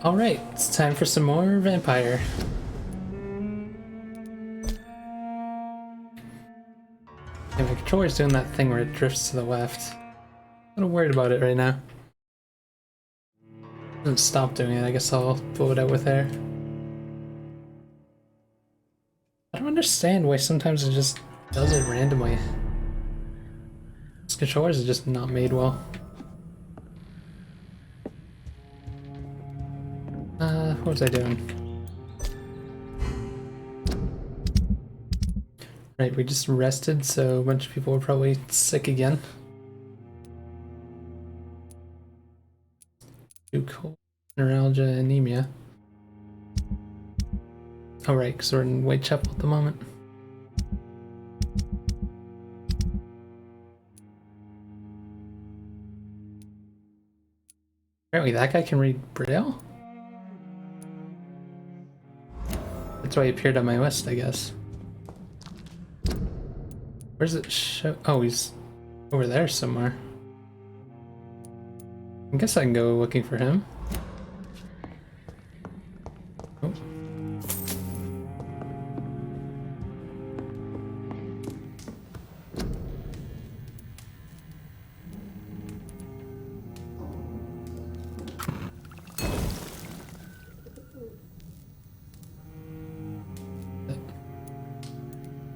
Alright, it's time for some more Vampyr. Yeah, my controller's doing that thing where it drifts to the left. I'm a little worried about it right now. It doesn't stop doing it, I guess I'll pull it out with air. I don't understand why sometimes it just does it randomly. These controllers are just not made well. What was I doing? Right, we just rested, so a bunch of people were probably sick again. Too cold. Neuralgia, anemia. Oh right, because we're in Whitechapel at the moment. Apparently that guy can read Braille? That's why he appeared on my list, I guess. Where's it show? Oh, he's over there somewhere. I guess I can go looking for him. Oh.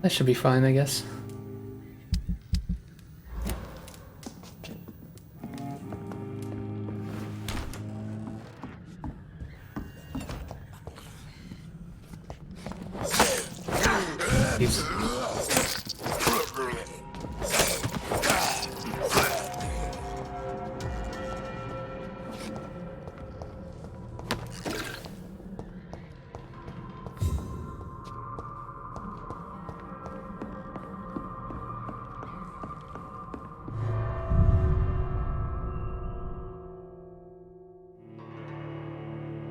That should be fine, I guess.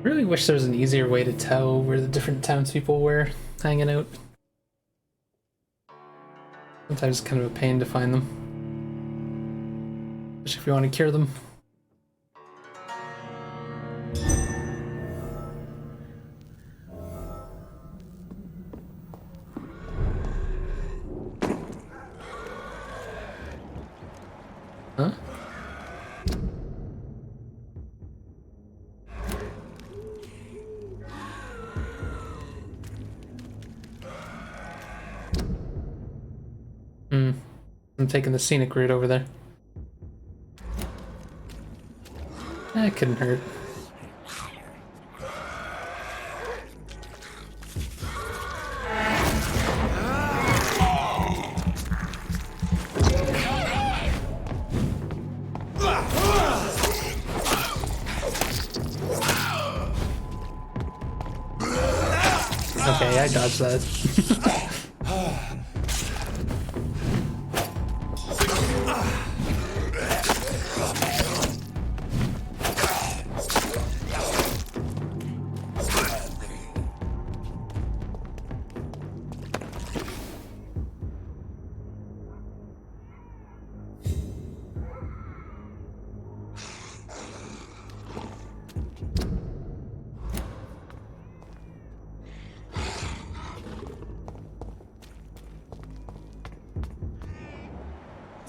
Really wish there was an easier way to tell where the different townspeople were hanging out. Sometimes it's kind of a pain to find them. Especially if you want to cure them. Huh? I'm taking the scenic route over there. That couldn't hurt. Okay, I dodged that.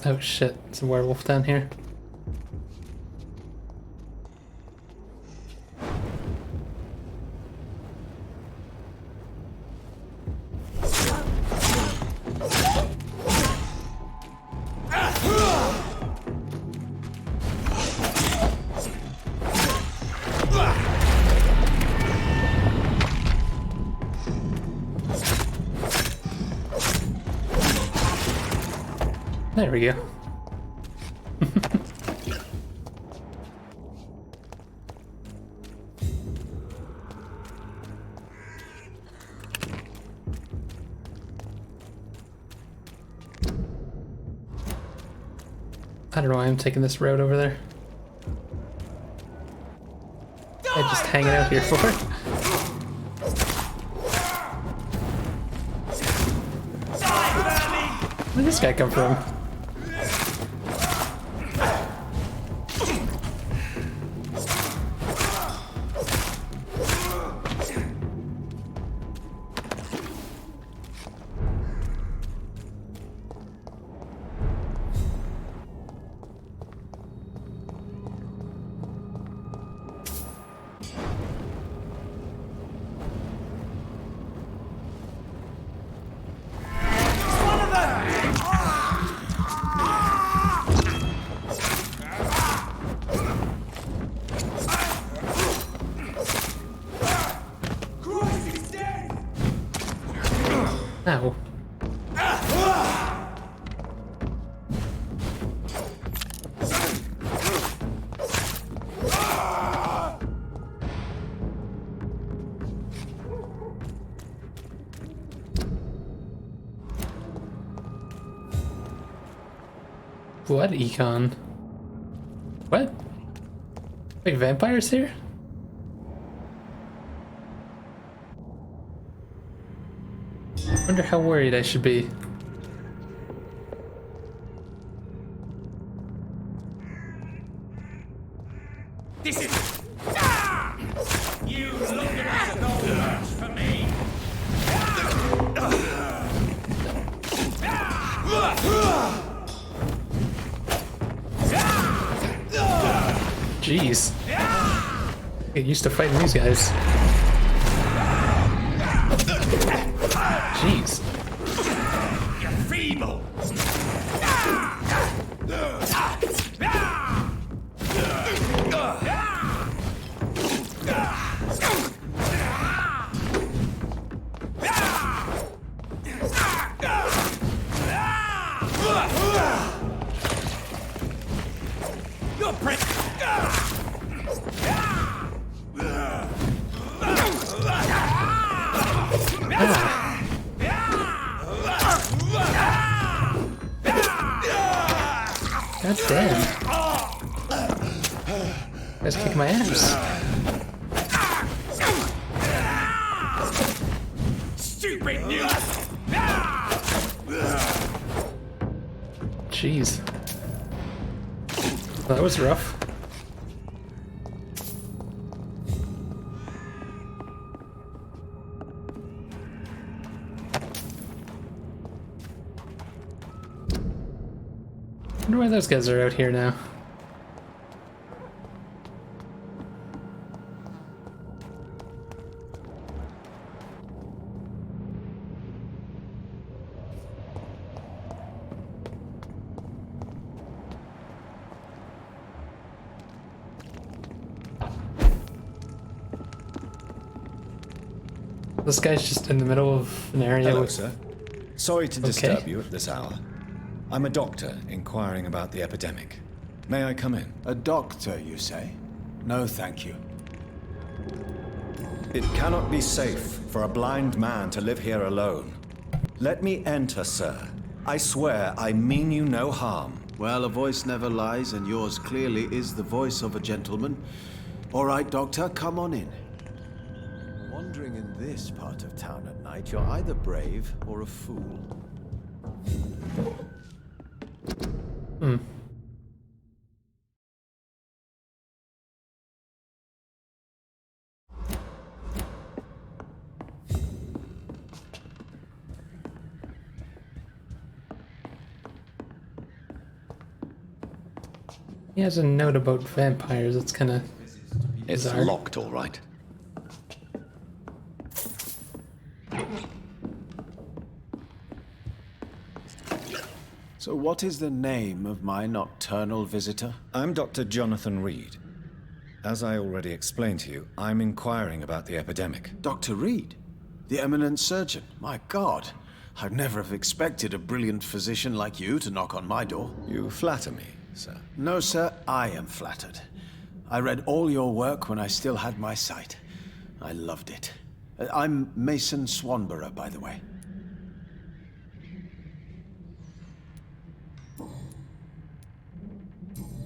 Oh shit, it's a werewolf down here. There we go. I don't know why I'm taking this road over there. I'm just hanging out here for it. Where did this guy come from? Ow. What econ? What? Wait, vampires here? I wonder how worried I should be. This is... Ah! You look at it, no works for me. Jeez. Get used to fighting these guys. Jeez. You're feeble. You're pretty. God damn. Guys kick my ass. Stupid news. Jeez. That was rough. I wonder why those guys are out here now. This guy's just in the middle of an area. Hello, with... sir. Sorry to disturb you at this hour. I'm a doctor inquiring about the epidemic. May I come in? A doctor, you say? No, thank you. It cannot be safe for a blind man to live here alone. Let me enter, sir. I swear I mean you no harm. Well, a voice never lies, and yours clearly is the voice of a gentleman. All right, Doctor, come on in. Wandering in this part of town at night, you're either brave or a fool. He has a note about vampires. It's kind of It's bizarre. locked, all right. So what is the name of my nocturnal visitor? I'm Dr. Jonathan Reed. As I already explained to you, I'm inquiring about the epidemic. Dr. Reed, the eminent surgeon. My God, I'd never have expected a brilliant physician like you to knock on my door. You flatter me, sir. No, sir, I am flattered. I read all your work when I still had my sight. I loved it. I'm Mason Swanborough, by the way.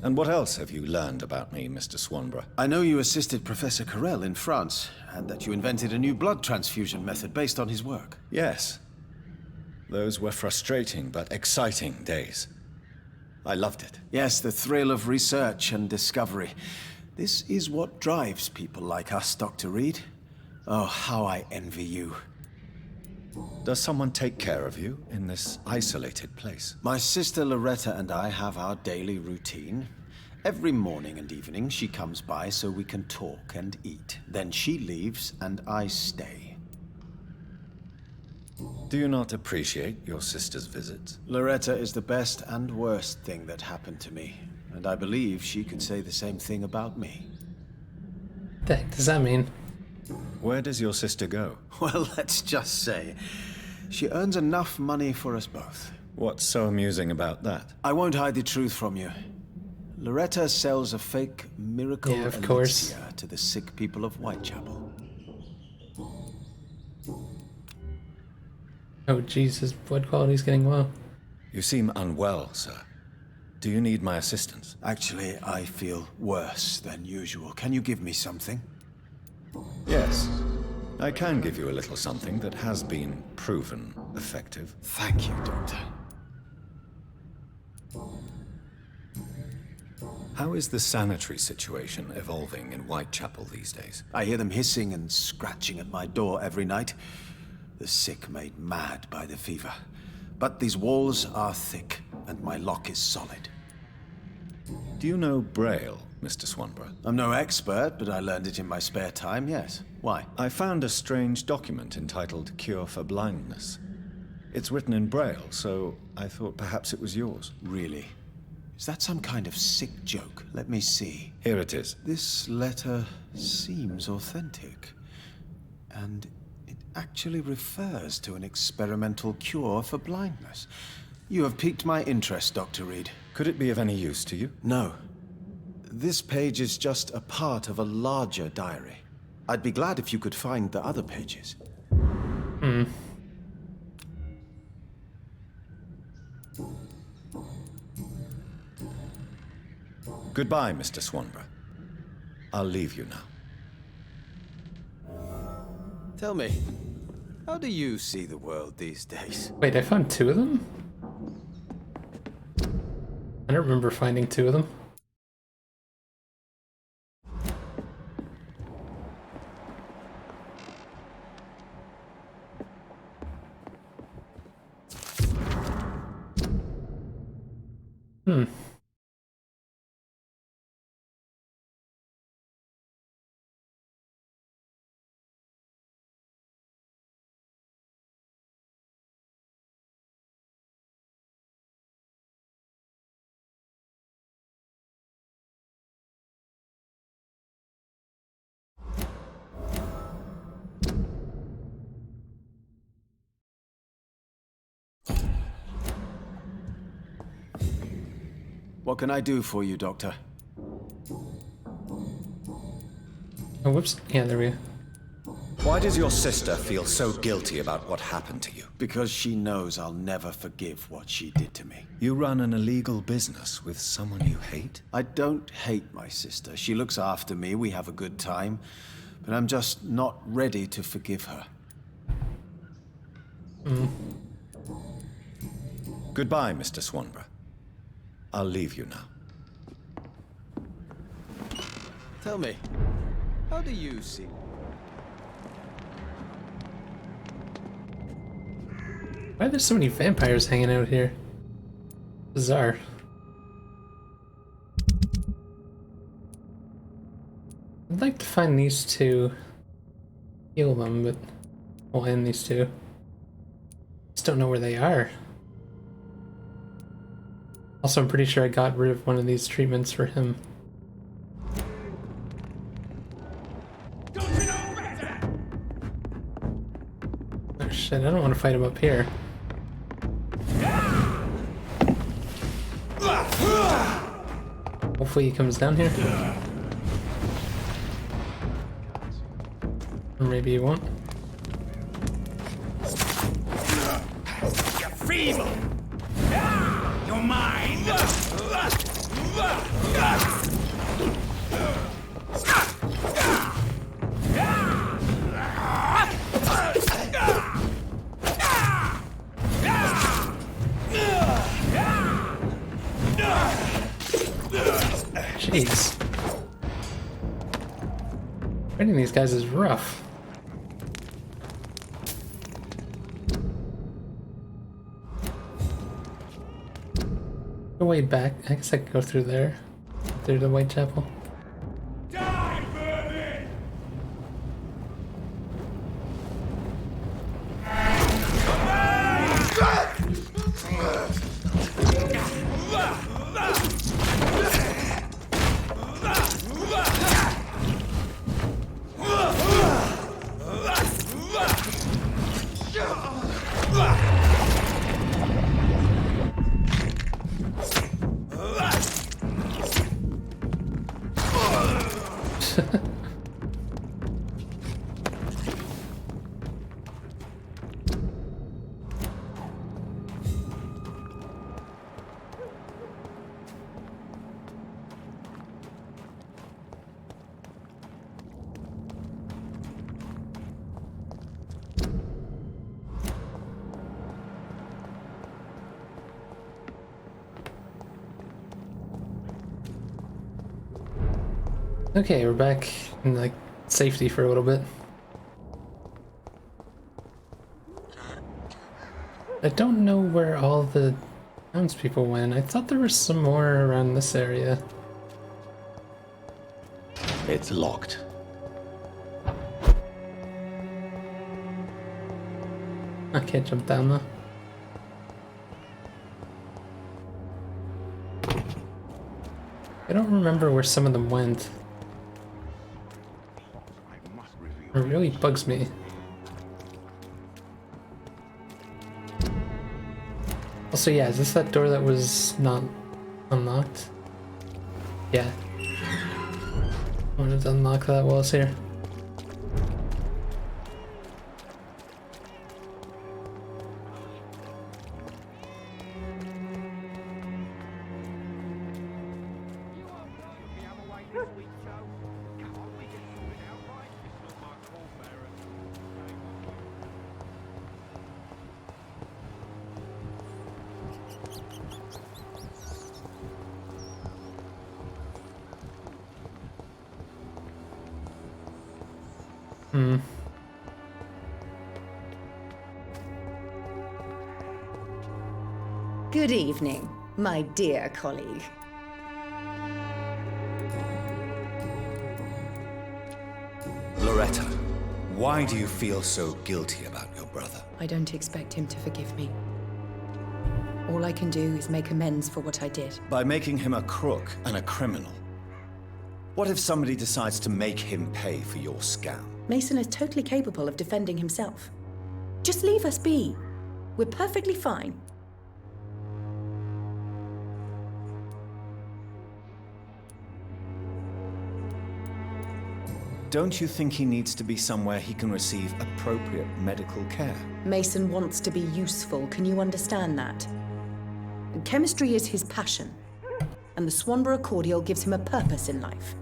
And what else have you learned about me, Mr. Swanborough? I know you assisted Professor Carrel in France, and that you invented a new blood transfusion method based on his work. Yes. Those were frustrating but exciting days. I loved it. Yes, the thrill of research and discovery. This is what drives people like us, Dr. Reed. Oh, how I envy you. Does someone take care of you in this isolated place? My sister Loretta and I have our daily routine. Every morning and evening she comes by so we can talk and eat. Then she leaves and I stay. Do you not appreciate your sister's visits? Loretta is the best and worst thing that happened to me. And I believe she could say the same thing about me. What the heck does that mean? Where does your sister go? Well, let's just say, She earns enough money for us both. What's so amusing about that? I won't hide the truth from you. Loretta sells a fake miracle Yeah, of course. elixir to the sick people of Whitechapel. Oh, Jesus, blood quality's getting low. You seem unwell, sir. Do you need my assistance? Actually, I feel worse than usual. Can you give me something? Yes. I can give you a little something that has been proven effective. Thank you, Doctor. How is the sanitary situation evolving in Whitechapel these days? I hear them hissing and scratching at my door every night. The sick made mad by the fever. But these walls are thick, and my lock is solid. Do you know Braille, Mr. Swanborough? I'm no expert, but I learned it in my spare time, yes. Why? I found a strange document entitled Cure for Blindness. It's written in Braille, so I thought perhaps it was yours. Really? Is that some kind of sick joke? Let me see. Here it is. This letter seems authentic. And it actually refers to an experimental cure for blindness. You have piqued my interest, Dr. Reed. Could it be of any use to you? No. This page is just a part of a larger diary. I'd be glad if you could find the other pages. Goodbye, Mr. Swanborough. I'll leave you now. Tell me, how do you see the world these days? Wait, I found 2 of them? I don't remember finding 2 of them. What can I do for you, Doctor? Oh, whoops. Yeah, there we go. Why does your sister feel so guilty about what happened to you? Because she knows I'll never forgive what she did to me. You run an illegal business with someone you hate? I don't hate my sister. She looks after me, we have a good time. But I'm just not ready to forgive her. Goodbye, Mr. Swanborough. I'll leave you now. Tell me, how do you see? Why are there so many vampires hanging out here? Bizarre. I'd like to find these 2, heal them, but we'll end these 2. Just don't know where they are. Also, I'm pretty sure I got rid of one of these treatments for him. Don't you know better? Oh shit, I don't want to fight him up here. Hopefully he comes down here. Or maybe he won't. You're feeble. You're mine. Jeez. Fighting these guys is rough. Go way back. I guess I could go through there. Through the Whitechapel. Die, vermin! Okay, we're back in like safety for a little bit. I don't know where all the townspeople went. I thought there was some more around this area. It's locked. I can't jump down though. I don't remember where some of them went. It really bugs me. Also, yeah, is this that door that was not unlocked? Yeah. I wanted to unlock that while it's here. Good evening, my dear colleague. Loretta, why do you feel so guilty about your brother? I don't expect him to forgive me. All I can do is make amends for what I did. By making him a crook and a criminal. What if somebody decides to make him pay for your scam? Mason is totally capable of defending himself. Just leave us be. We're perfectly fine. Don't you think he needs to be somewhere he can receive appropriate medical care? Mason wants to be useful, can you understand that? And chemistry is his passion, and the Swanborough cordial gives him a purpose in life.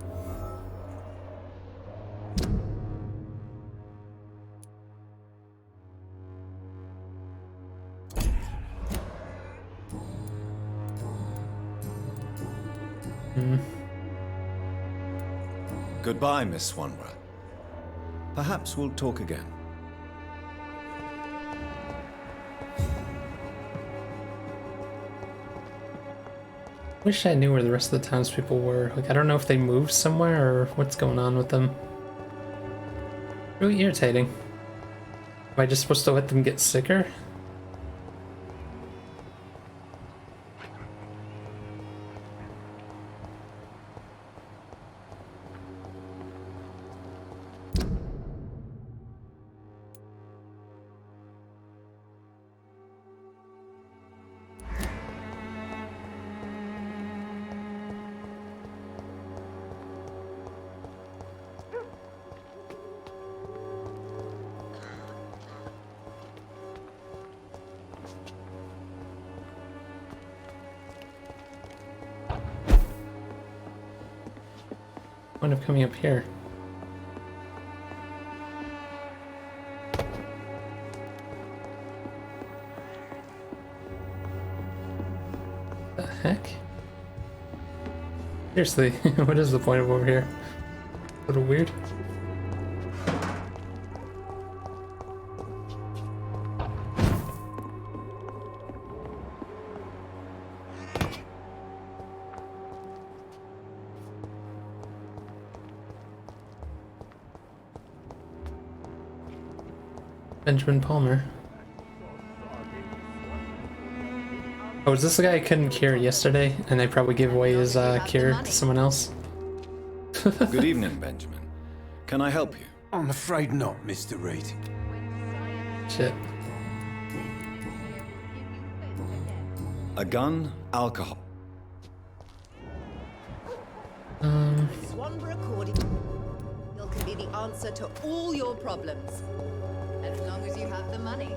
Goodbye, Miss Swanborough. Perhaps we'll talk again. Wish I knew where the rest of the townspeople were. Like, I don't know if they moved somewhere or what's going on with them. Really irritating. Am I just supposed to let them get sicker? Point of coming up here. The heck? Seriously, what is the point of over here? A little weird. Benjamin Palmer. Oh, is this the guy I couldn't cure yesterday? And I probably gave away his cure to someone else? Good evening, Benjamin. Can I help you? I'm afraid not, Mr. Reed. Shit. A gun, alcohol. Swanborough cordial can be the answer to all your problems. As long as you have the money.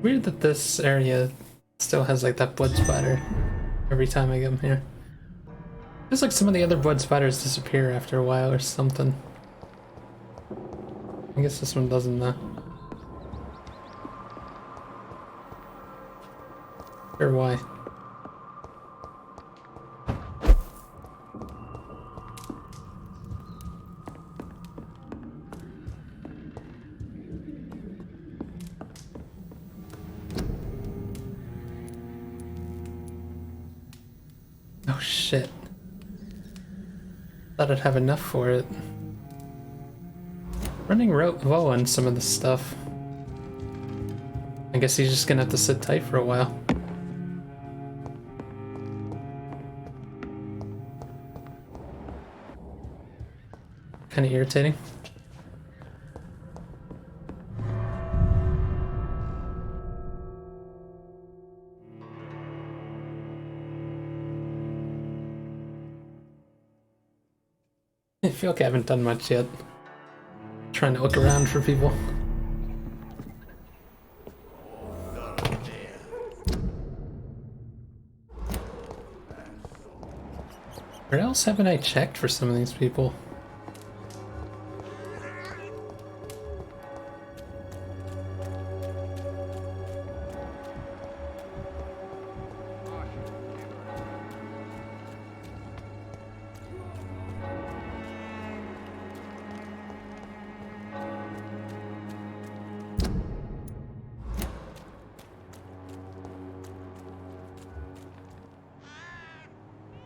Weird that this area still has like that blood splatter every time I come here. Feels like some of the other blood spiders disappear after a while or something. I guess this one doesn't though. Sure, why? Oh shit. Thought I'd have enough for it. Running low on some of this stuff. I guess he's just gonna have to sit tight for a while. Kinda irritating. I feel like I haven't done much yet. Trying to look around for people. Where else haven't I checked for some of these people?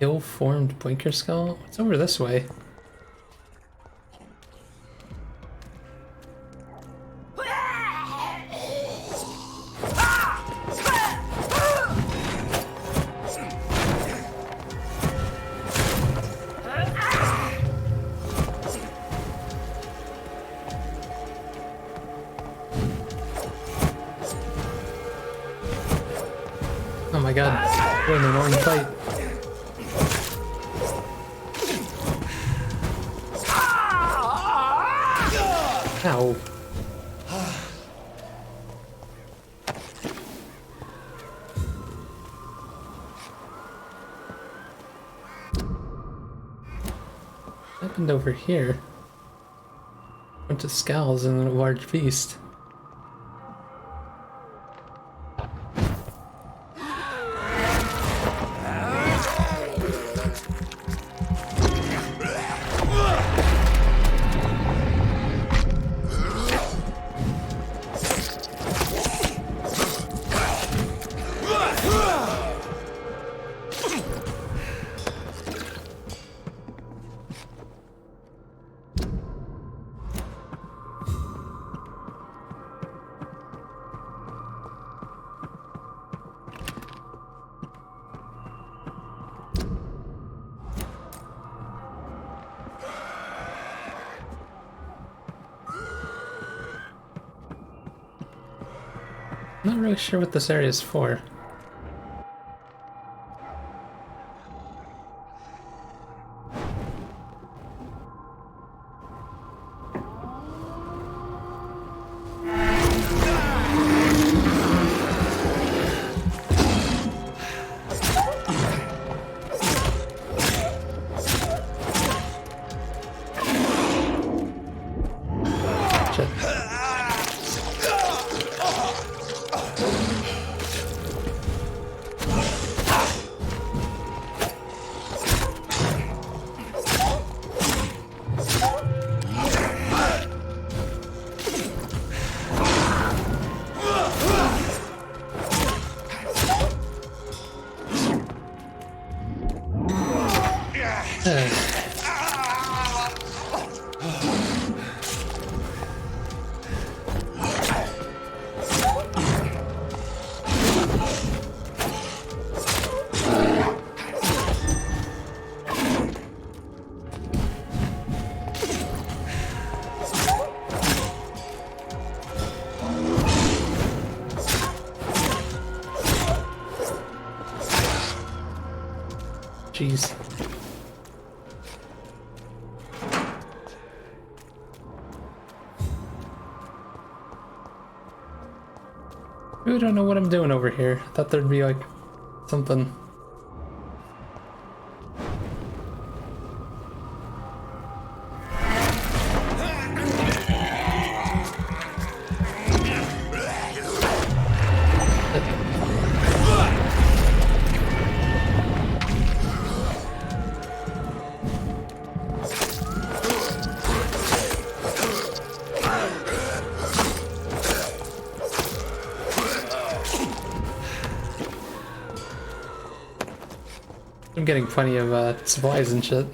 Ill-formed blinker skull? What's over this way? Oh my god, we're in the wrong fight. Ow. What happened over here? Bunch of skulls and a large beast. I'm not really sure what this area is for. Jeez. Really don't know what I'm doing over here. I thought there'd be like something. getting plenty of supplies and shit.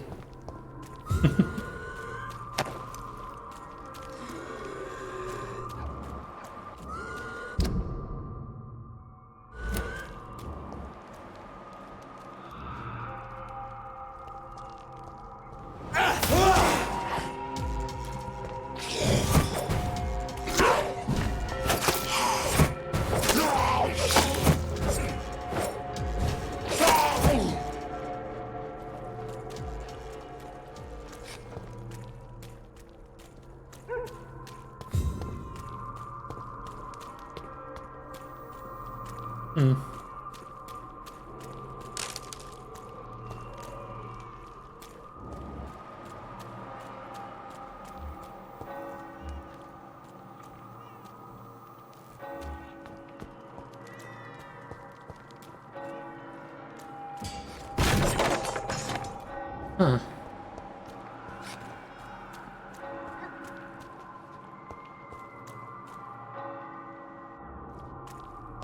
Huh.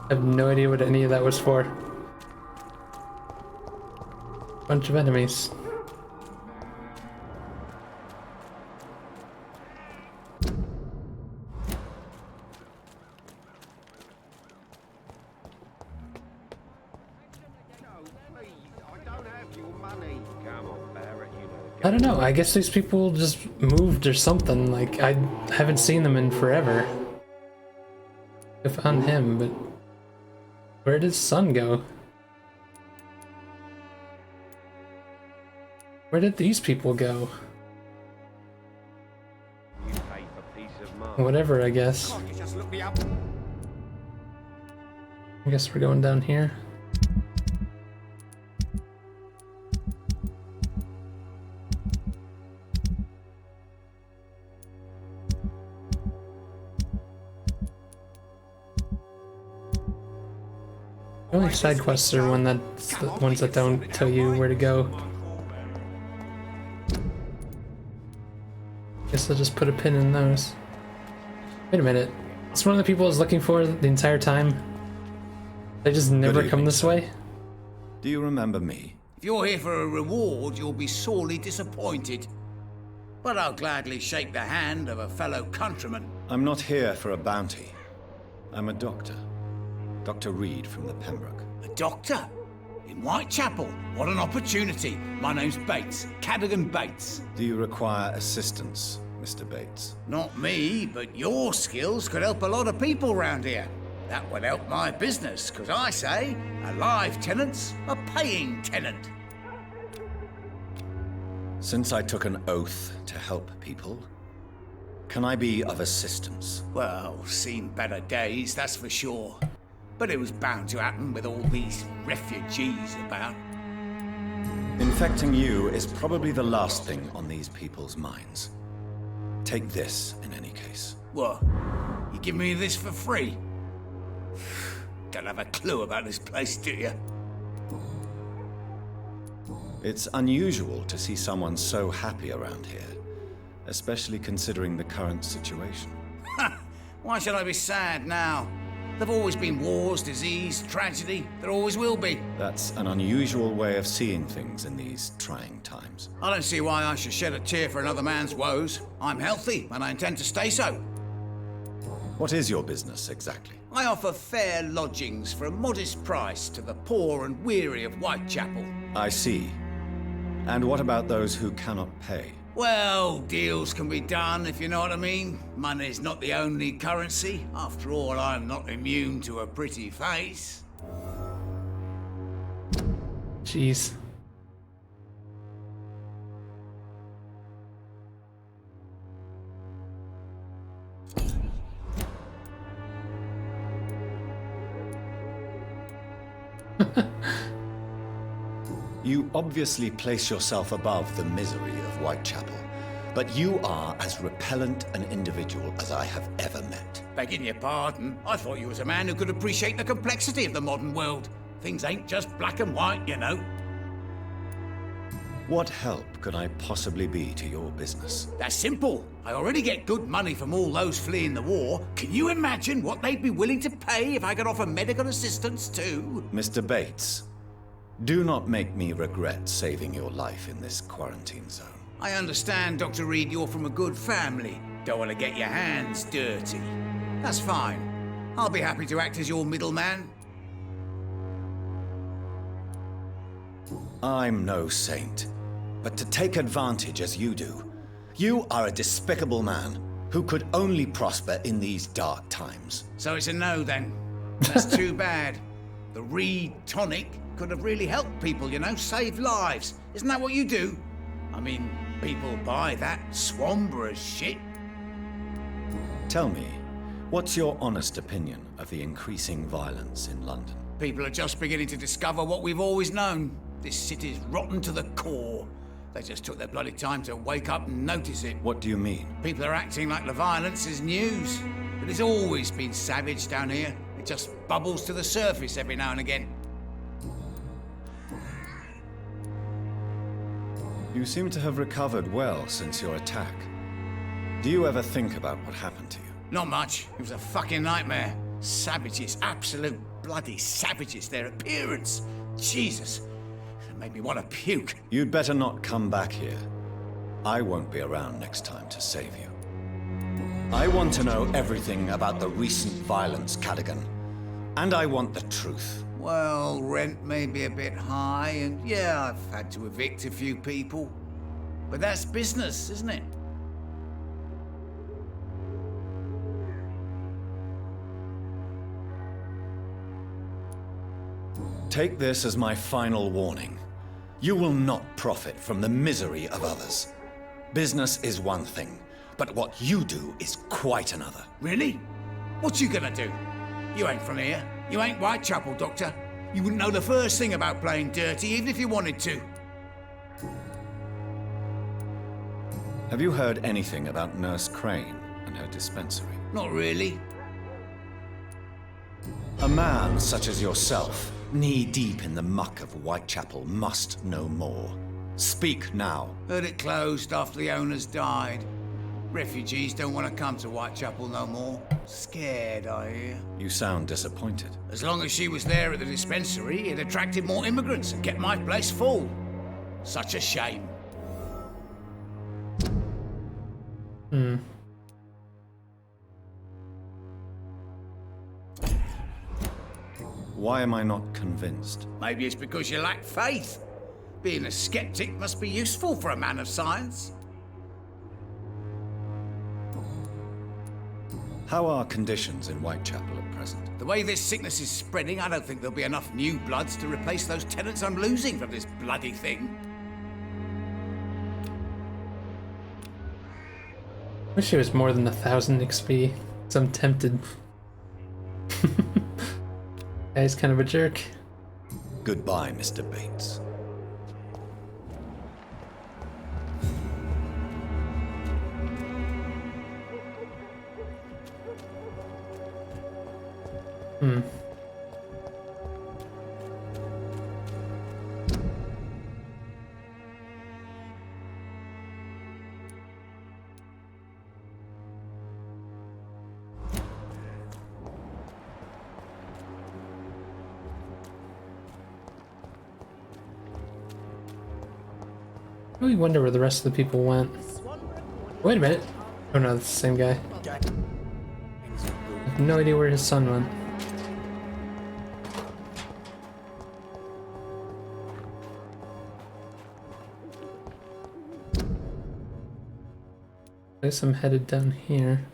I have no idea what any of that was for. Bunch of enemies. I don't know, I guess these people just moved or something, like I haven't seen them in forever. I found him, but where did his son go? Where did these people go? Whatever, I guess. I guess we're going down here. The only side quests are the ones that don't tell you where to go. Guess I'll just put a pin in those. Wait a minute. It's one of the people I was looking for the entire time. They just never come this way? Do you remember me? If you're here for a reward, you'll be sorely disappointed. But I'll gladly shake the hand of a fellow countryman. I'm not here for a bounty. I'm a doctor. Dr. Reed from the Pembroke. A doctor? In Whitechapel? What an opportunity. My name's Bates. Cadogan Bates. Do you require assistance, Mr. Bates? Not me, but your skills could help a lot of people round here. That would help my business, because I say, a live tenant's a paying tenant. Since I took an oath to help people, can I be of assistance? Well, seen better days, that's for sure. But it was bound to happen with all these refugees about. Infecting you is probably the last thing on these people's minds. Take this, in any case. What? You give me this for free? Don't have a clue about this place, do you? It's unusual to see someone so happy around here, especially considering the current situation. Why should I be sad now? There've always been wars, disease, tragedy. There always will be. That's an unusual way of seeing things in these trying times. I don't see why I should shed a tear for another man's woes. I'm healthy, and I intend to stay so. What is your business, exactly? I offer fair lodgings for a modest price to the poor and weary of Whitechapel. I see. And what about those who cannot pay? Well, deals can be done, if you know what I mean. Money's not the only currency. After all, I'm not immune to a pretty face. Jeez. You obviously place yourself above the misery of Whitechapel, but you are as repellent an individual as I have ever met. Begging your pardon, I thought you was a man who could appreciate the complexity of the modern world. Things ain't just black and white, you know. What help could I possibly be to your business? That's simple. I already get good money from all those fleeing the war. Can you imagine what they'd be willing to pay if I could offer medical assistance too? Mr. Bates, Do not make me regret saving your life in this quarantine zone. I understand, Dr. Reed, you're from a good family. Don't want to get your hands dirty. That's fine. I'll be happy to act as your middleman. I'm no saint, but to take advantage as you do, you are a despicable man who could only prosper in these dark times. So it's a no then. That's too bad. The Reed tonic could have really helped people, you know, saved lives. Isn't that what you do? I mean, people buy that Swanborough shit. Tell me, what's your honest opinion of the increasing violence in London? People are just beginning to discover what we've always known. This city's rotten to the core. They just took their bloody time to wake up and notice it. What do you mean? People are acting like the violence is news. But it's always been savage down here. It just bubbles to the surface every now and again. You seem to have recovered well since your attack. Do you ever think about what happened to you? Not much. It was a fucking nightmare. Savages, absolute bloody savages. Their appearance. Jesus. It made me want to puke. You'd better not come back here. I won't be around next time to save you. I want to know everything about the recent violence, Cadigan. And I want the truth. Well, rent may be a bit high, and yeah, I've had to evict a few people. But that's business, isn't it? Take this as my final warning. You will not profit from the misery of others. Business is one thing, but what you do is quite another. Really? What you gonna do? You ain't from here. You ain't Whitechapel, Doctor. You wouldn't know the first thing about playing dirty, even if you wanted to. Have you heard anything about Nurse Crane and her dispensary? Not really. A man such as yourself, knee-deep in the muck of Whitechapel, must know more. Speak now. Heard it closed after the owners died. Refugees don't want to come to Whitechapel no more. Scared, I hear. You sound disappointed. As long as she was there at the dispensary, it attracted more immigrants and kept my place full. Such a shame. Why am I not convinced? Maybe it's because you lack faith. Being a skeptic must be useful for a man of science. How are conditions in Whitechapel at present? The way this sickness is spreading, I don't think there'll be enough new bloods to replace those tenants I'm losing from this bloody thing. Wish it was more than 1,000 XP. So I'm tempted. Guy's kind of a jerk. Goodbye, Mr. Bates. I really wonder where the rest of the people went. Wait a minute. Oh no, that's the same guy. I have no idea where his son went. I guess I'm headed down here.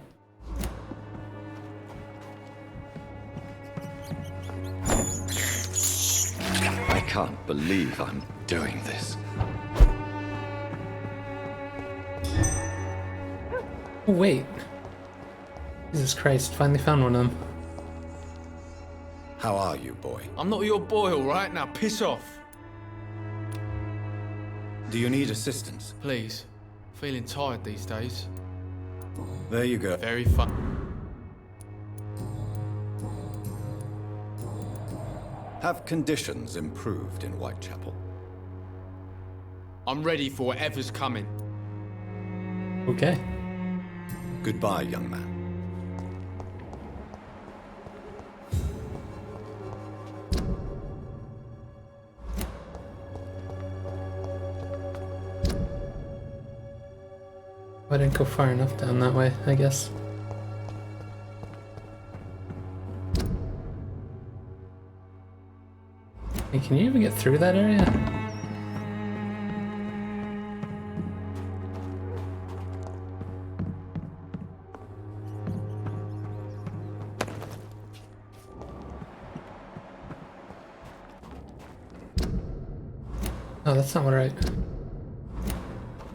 I can't believe I'm doing this. Oh wait. Jesus Christ, finally found one of them. How are you, boy? I'm not your boy, all right? Now piss off. Do you need assistance? Please. Feeling tired these days. There you go. Very fun. Have conditions improved in Whitechapel? I'm ready for whatever's coming. Okay. Goodbye, young man. I didn't go far enough down that way, I guess. Hey, can you even get through that area? Oh, that's not right.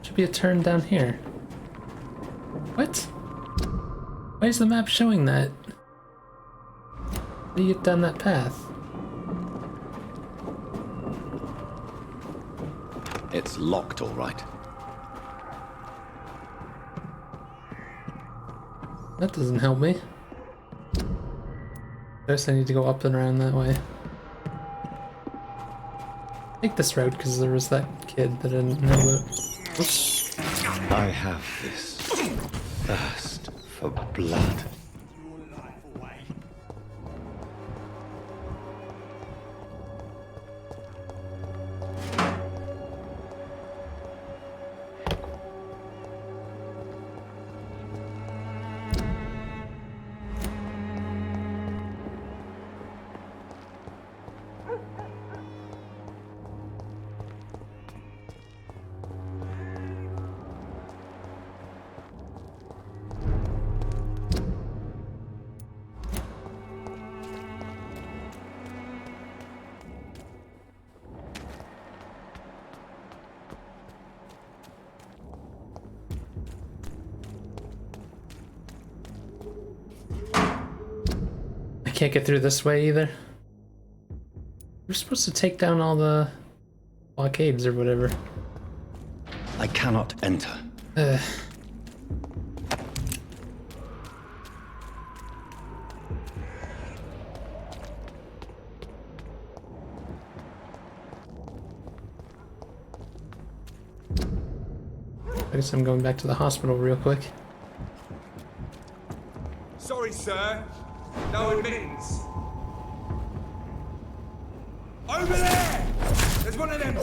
Should be a turn down here. What? Why is the map showing that? How do you get down that path? It's locked, all right. That doesn't help me. First I need to go up and around that way. Take this route because there was that kid that I didn't know about. Oops. I have this thirst for blood. Can't get through this way either. We're supposed to take down all the blockades or whatever. I cannot enter. I guess I'm going back to the hospital real quick. Sorry, sir. No admittance. Over there! There's one of them!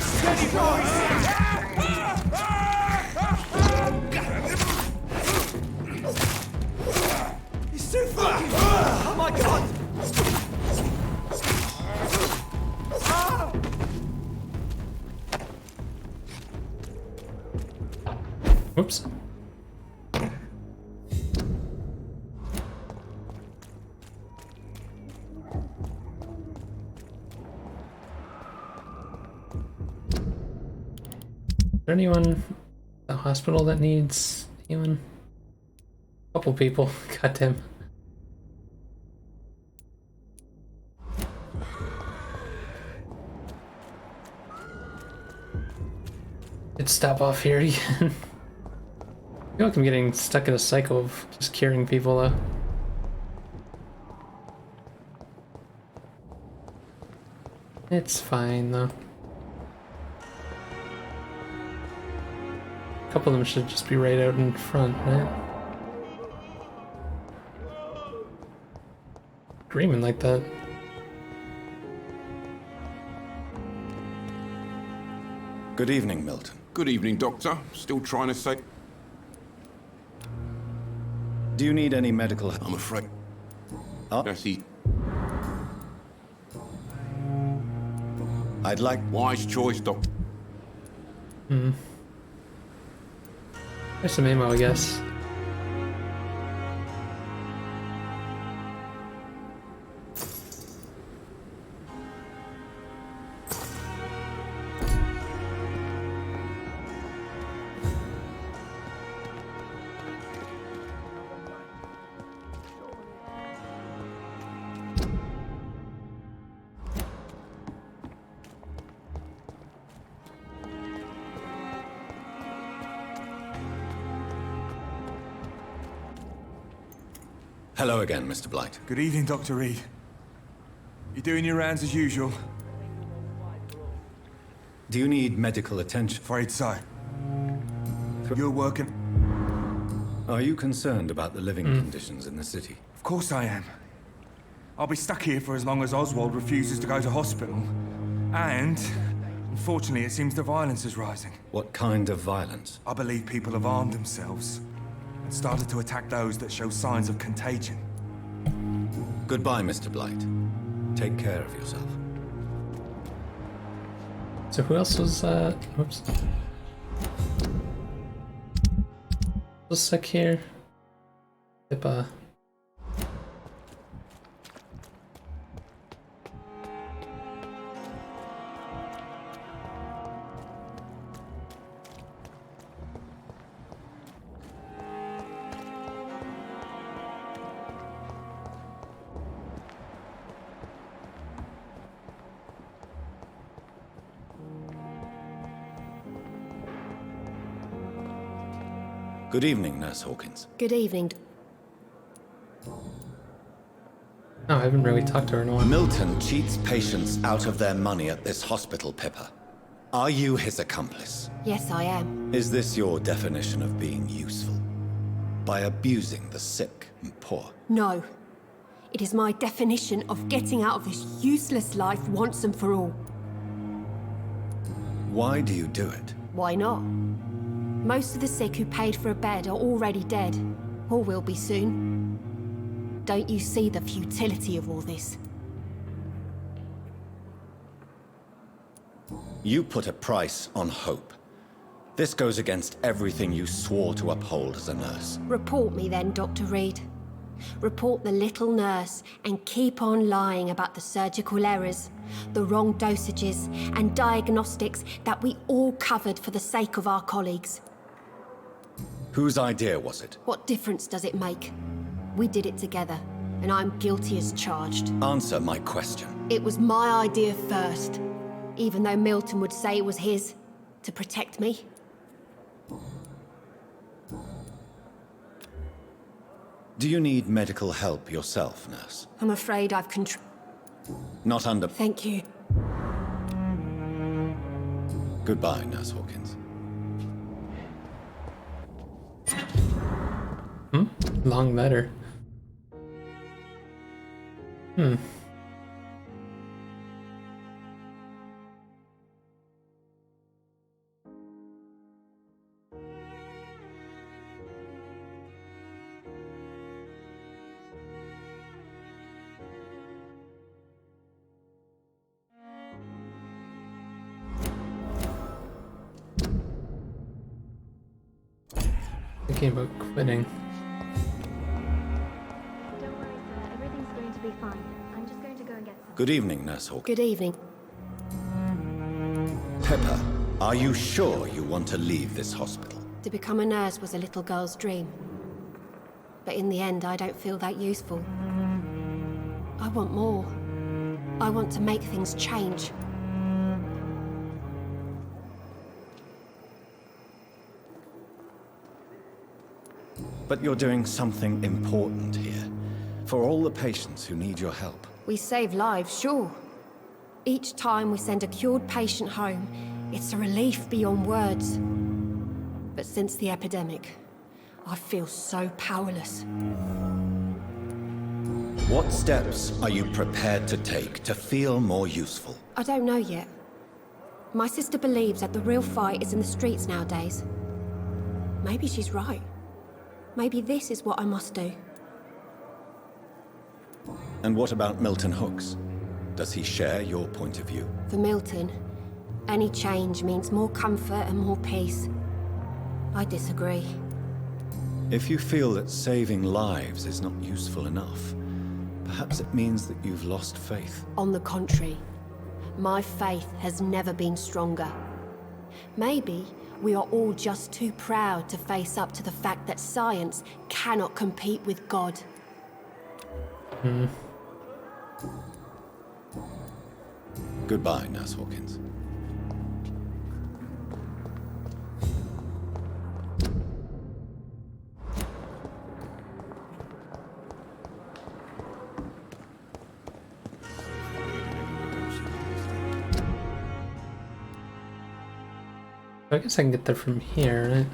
Steady, boys! He's too fucking... Oh my god! Whoops. Is there anyone at the hospital that needs healing? Couple people. Goddamn. Let's stop off here again. I feel like I'm getting stuck in a cycle of just curing people though. It's fine though. A couple of them should just be right out in front, right? Screaming like that. Good evening, Milton. Good evening, Doctor. Still trying to say... Do you need any medical help? I'm afraid... Oh. That's he... I'd like... Wise choice, Doctor. There's some ammo, I guess. Hello again, Mr. Blight. Good evening, Dr. Reed. You doing your rounds as usual? Do you need medical attention? Afraid so. You're working... Are you concerned about the living conditions in the city? Of course I am. I'll be stuck here for as long as Oswald refuses to go to hospital. And, unfortunately, it seems the violence is rising. What kind of violence? I believe people have armed themselves and started to attack those that show signs of contagion. Goodbye, Mr. Blight. Take care of yourself. So who else was, whoops. Was sick here? Pippa. Good evening, Nurse Hawkins. Good evening. Oh, I haven't really talked to her in a while. Milton cheats patients out of their money at this hospital, Pippa. Are you his accomplice? Yes, I am. Is this your definition of being useful? By abusing the sick and poor? No. It is my definition of getting out of this useless life once and for all. Why do you do it? Why not? Most of the sick who paid for a bed are already dead, or will be soon. Don't you see the futility of all this? You put a price on hope. This goes against everything you swore to uphold as a nurse. Report me then, Dr. Reed. Report the little nurse and keep on lying about the surgical errors, the wrong dosages and diagnostics that we all covered for the sake of our colleagues. Whose idea was it? What difference does it make? We did it together, and I'm guilty as charged. Answer my question. It was my idea first, even though Milton would say it was his, to protect me. Do you need medical help yourself, nurse? I'm afraid I've Not under... Thank you. Goodbye, Nurse Hawkins. Long letter. Thinking about quitting. Don't worry, sir. Everything's going to be fine. I'm just going to go and get some. Good evening, Nurse Hawkins. Good evening. Pepper, are you sure you want to leave this hospital? To become a nurse was a little girl's dream. But in the end, I don't feel that useful. I want more. I want to make things change. But you're doing something important here. For all the patients who need your help. We save lives, sure. Each time we send a cured patient home, it's a relief beyond words. But since the epidemic, I feel so powerless. What steps are you prepared to take to feel more useful? I don't know yet. My sister believes that the real fight is in the streets nowadays. Maybe she's right. Maybe this is what I must do. And what about Milton Hooks? Does he share your point of view? For Milton, any change means more comfort and more peace. I disagree. If you feel that saving lives is not useful enough, perhaps it means that you've lost faith. On the contrary, my faith has never been stronger. Maybe we are all just too proud to face up to the fact that science cannot compete with God. Goodbye, Nurse Hawkins. I guess I can get there from here, right?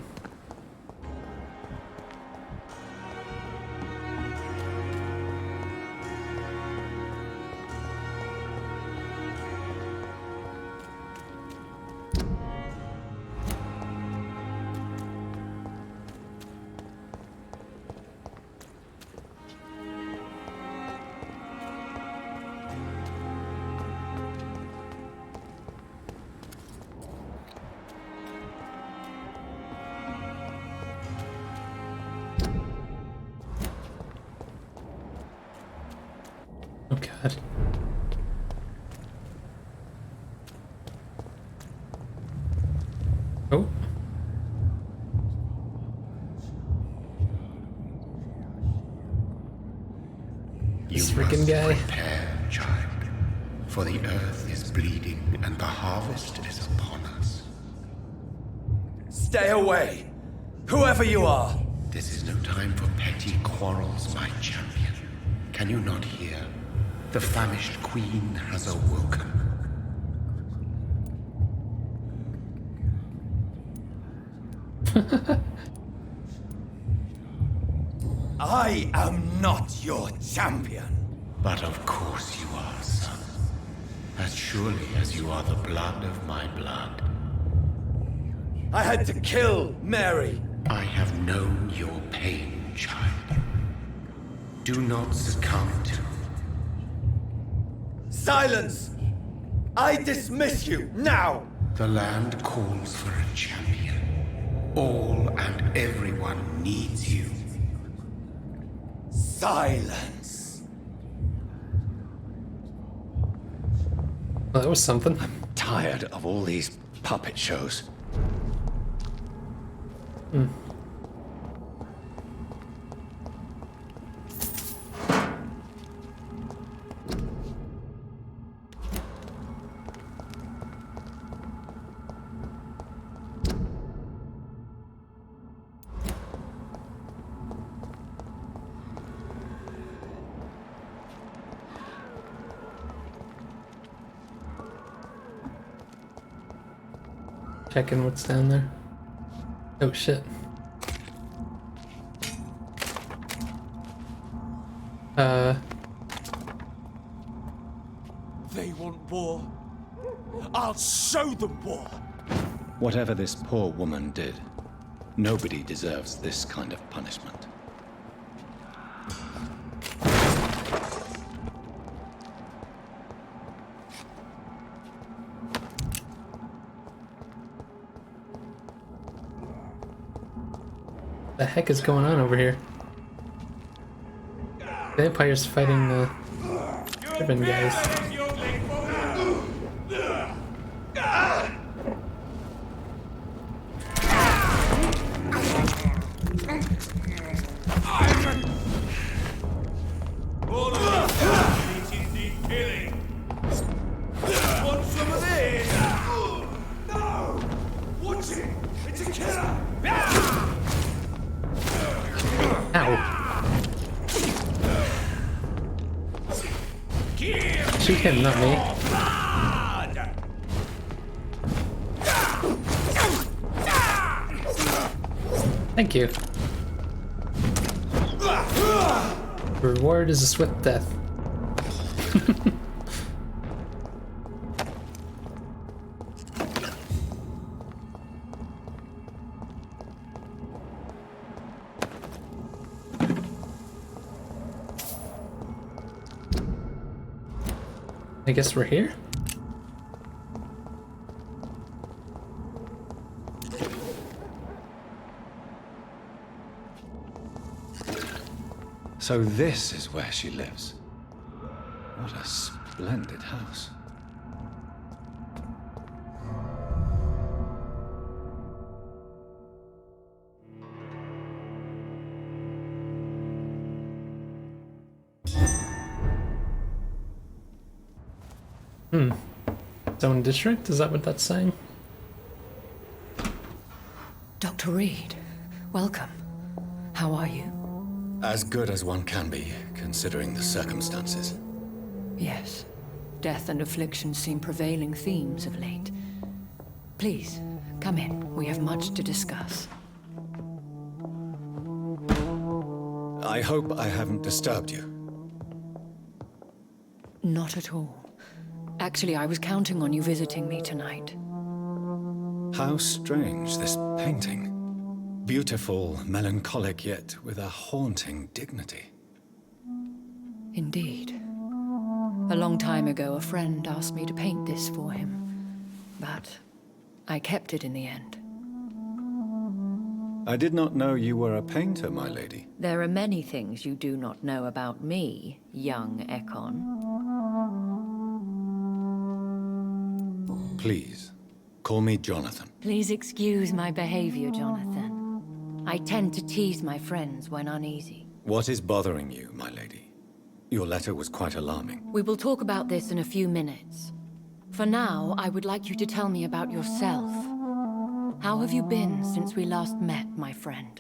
Oh god. Oh. This freaking guy. Prepare, child, for the earth is bleeding and the harvest is upon us. Stay away! Whoever you are! This is no time for petty quarrels, my champion. Can you not hear? The famished queen has awoken. I am not your champion. But of course you are, son. As surely as you are the blood of my blood. I had to kill Mary. I have known your pain, child. Do not succumb to... Silence! I dismiss you, now! The land calls for a champion. All and everyone needs you. Silence! Well, that was something. Tired of all these puppet shows. Checking what's down there. Oh shit. They want war. I'll show them war. Whatever this poor woman did, nobody deserves this kind of punishment. The heck is going on over here? Vampires fighting the ribbon guys. Want some of this? No! Watch it! It's a killer! Ow. Shoot him, not me. Thank you. The reward is a swift death. I guess we're here? So this is where she lives. What a splendid house. Zone district? Is that what that's saying? Dr. Reed, welcome. How are you? As good as one can be, considering the circumstances. Yes. Death and affliction seem prevailing themes of late. Please, Come in. We have much to discuss. I hope I haven't disturbed you. Not at all. Actually, I was counting on you visiting me tonight. How strange, this painting. Beautiful, melancholic, yet with a haunting dignity. Indeed. A long time ago, a friend asked me to paint this for him, but I kept it in the end. I did not know you were a painter, my lady. There are many things you do not know about me, young Ekon. Please, call me Jonathan. Please excuse my behavior, Jonathan. I tend to tease my friends when uneasy. What is bothering you, my lady? Your letter was quite alarming. We will talk about this in a few minutes. For now, I would like you to tell me about yourself. How have you been since we last met, my friend?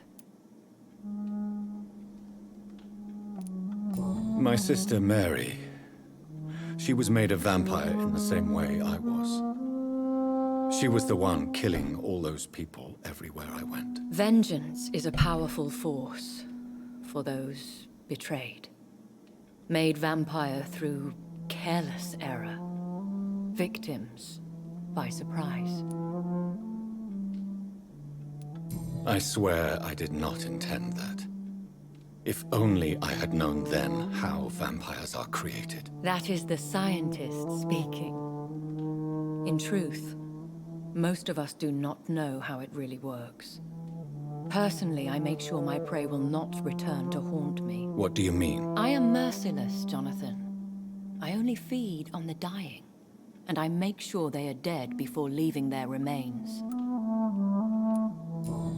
My sister Mary. She was made a vampire in the same way I was. She was the one killing all those people everywhere I went. Vengeance is a powerful force for those betrayed. Made vampire through careless error. Victims by surprise. I swear I did not intend that. If only I had known then how vampires are created. That is the scientist speaking. In truth, most of us do not know how it really works. Personally, I make sure my prey will not return to haunt me. What do you mean? I am merciless, Jonathan. I only feed on the dying, and I make sure they are dead before leaving their remains.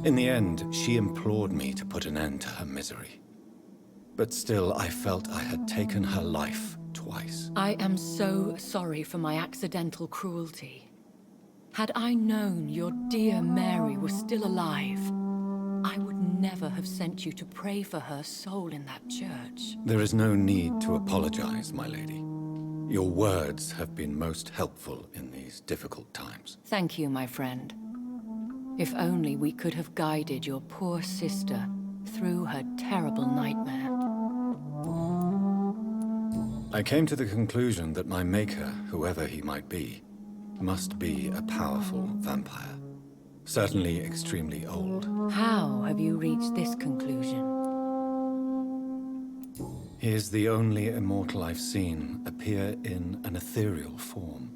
In the end, she implored me to put an end to her misery. But still, I felt I had taken her life twice. I am so sorry for my accidental cruelty. Had I known your dear Mary was still alive, I would never have sent you to pray for her soul in that church. There is no need to apologize, my lady. Your words have been most helpful in these difficult times. Thank you, my friend. If only we could have guided your poor sister through her terrible nightmare. I came to the conclusion that my maker, whoever he might be, must be a powerful vampire. Certainly extremely old. How have you reached this conclusion? He is the only immortal I've seen appear in an ethereal form.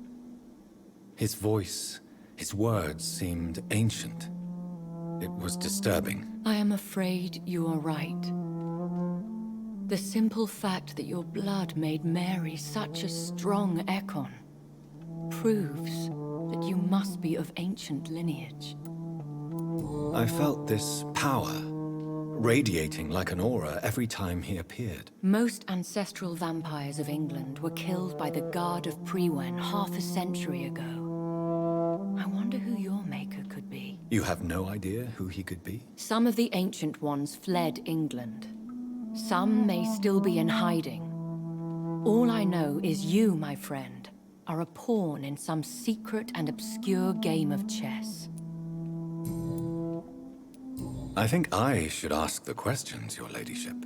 His voice, his words seemed ancient. It was disturbing. I am afraid you are right. The simple fact that your blood made Mary such a strong Ekon proves that you must be of ancient lineage. I felt this power, radiating like an aura every time he appeared. Most ancestral vampires of England were killed by the Guard of Priwen half a century ago. I wonder who your maker could be. You have no idea who he could be? Some of the ancient ones fled England. Some may still be in hiding. All I know is you, my friend, are a pawn in some secret and obscure game of chess. I think I should ask the questions, your ladyship.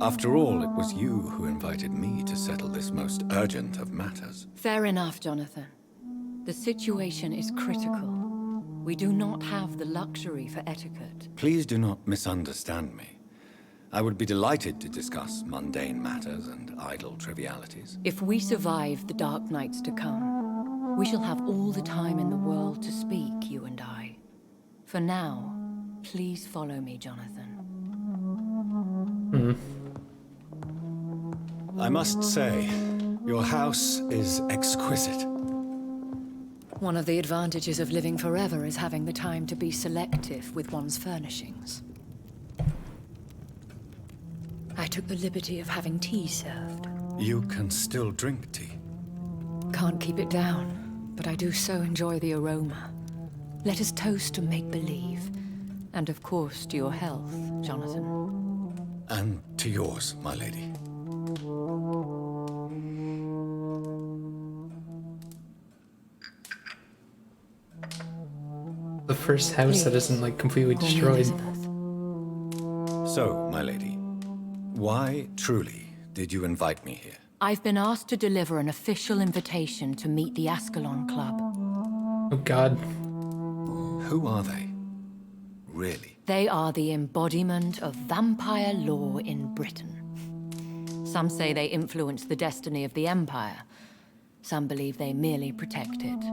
After all, it was you who invited me to settle this most urgent of matters. Fair enough, Jonathan. The situation is critical. We do not have the luxury for etiquette. Please do not misunderstand me. I would be delighted to discuss mundane matters and idle trivialities. If we survive the dark nights to come, we shall have all the time in the world to speak, you and I. For now, please follow me, Jonathan. I must say, your house is exquisite. One of the advantages of living forever is having the time to be selective with one's furnishings. I took the liberty of having tea served. You can still drink tea. Can't keep it down, but I do so enjoy the aroma. Let us toast to make-believe. And of course, to your health, Jonathan. And to yours, my lady. The first house that isn't like completely destroyed. So, my lady, why truly did you invite me here? I've been asked to deliver an official invitation to meet the Ascalon Club. Oh god. Who are they? Really? They are the embodiment of vampire law in Britain. Some say they influence the destiny of the Empire. Some believe they merely protect it.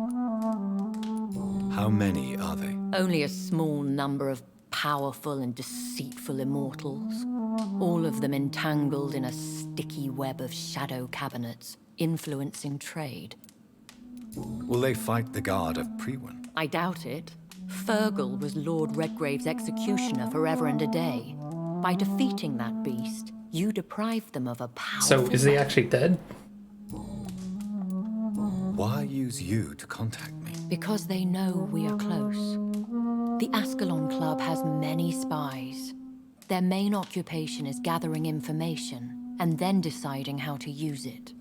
How many are they? Only a small number of powerful and deceitful immortals. All of them entangled in a sticky web of shadow cabinets, influencing trade. Will they fight the guard of Priwen? I doubt it. Fergal was Lord Redgrave's executioner forever and a day. By defeating that beast, you deprived them of a powerful... So, is he actually dead? Why use you to contact me? Because they know we are close. The Ascalon Club has many spies. Their main occupation is gathering information and then deciding how to use it.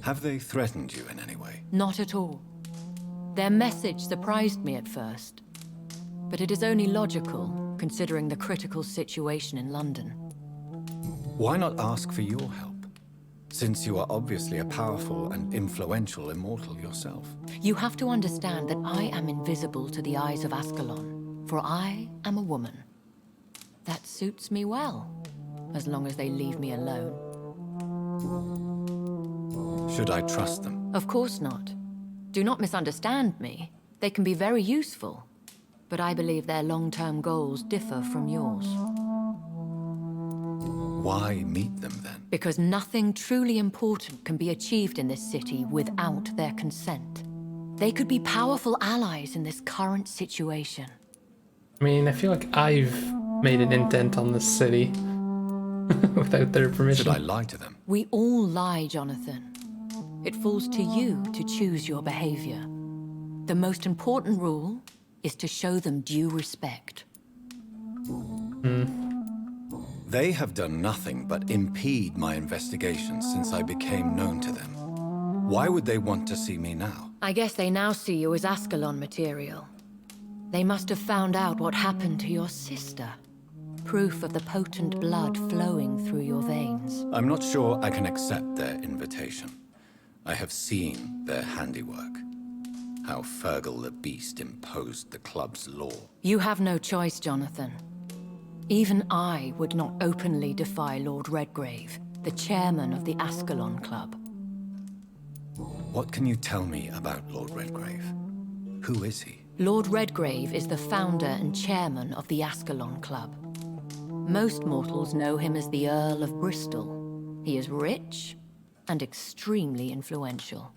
Have they threatened you in any way? Not at all. Their message surprised me at first, but it is only logical, considering the critical situation in London. Why not ask for your help? Since you are obviously a powerful and influential immortal yourself. You have to understand that I am invisible to the eyes of Ascalon, for I am a woman. That suits me well, as long as they leave me alone. Should I trust them? Of course not. Do not misunderstand me. They can be very useful, but I believe their long-term goals differ from yours. Why meet them then? Because nothing truly important can be achieved in this city without their consent. They could be powerful allies in this current situation. I mean, I feel like I've made an indent on this city without their permission. Should I lie to them? We all lie, Jonathan. It falls to you to choose your behavior. The most important rule is to show them due respect. They have done nothing but impede my investigation since I became known to them. Why would they want to see me now? I guess they now see you as Ascalon material. They must have found out what happened to your sister. Proof of the potent blood flowing through your veins. I'm not sure I can accept their invitation. I have seen their handiwork. How Fergal the Beast imposed the club's law. You have no choice, Jonathan. Even I would not openly defy Lord Redgrave, the chairman of the Ascalon Club. What can you tell me about Lord Redgrave? Who is he? Lord Redgrave is the founder and chairman of the Ascalon Club. Most mortals know him as the Earl of Bristol. He is rich and extremely influential.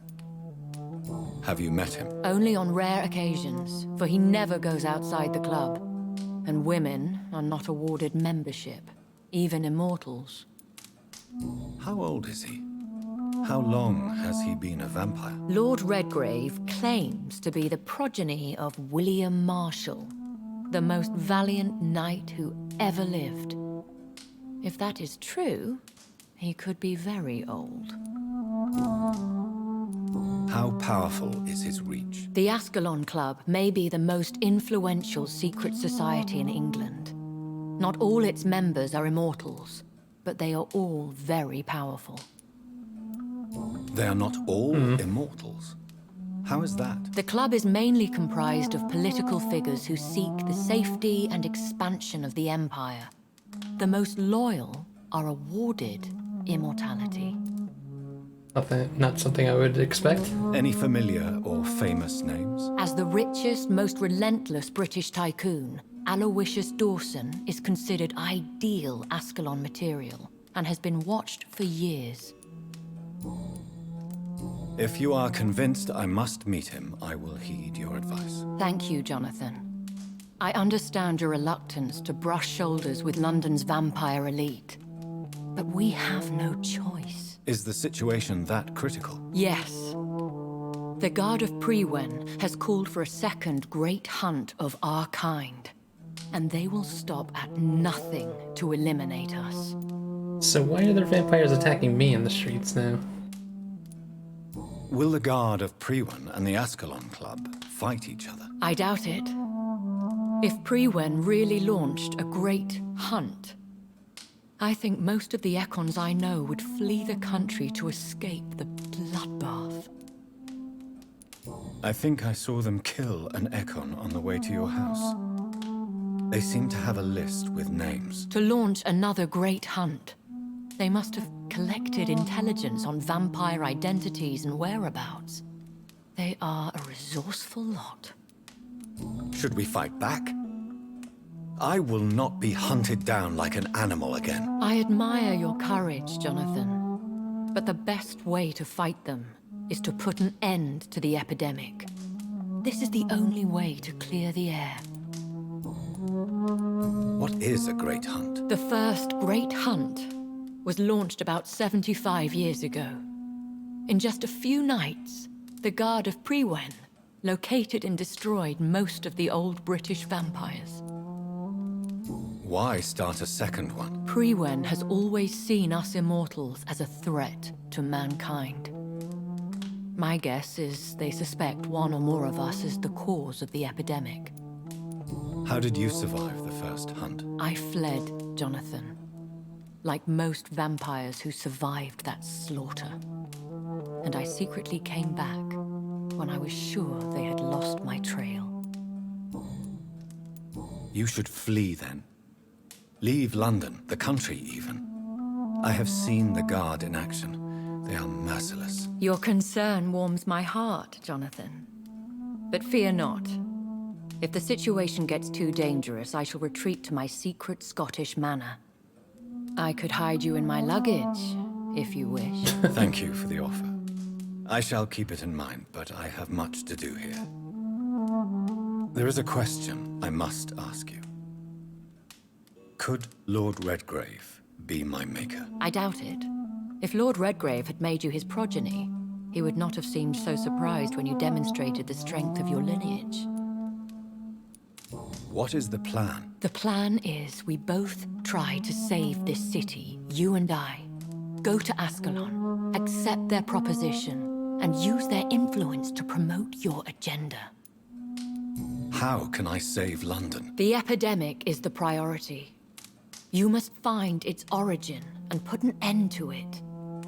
Have you met him? Only on rare occasions, for he never goes outside the club. And women are not awarded membership, even immortals. How old is he? How long has he been a vampire? Lord Redgrave claims to be the progeny of William Marshall, the most valiant knight who ever lived. If that is true, he could be very old. How powerful is his reach? The Ascalon Club may be the most influential secret society in England. Not all its members are immortals, but they are all very powerful. They are not all immortals. How is that? The club is mainly comprised of political figures who seek the safety and expansion of the Empire. The most loyal are awarded immortality. Not something I would expect. Any familiar or famous names? As the richest, most relentless British tycoon, Aloysius Dawson is considered ideal Ascalon material and has been watched for years. If you are convinced I must meet him, I will heed your advice. Thank you, Jonathan. I understand your reluctance to brush shoulders with London's vampire elite, but we have no choice. Is the situation that critical? Yes. The Guard of Priwen has called for a second great hunt of our kind, and they will stop at nothing to eliminate us. So why are there vampires attacking me in the streets now? Will the Guard of Priwen and the Ascalon Club fight each other? I doubt it. If Priwen really launched a great hunt, I think most of the Ekons I know would flee the country to escape the bloodbath. I think I saw them kill an Ekon on the way to your house. They seem to have a list with names. To launch another great hunt, they must have collected intelligence on vampire identities and whereabouts. They are a resourceful lot. Should we fight back? I will not be hunted down like an animal again. I admire your courage, Jonathan. But the best way to fight them is to put an end to the epidemic. This is the only way to clear the air. What is a great hunt? The first great hunt was launched about 75 years ago. In just a few nights, the Guard of Priwen located and destroyed most of the old British vampires. Why start a second one? Priwen has always seen us immortals as a threat to mankind. My guess is they suspect one or more of us is the cause of the epidemic. How did you survive the first hunt? I fled, Jonathan. Like most vampires who survived that slaughter. And I secretly came back when I was sure they had lost my trail. You should flee then. Leave London, the country even. I have seen the Guard in action. They are merciless. Your concern warms my heart, Jonathan. But fear not. If the situation gets too dangerous, I shall retreat to my secret Scottish manor. I could hide you in my luggage, if you wish. Thank you for the offer. I shall keep it in mind, but I have much to do here. There is a question I must ask you. Could Lord Redgrave be my maker? I doubt it. If Lord Redgrave had made you his progeny, he would not have seemed so surprised when you demonstrated the strength of your lineage. What is the plan? The plan is we both try to save this city, you and I. Go to Ascalon, accept their proposition, and use their influence to promote your agenda. How can I save London? The epidemic is the priority. You must find its origin and put an end to it.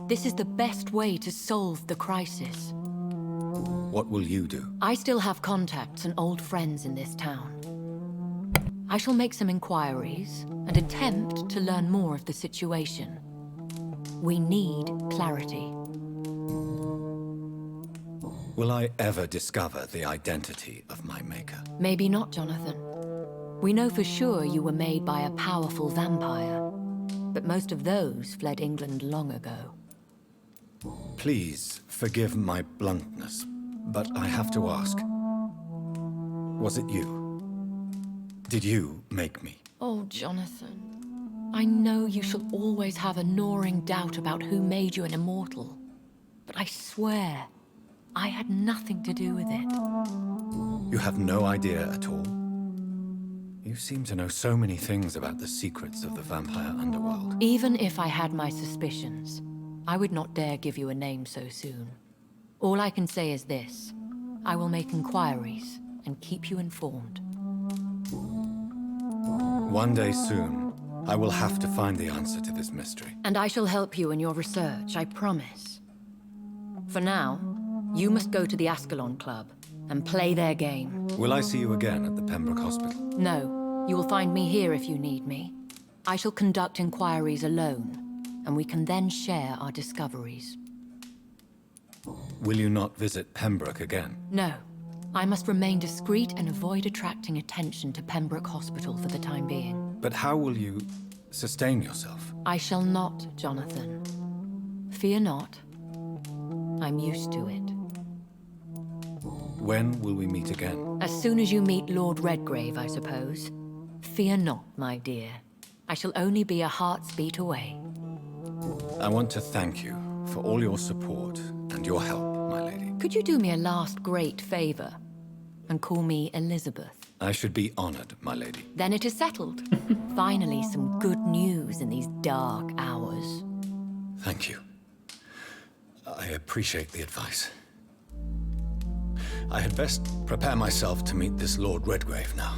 This is the best way to solve the crisis. What will you do? I still have contacts and old friends in this town. I shall make some inquiries and attempt to learn more of the situation. We need clarity. Will I ever discover the identity of my maker? Maybe not, Jonathan. We know for sure you were made by a powerful vampire, but most of those fled England long ago. Please forgive my bluntness, but I have to ask. Was it you? Did you make me? Oh, Jonathan. I know you shall always have a gnawing doubt about who made you an immortal. But I swear, I had nothing to do with it. You have no idea at all? You seem to know so many things about the secrets of the vampire underworld. Even if I had my suspicions, I would not dare give you a name so soon. All I can say is this. I will make inquiries and keep you informed. One day soon, I will have to find the answer to this mystery. And I shall help you in your research, I promise. For now, you must go to the Ascalon Club and play their game. Will I see you again at the Pembroke Hospital? No. You will find me here if you need me. I shall conduct inquiries alone, and we can then share our discoveries. Will you not visit Pembroke again? No. I must remain discreet and avoid attracting attention to Pembroke Hospital for the time being. But how will you sustain yourself? I shall not, Jonathan. Fear not. I'm used to it. When will we meet again? As soon as you meet Lord Redgrave, I suppose. Fear not, my dear. I shall only be a heart's beat away. I want to thank you for all your support and your help, my lady. Could you do me a last great favor and call me Elizabeth? I should be honored, my lady. Then it is settled. Finally, some good news in these dark hours. Thank you. I appreciate the advice. I had best prepare myself to meet this Lord Redgrave now.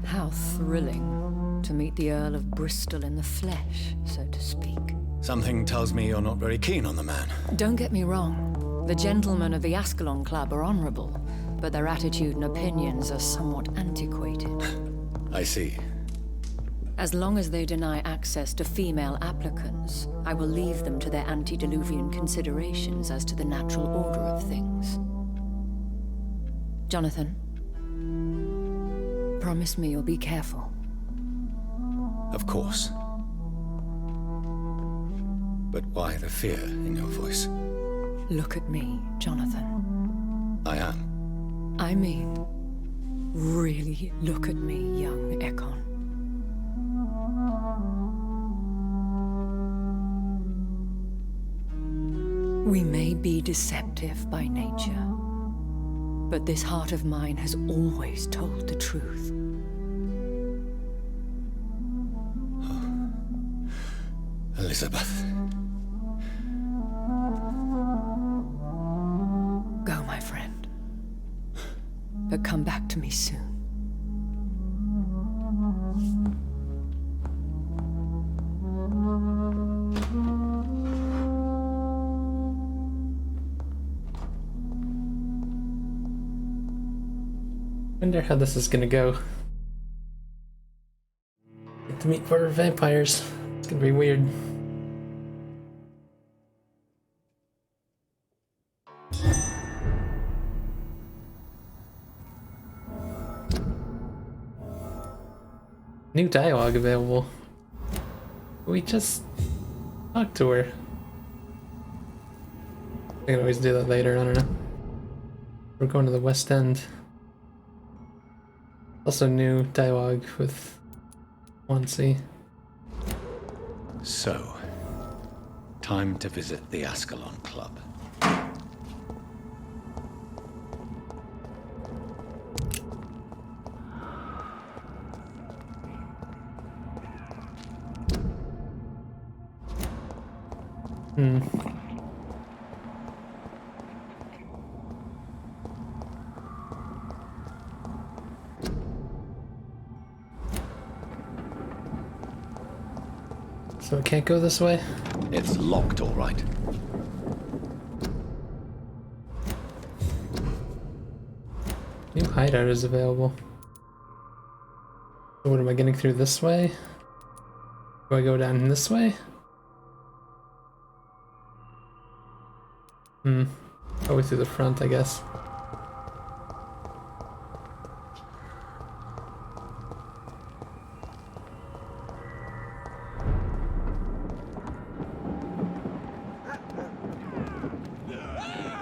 How thrilling to meet the Earl of Bristol in the flesh, so to speak. Something tells me you're not very keen on the man. Don't get me wrong. The gentlemen of the Ascalon Club are honorable, but their attitude and opinions are somewhat antiquated. I see. As long as they deny access to female applicants, I will leave them to their antediluvian considerations as to the natural order of things. Jonathan, promise me you'll be careful. Of course. But why the fear in your voice? Look at me, Jonathan. I am. I mean, really look at me, young Ekon. We may be deceptive by nature, but this heart of mine has always told the truth. Elizabeth. Go, my friend. But come back to me soon. Wonder how this is gonna go. Get to meet more vampires. It's gonna be weird. New dialogue available. We just talked to her. I can always do that later, I don't know. We're going to the West End. Also new dialogue with Wansi. So, time to visit the Ascalon Club. So it can't go this way? It's locked, all right. New hideout is available. So what am I getting through this way? Do I go down this way? Probably through the front, I guess.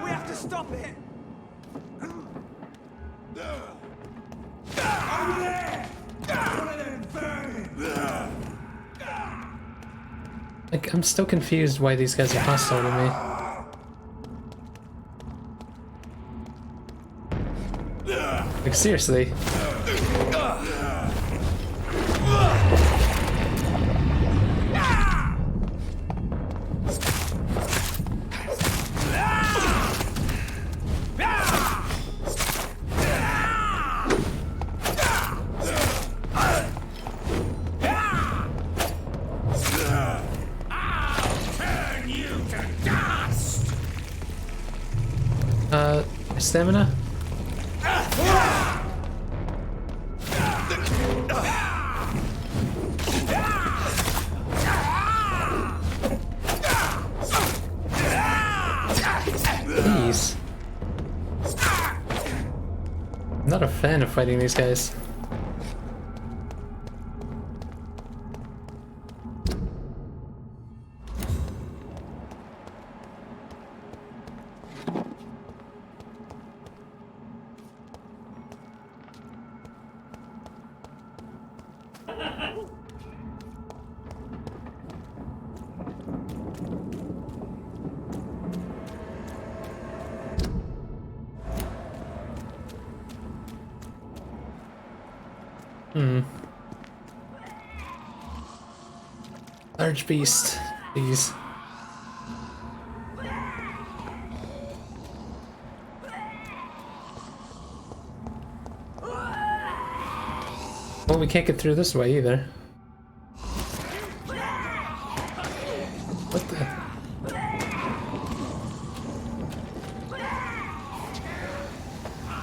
We have to stop it! Over there! One of them vermin! Like, I'm still confused why these guys are hostile to me. Like, seriously. Stamina? Please. I'm not a fan of fighting these guys. Large beast, please. Well, we can't get through this way either. What the?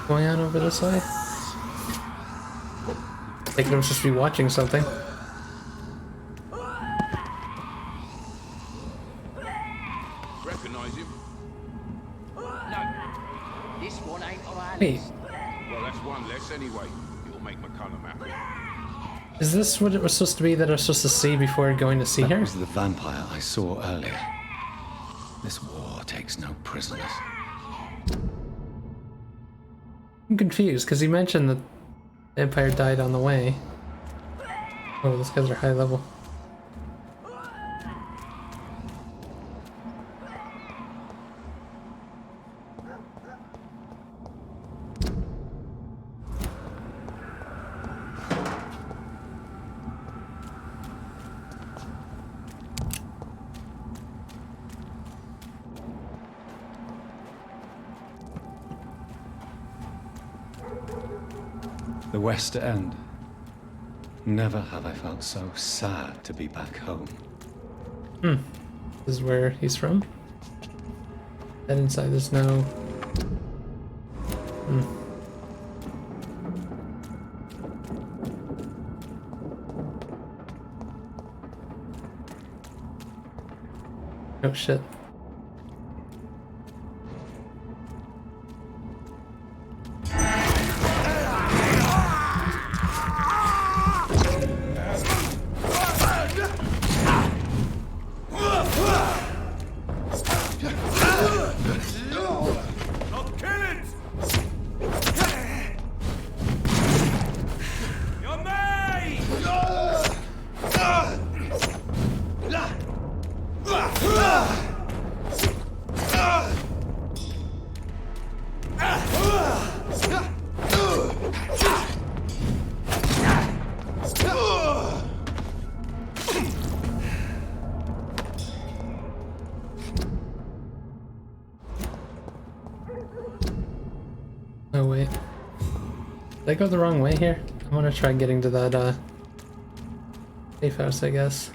Going on over this way? I think I was just be watching something. Recognize him? No. This one ain't on our Wait, list. Well, that's one less anyway. You'll make McCullum happy. is this what it was supposed to be that I was supposed to see before going to see That her? was the vampire I saw earlier. This war takes no prisoners. I'm confused because he mentioned that the Empire died on the way. Oh, those guys are high level. The West End. Never have I felt so sad to be back home. Hmm. This is where he's from? That inside there's no... Hmm. Oh shit. Oh wait. Did I go the wrong way here? I want to try getting to that safe house, I guess.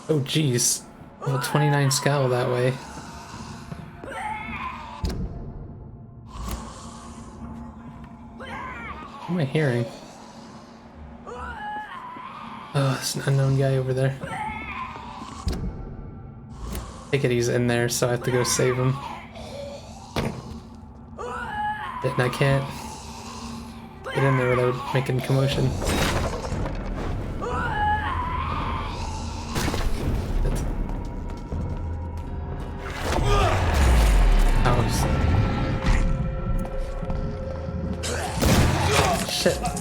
Oh jeez. Level 29 scowl that way. What am I hearing? Oh, it's an unknown guy over there. Take it, he's in there, so I have to go save him. And I can't get in there without making commotion. Shit.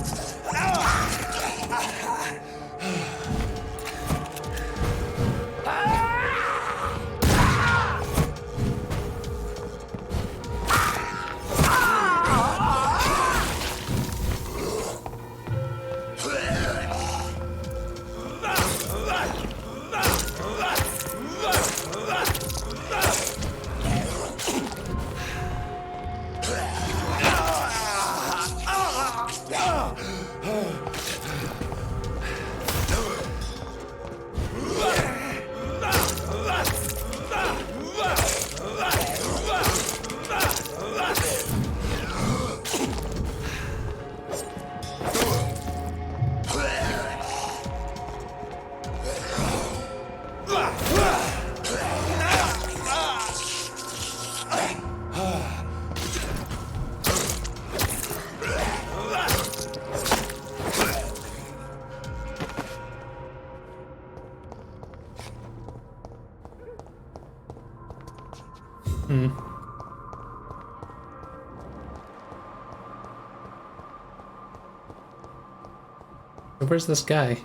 Where's this guy?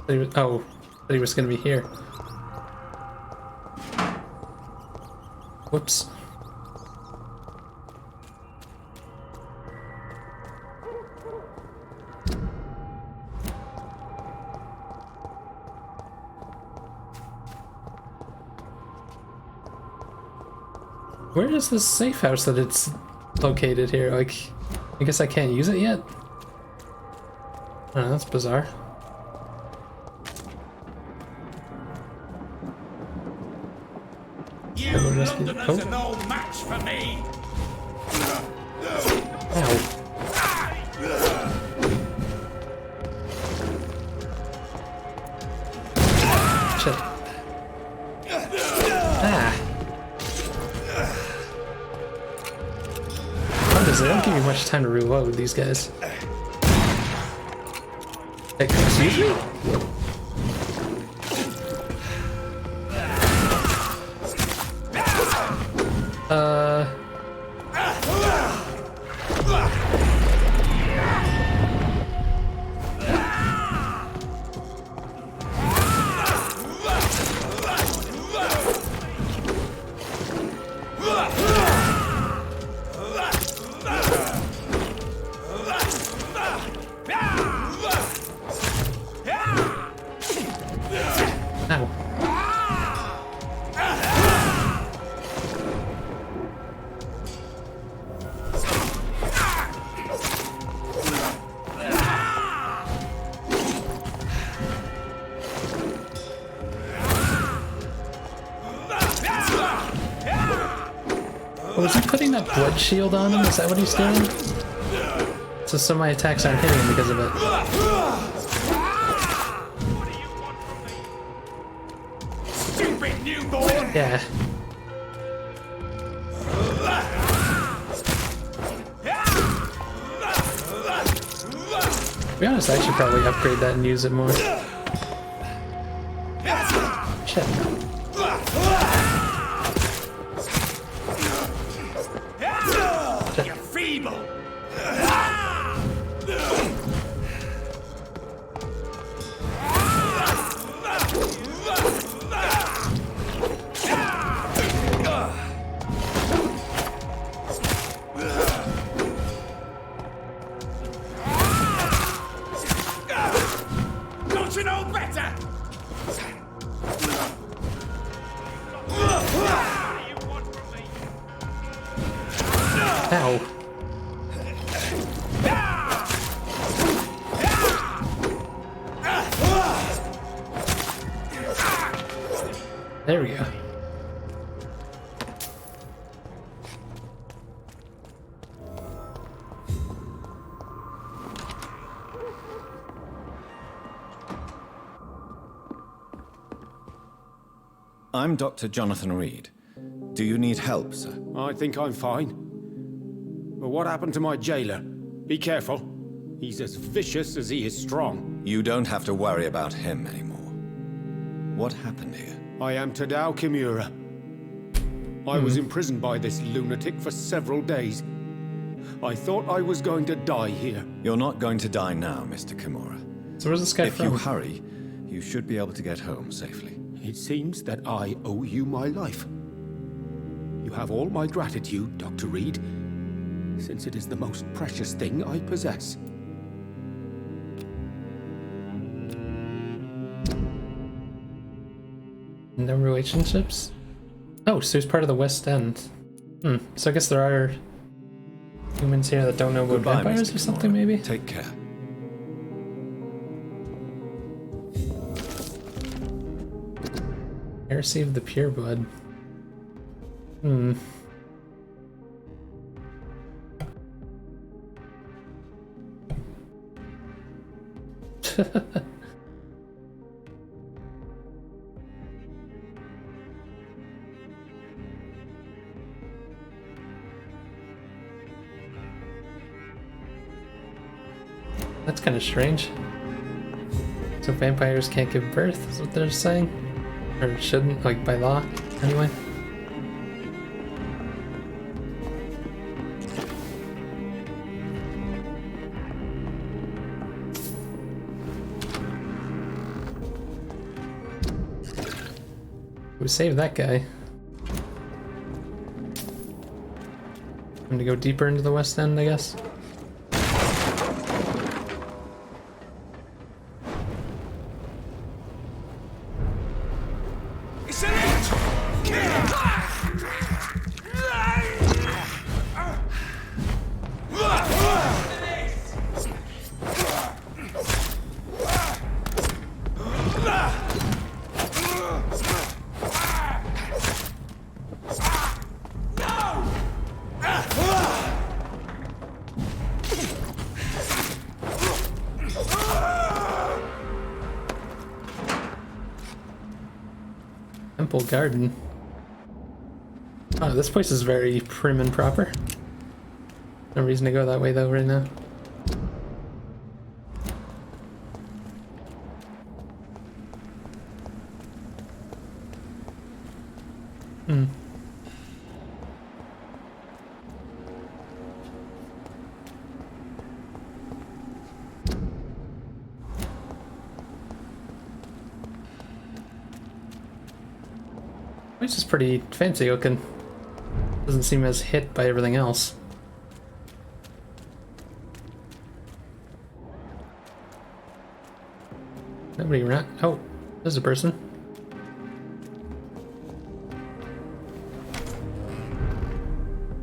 Oh, thought he was gonna be here. Whoops. Where is this safe house that it's located here? Like, I guess I can't use it yet? Oh, that's bizarre. You Londoners are no match for me. Ow. Shit. Ah. They don't give you much time to reload, these guys. Hey, excuse me? Was he putting that blood shield on him? Is that what he's doing? So some of my attacks aren't hitting him because of it. Stupid newborn! Yeah. To be honest, I should probably upgrade that and use it more. Shit. You're feeble! Don't you know better? Ow. There we go. I'm Dr. Jonathan Reed. Do you need help, sir? I think I'm fine. But what happened to my jailer? Be careful. He's as vicious as he is strong. You don't have to worry about him anymore. What happened here? I am Tadao Kimura. I was imprisoned by this lunatic for several days. I thought I was going to die here. You're not going to die now, Mr. Kimura. So where's this guy If from? you hurry, you should be able to get home safely. It seems that I owe you my life. You have all my gratitude, Dr. Reed, since it is the most precious thing I possess. No relationships? Oh, so he's part of the West End. So I guess there are humans here that don't know about Goodbye, vampires Mr. or something, Kimura. maybe? Take care. Heresy of the Pure Blood. That's kind of strange. So vampires can't give birth, is what they're saying? Or shouldn't, like by law, anyway? We saved that guy. Time to go deeper into the West End, I guess. Temple Garden. Oh, this place is very prim and proper. No reason to go that way though right now. Hmm. This is pretty fancy looking. Doesn't seem as hit by everything else. Nobody around. Oh, there's a person.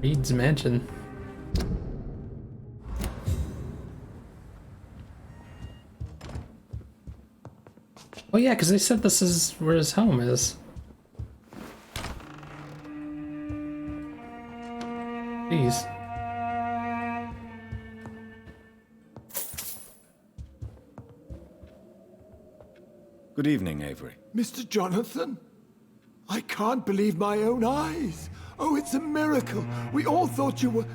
Reed's mansion. Oh yeah, because they said this is where his home is. Jeez. Good evening, Avery. Mr. Jonathan? I can't believe my own eyes. Oh, it's a miracle. We all thought you were...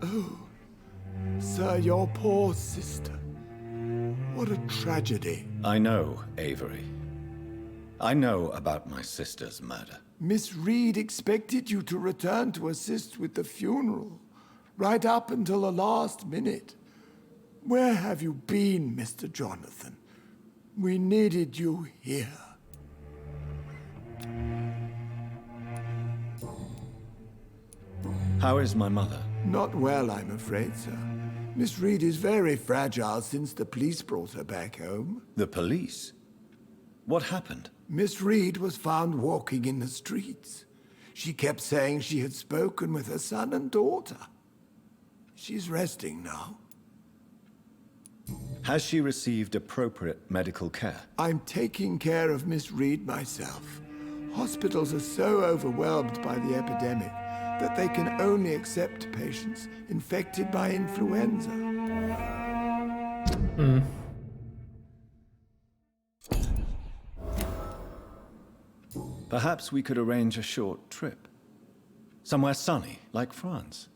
Oh, sir, your poor sister. What a tragedy. I know, Avery. I know about my sister's murder. Miss Reed expected you to return to assist with the funeral, right up until the last minute. Where have you been, Mr. Jonathan? We needed you here. How is my mother? Not well, I'm afraid, sir. Miss Reed is very fragile since the police brought her back home. The police? What happened? Miss Reed was found walking in the streets. She kept saying she had spoken with her son and daughter. She's resting now. Has she received appropriate medical care? I'm taking care of Miss Reed myself. Hospitals are so overwhelmed by the epidemic that they can only accept patients infected by influenza. Perhaps we could arrange a short trip. Somewhere sunny, like France.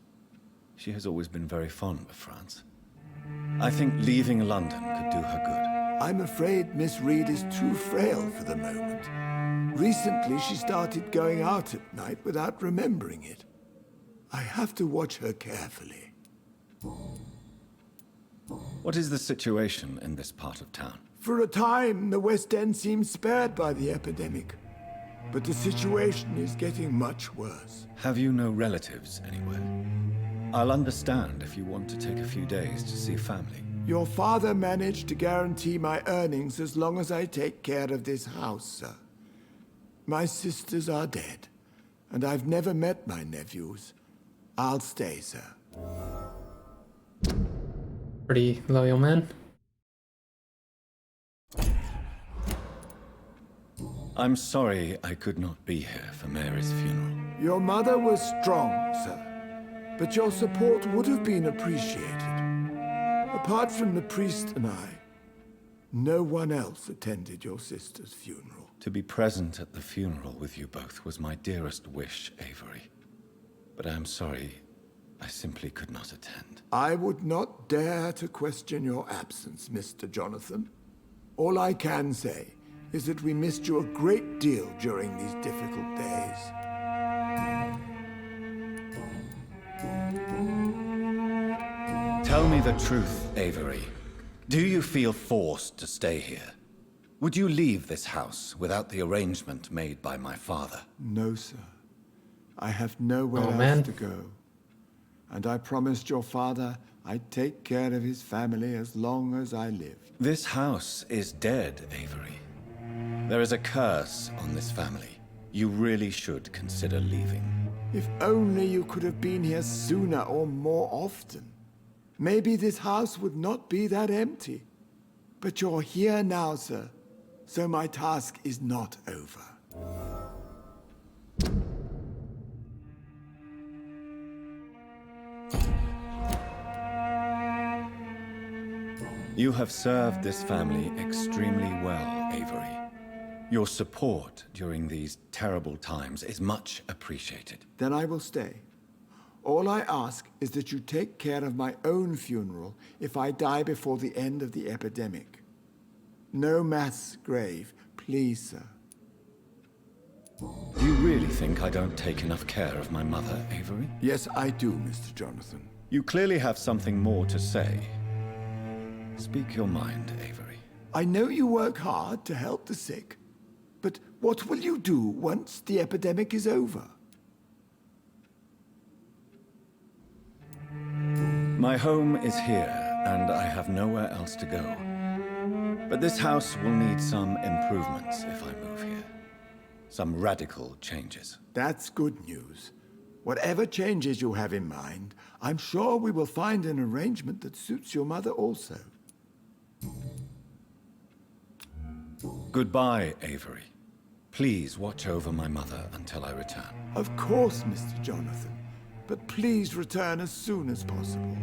She has always been very fond of France. I think leaving London could do her good. I'm afraid Miss Reed is too frail for the moment. Recently, she started going out at night without remembering it. I have to watch her carefully. What is the situation in this part of town? For a time, the West End seemed spared by the epidemic. But the situation is getting much worse. Have you no relatives anywhere? I'll understand if you want to take a few days to see family. Your father managed to guarantee my earnings as long as I take care of this house, sir. My sisters are dead, and I've never met my nephews. I'll stay, sir. Pretty loyal man. I'm sorry I could not be here for Mary's funeral. Your mother was strong, sir, but your support would have been appreciated. Apart from the priest and I, no one else attended your sister's funeral. To be present at the funeral with you both was my dearest wish, Avery. But I am sorry, I simply could not attend. I would not dare to question your absence, Mr. Jonathan. All I can say is that we missed you a great deal during these difficult days. Tell me the truth, Avery. Do you feel forced to stay here? Would you leave this house without the arrangement made by my father? No, sir. I have nowhere else to go. And I promised your father I'd take care of his family as long as I lived. This house is dead, Avery. There is a curse on this family. You really should consider leaving. If only you could have been here sooner or more often. Maybe this house would not be that empty. But you're here now, sir. So my task is not over. You have served this family extremely well, Avery. Your support during these terrible times is much appreciated. Then I will stay. All I ask is that you take care of my own funeral if I die before the end of the epidemic. No mass grave, please, sir. Do you really think I don't take enough care of my mother, Avery? Yes, I do, Mr. Jonathan. You clearly have something more to say. Speak your mind, Avery. I know you work hard to help the sick, but what will you do once the epidemic is over? My home is here, and I have nowhere else to go. But this house will need some improvements if I move here. Some radical changes. That's good news. Whatever changes you have in mind, I'm sure we will find an arrangement that suits your mother also. Goodbye, Avery. Please watch over my mother until I return. Of course, Mr. Jonathan. But please return as soon as possible.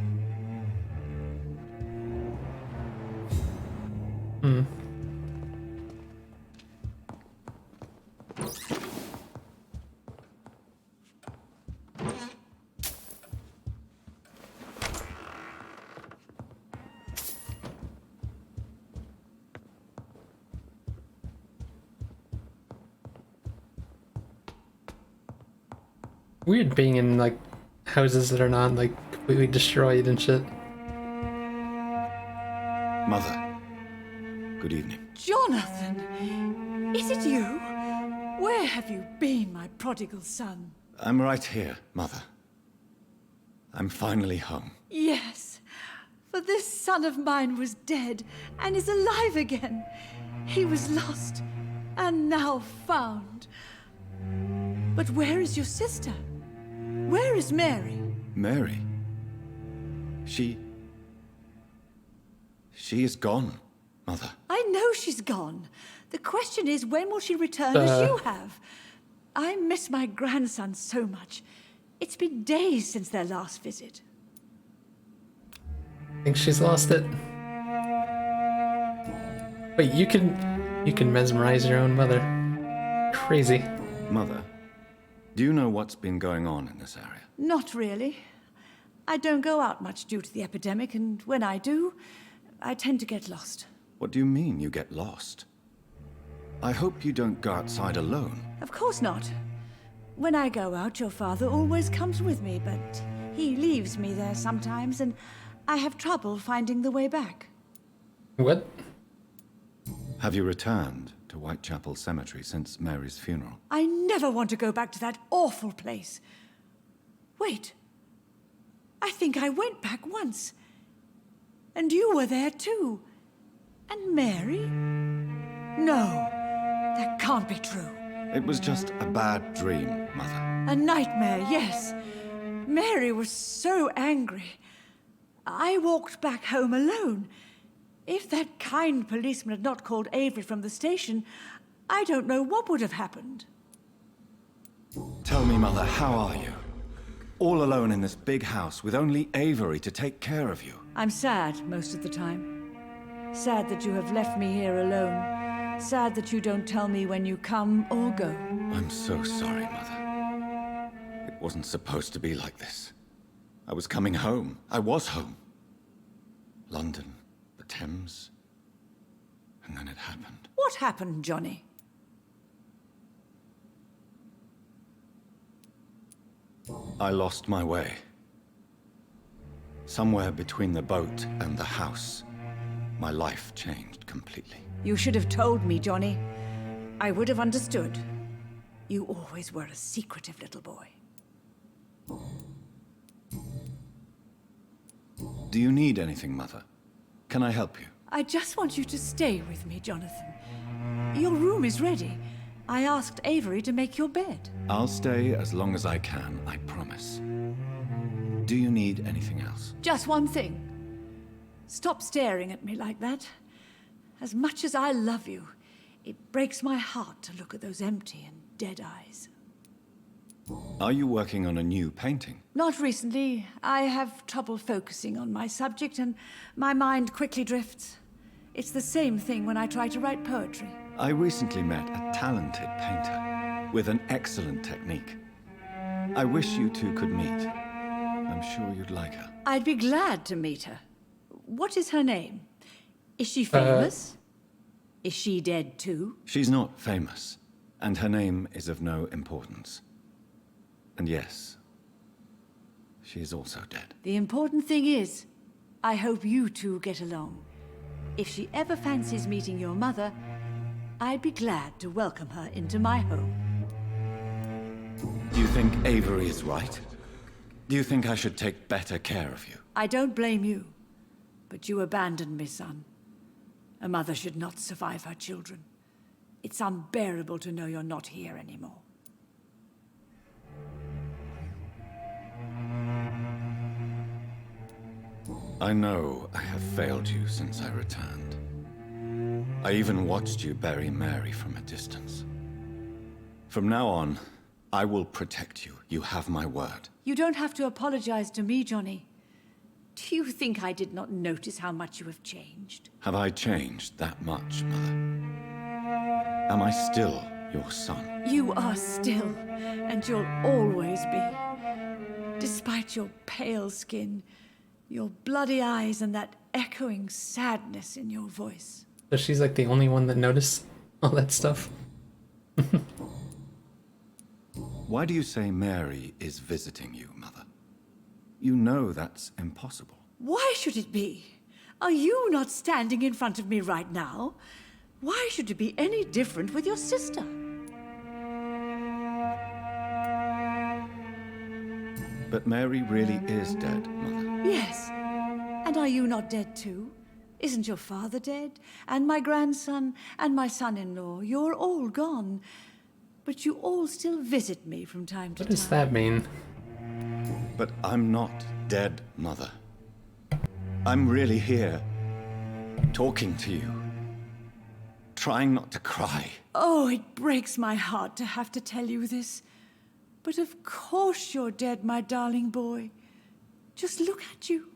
Weird being in like houses that are not like completely destroyed and shit. Mother, good evening. Jonathan! Is it you? Where have you been, my prodigal son? I'm right here, Mother. I'm finally home. Yes, for this son of mine was dead and is alive again. He was lost and now found. But where is your sister? Where is Mary? Mary? She is gone, Mother. I know she's gone. The question is, when will she return as you have? I miss my grandson so much. It's been days since their last visit. I think she's lost it. Wait, you can mesmerize your own mother. Crazy. Mother, do you know what's been going on in this area? Not really. I don't go out much due to the epidemic, and when I do, I tend to get lost. What do you mean you get lost? I hope you don't go outside alone. Of course not. When I go out, your father always comes with me, but he leaves me there sometimes, and I have trouble finding the way back. What? Have you returned to Whitechapel Cemetery since Mary's funeral? I never want to go back to that awful place. Wait. I think I went back once. And you were there too. And Mary? No, that can't be true. It was just a bad dream, Mother. A nightmare, yes. Mary was so angry. I walked back home alone. If that kind policeman had not called Avery from the station, I don't know what would have happened. Tell me, Mother, how are you? All alone in this big house with only Avery to take care of you. I'm sad most of the time. Sad that you have left me here alone. Sad that you don't tell me when you come or go. I'm so sorry, Mother. It wasn't supposed to be like this. I was coming home. I was home. London, the Thames, and then it happened. What happened, Johnny? I lost my way. Somewhere between the boat and the house, my life changed completely. You should have told me, Johnny. I would have understood. You always were a secretive little boy. Do you need anything, Mother? Can I help you? I just want you to stay with me, Jonathan. Your room is ready. I asked Avery to make your bed. I'll stay as long as I can, I promise. Do you need anything else? Just one thing. Stop staring at me like that. As much as I love you, it breaks my heart to look at those empty and dead eyes. Are you working on a new painting? Not recently. I have trouble focusing on my subject, and my mind quickly drifts. It's the same thing when I try to write poetry. I recently met a talented painter with an excellent technique. I wish you two could meet. I'm sure you'd like her. I'd be glad to meet her. What is her name? Is she famous? Is she dead too? She's not famous, and her name is of no importance. And yes, she is also dead. The important thing is, I hope you two get along. If she ever fancies meeting your mother, I'd be glad to welcome her into my home. Do you think Avery is right? Do you think I should take better care of you? I don't blame you, but you abandoned me, son. A mother should not survive her children. It's unbearable to know you're not here anymore. I know I have failed you since I returned. I even watched you bury Mary from a distance. From now on, I will protect you. You have my word. You don't have to apologize to me, Johnny. Do you think I did not notice how much you have changed? Have I changed that much, Mother? Am I still your son? You are still, and you'll always be. Despite your pale skin, your bloody eyes, and that echoing sadness in your voice. So she's like the only one that noticed all that stuff. Why do you say Mary is visiting you, Mother? You know that's impossible. Why should it be? Are you not standing in front of me right now? Why should it be any different with your sister? But Mary really is dead, Mother. Yes. And are you not dead too? Isn't your father dead? And my grandson? And my son-in-law? You're all gone. But you all still visit me from time to time. What does that mean? But I'm not dead, Mother. I'm really here, talking to you, trying not to cry. Oh, it breaks my heart to have to tell you this. But of course you're dead, my darling boy. Just look at you,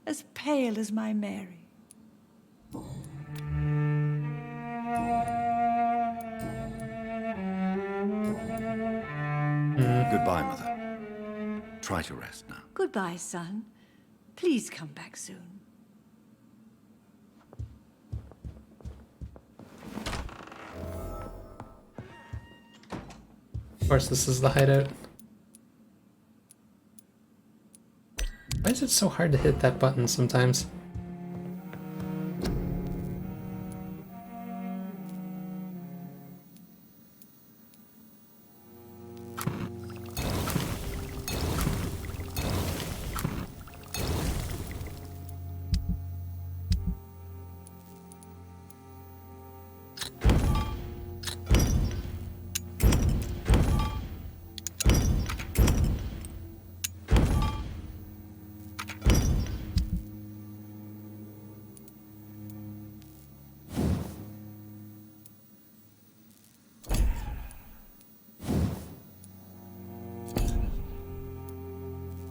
as pale as my Mary. Goodbye, Mother. Try to rest now. Goodbye, son. Please come back soon. Of course, this is the hideout. Why is it so hard to hit that button sometimes?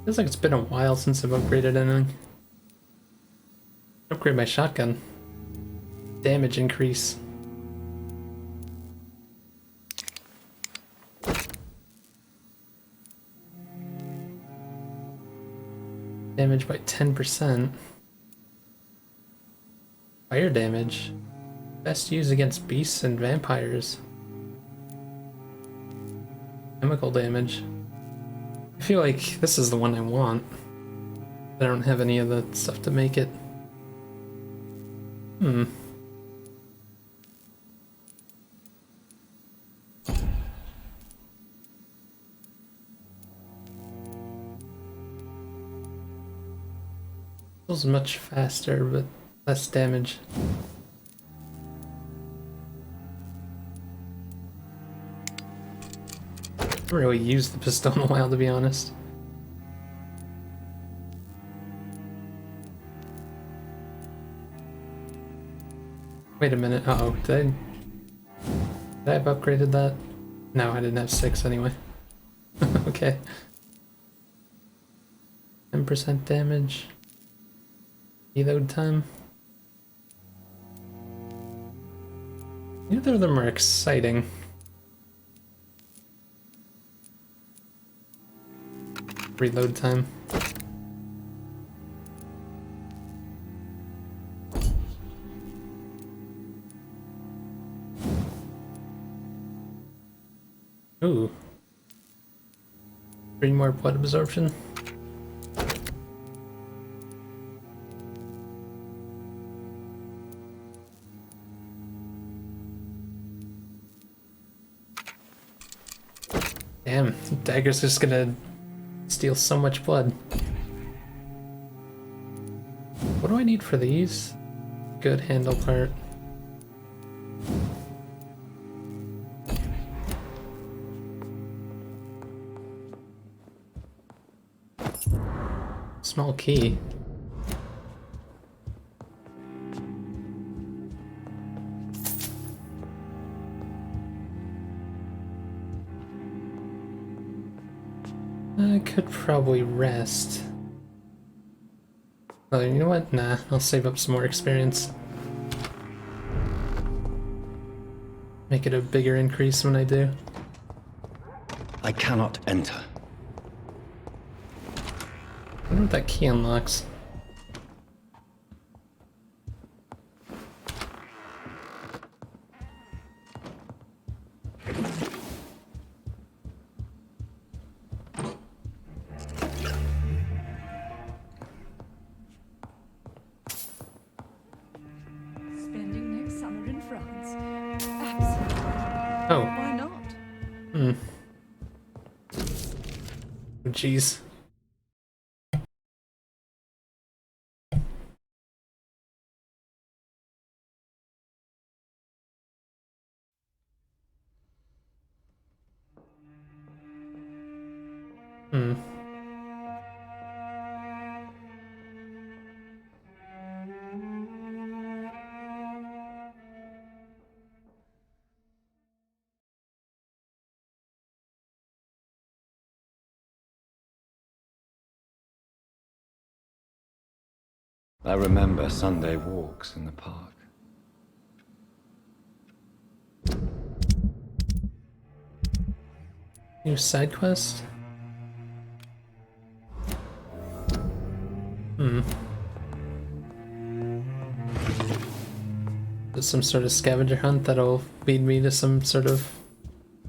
Feels like it's been a while since I've upgraded anything. Upgrade my shotgun. Damage increase. Damage by 10%. Fire damage. Best used against beasts and vampires. Chemical damage. I feel like this is the one I want. I don't have any of the stuff to make it. Feels much faster, but less damage. I haven't really used the pistol in a while, to be honest. Wait a minute. Uh-oh. Did I have upgraded that? No, I didn't have 6 anyway. Okay. 10% damage. Reload time. Neither of them are exciting. Reload time. Ooh. 3 more blood absorption. Damn, dagger's just gonna steal so much blood. What do I need for these? Good handle part. Small key. I could probably rest. Oh, you know what? Nah, I'll save up some more experience. Make it a bigger increase when I do. I cannot enter. I wonder what that key unlocks. Spending next summer in France. Absolutely. Oh. Why not? Hmm. Oh, jeez. Hmm. I remember Sunday walks in the park. New side quest? Hmm. There's some sort of scavenger hunt that'll lead me to some sort of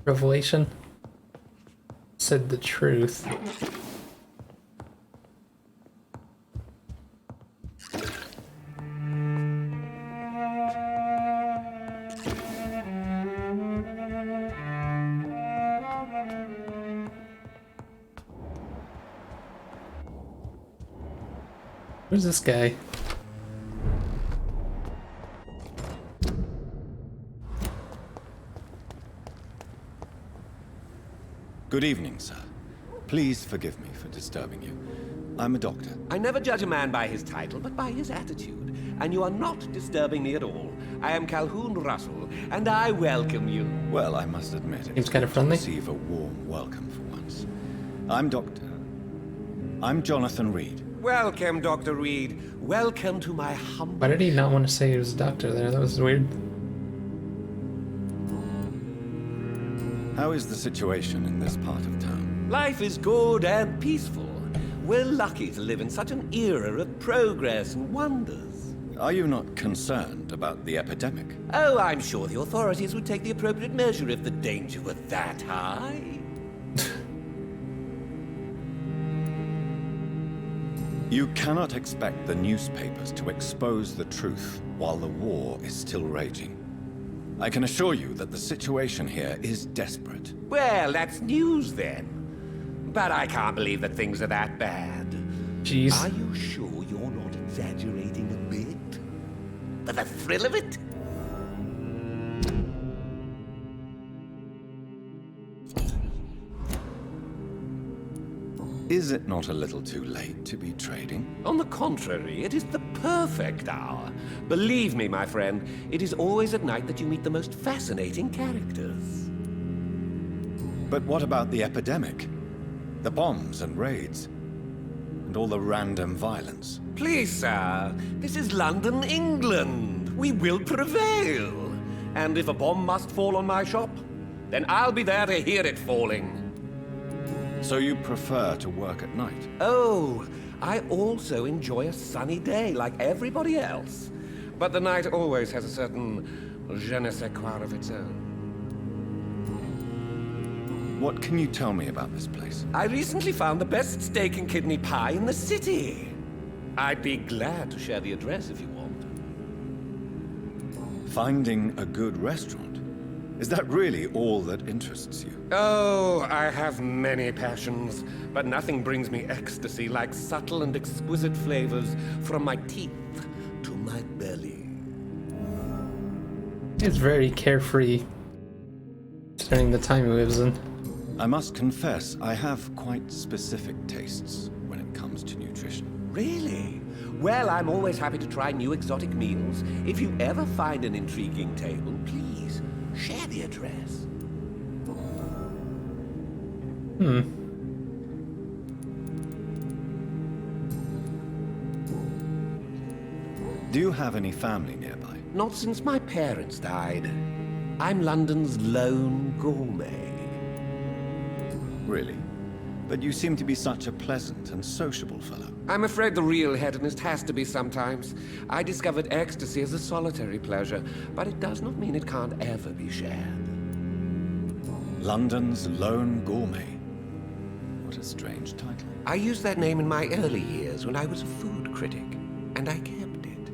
revelation. Said the truth. Who's this guy? Good evening, sir. Please forgive me for disturbing you. I'm a doctor. I never judge a man by his title, but by his attitude. And you are not disturbing me at all. I am Calhoun Russell, and I welcome you. Well, I must admit, Seems kind of friendly. Receive a warm welcome for once. I'm Jonathan Reed. Welcome, Dr. Reed. Welcome to my humble... Why did he not want to say he was a doctor there? That was weird. How is the situation in this part of town? Life is good and peaceful. We're lucky to live in such an era of progress and wonders. Are you not concerned about the epidemic? Oh, I'm sure the authorities would take the appropriate measure if the danger were that high. You cannot expect the newspapers to expose the truth while the war is still raging. I can assure you that the situation here is desperate. Well, that's news then. But I can't believe that things are that bad. Jeez. Are you sure you're not exaggerating a bit? For the thrill of it? Is it not a little too late to be trading? On the contrary, it is the perfect hour. Believe me, my friend, it is always at night that you meet the most fascinating characters. But what about the epidemic? The bombs and raids? And all the random violence? Please, sir, this is London, England. We will prevail. And if a bomb must fall on my shop, then I'll be there to hear it falling. So you prefer to work at night? Oh, I also enjoy a sunny day like everybody else. But the night always has a certain je ne sais quoi of its own. What can you tell me about this place? I recently found the best steak and kidney pie in the city. I'd be glad to share the address if you want. Finding a good restaurant? Is that really all that interests you? Oh, I have many passions, but nothing brings me ecstasy like subtle and exquisite flavors from my teeth to my belly. He's very carefree considering the time he lives in. I must confess, I have quite specific tastes when it comes to nutrition. Really? Well, I'm always happy to try new exotic meals. If you ever find an intriguing table, please share the address. Do you have any family nearby? Not since my parents died. I'm London's lone gourmet. Really? But you seem to be such a pleasant and sociable fellow. I'm afraid the real hedonist has to be sometimes. I discovered ecstasy as a solitary pleasure, but it does not mean it can't ever be shared. London's lone gourmet. What a strange title. I used that name in my early years when I was a food critic, and I kept it.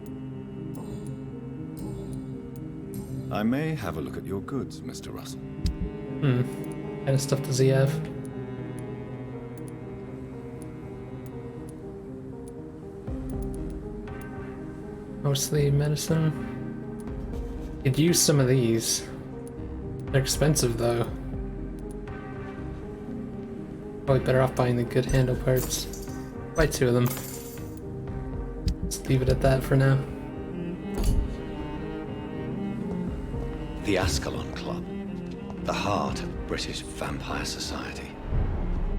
I may have a look at your goods, Mr. Russell. What kind of stuff does he have? Mostly medicine. Could use some of these. They're expensive though. Probably better off buying the good handle parts. Buy 2 of them. Let's leave it at that for now. The Ascalon Club. The heart of British vampire society.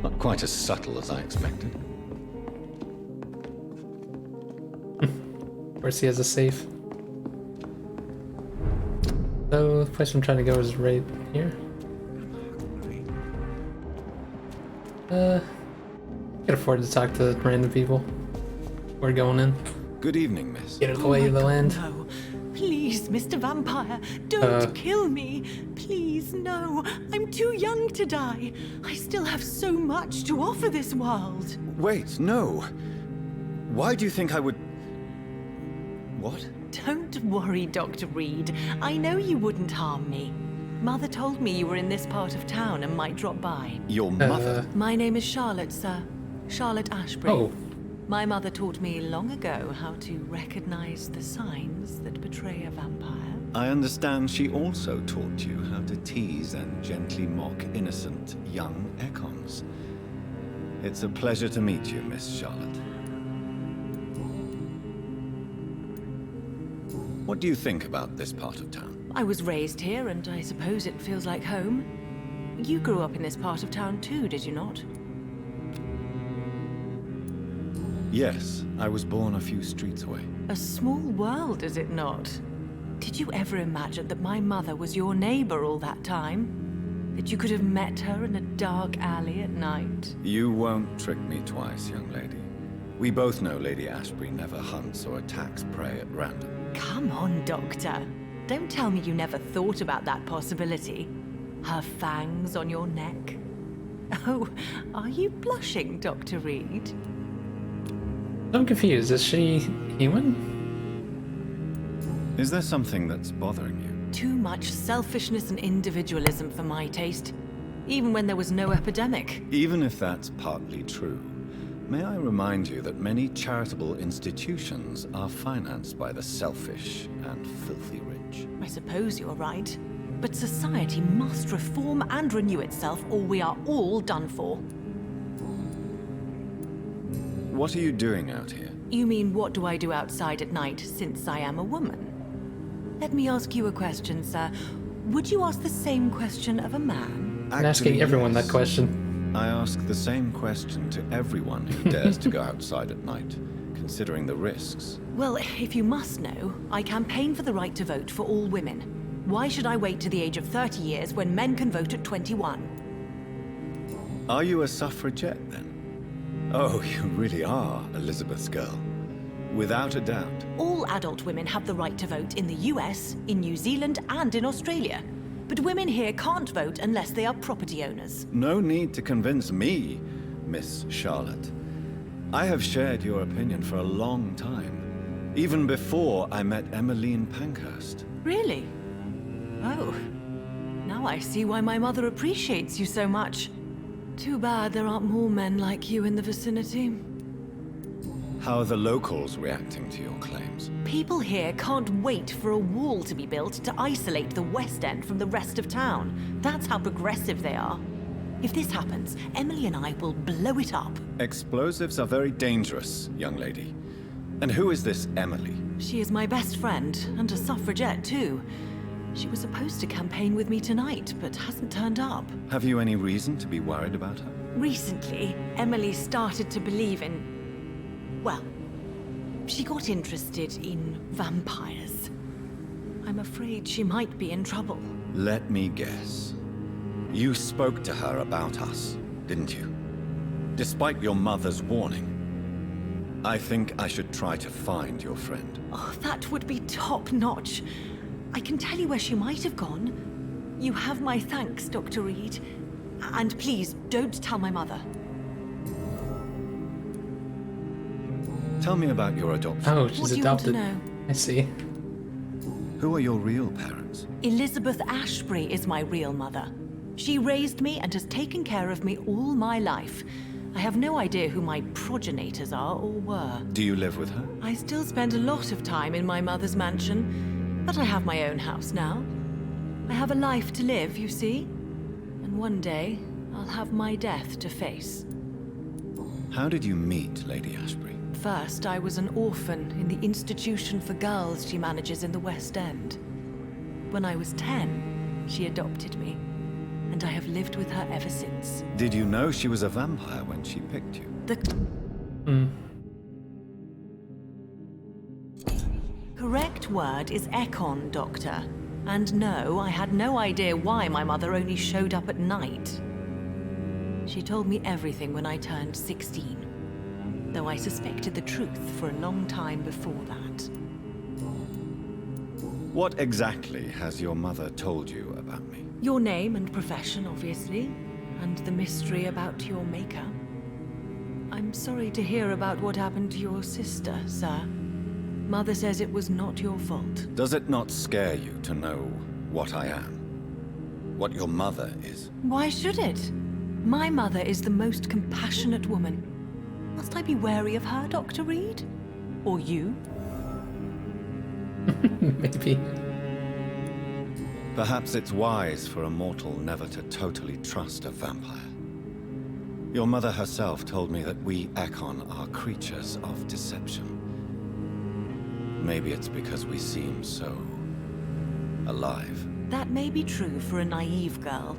Not quite as subtle as I expected. Of course he has a safe. So the place I'm trying to go is right here. I can afford to talk to random people. We're going in. Good evening, miss. Get out of the way of the land. No. Please, Mr. Vampire, don't kill me. Please, no. I'm too young to die. I still have so much to offer this world. Wait, no. Why do you think I would... What? Don't worry, Dr. Reed. I know you wouldn't harm me. Mother told me you were in this part of town and might drop by. Your mother? My name is Charlotte, sir. Charlotte Ashbury. Oh. My mother taught me long ago how to recognize the signs that betray a vampire. I understand she also taught you how to tease and gently mock innocent young Ekons. It's a pleasure to meet you, Miss Charlotte. What do you think about this part of town? I was raised here, and I suppose it feels like home. You grew up in this part of town too, did you not? Yes, I was born a few streets away. A small world, is it not? Did you ever imagine that my mother was your neighbor all that time? That you could have met her in a dark alley at night? You won't trick me twice, young lady. We both know Lady Ashbury never hunts or attacks prey at random. Come on, Doctor. Don't tell me you never thought about that possibility. Her fangs on your neck. Oh, are you blushing, Dr. Reed? I'm confused. Is she human? Is there something that's bothering you? Too much selfishness and individualism for my taste. Even when there was no epidemic. Even if that's partly true, may I remind you that many charitable institutions are financed by the selfish and filthy rich. I suppose you're right. But society must reform and renew itself, or we are all done for. What are you doing out here? You mean, what do I do outside at night, since I am a woman? Let me ask you a question, sir. Would you ask the same question of a man? I'm asking everyone that question. I ask the same question to everyone who dares to go outside at night, considering the risks. Well, if you must know, I campaign for the right to vote for all women. Why should I wait to the age of 30 years when men can vote at 21? Are you a suffragette, then? Oh, you really are Elizabeth's girl. Without a doubt. All adult women have the right to vote in the US, in New Zealand, and in Australia. But women here can't vote unless they are property owners. No need to convince me, Miss Charlotte. I have shared your opinion for a long time. Even before I met Emmeline Pankhurst. Really? Oh. Now I see why my mother appreciates you so much. Too bad there aren't more men like you in the vicinity. How are the locals reacting to your claims? People here can't wait for a wall to be built to isolate the West End from the rest of town. That's how progressive they are. If this happens, Emily and I will blow it up. Explosives are very dangerous, young lady. And who is this Emily? She is my best friend, and a suffragette too. She was supposed to campaign with me tonight, but hasn't turned up. Have you any reason to be worried about her? Recently, Emily started to believe in... well, she got interested in vampires. I'm afraid she might be in trouble. Let me guess. You spoke to her about us, didn't you? Despite your mother's warning. I think I should try to find your friend. Oh, that would be top-notch. I can tell you where she might have gone. You have my thanks, Dr. Reed. And please, don't tell my mother. Tell me about your adoption. Oh, she's What do you adopted. want to know? I see. Who are your real parents? Elizabeth Ashbury is my real mother. She raised me and has taken care of me all my life. I have no idea who my progenitors are or were. Do you live with her? I still spend a lot of time in my mother's mansion, but I have my own house now. I have a life to live, you see? And one day, I'll have my death to face. How did you meet Lady Ashbury? First, I was an orphan in the institution for girls she manages in the West End. When I was 10, she adopted me, and I have lived with her ever since. Did you know she was a vampire when she picked you? The correct word is Ekon, Doctor. And no, I had no idea why my mother only showed up at night. She told me everything when I turned 16, though I suspected the truth for a long time before that. What exactly has your mother told you about me? Your name and profession, obviously, and the mystery about your maker. I'm sorry to hear about what happened to your sister, sir. Mother says it was not your fault. Does it not scare you to know what I am? What your mother is? Why should it? My mother is the most compassionate woman. Must I be wary of her, Dr. Reed? Or you? Maybe. Perhaps it's wise for a mortal never to totally trust a vampire. Your mother herself told me that we Ekon are creatures of deception. Maybe it's because we seem so alive. That may be true for a naive girl,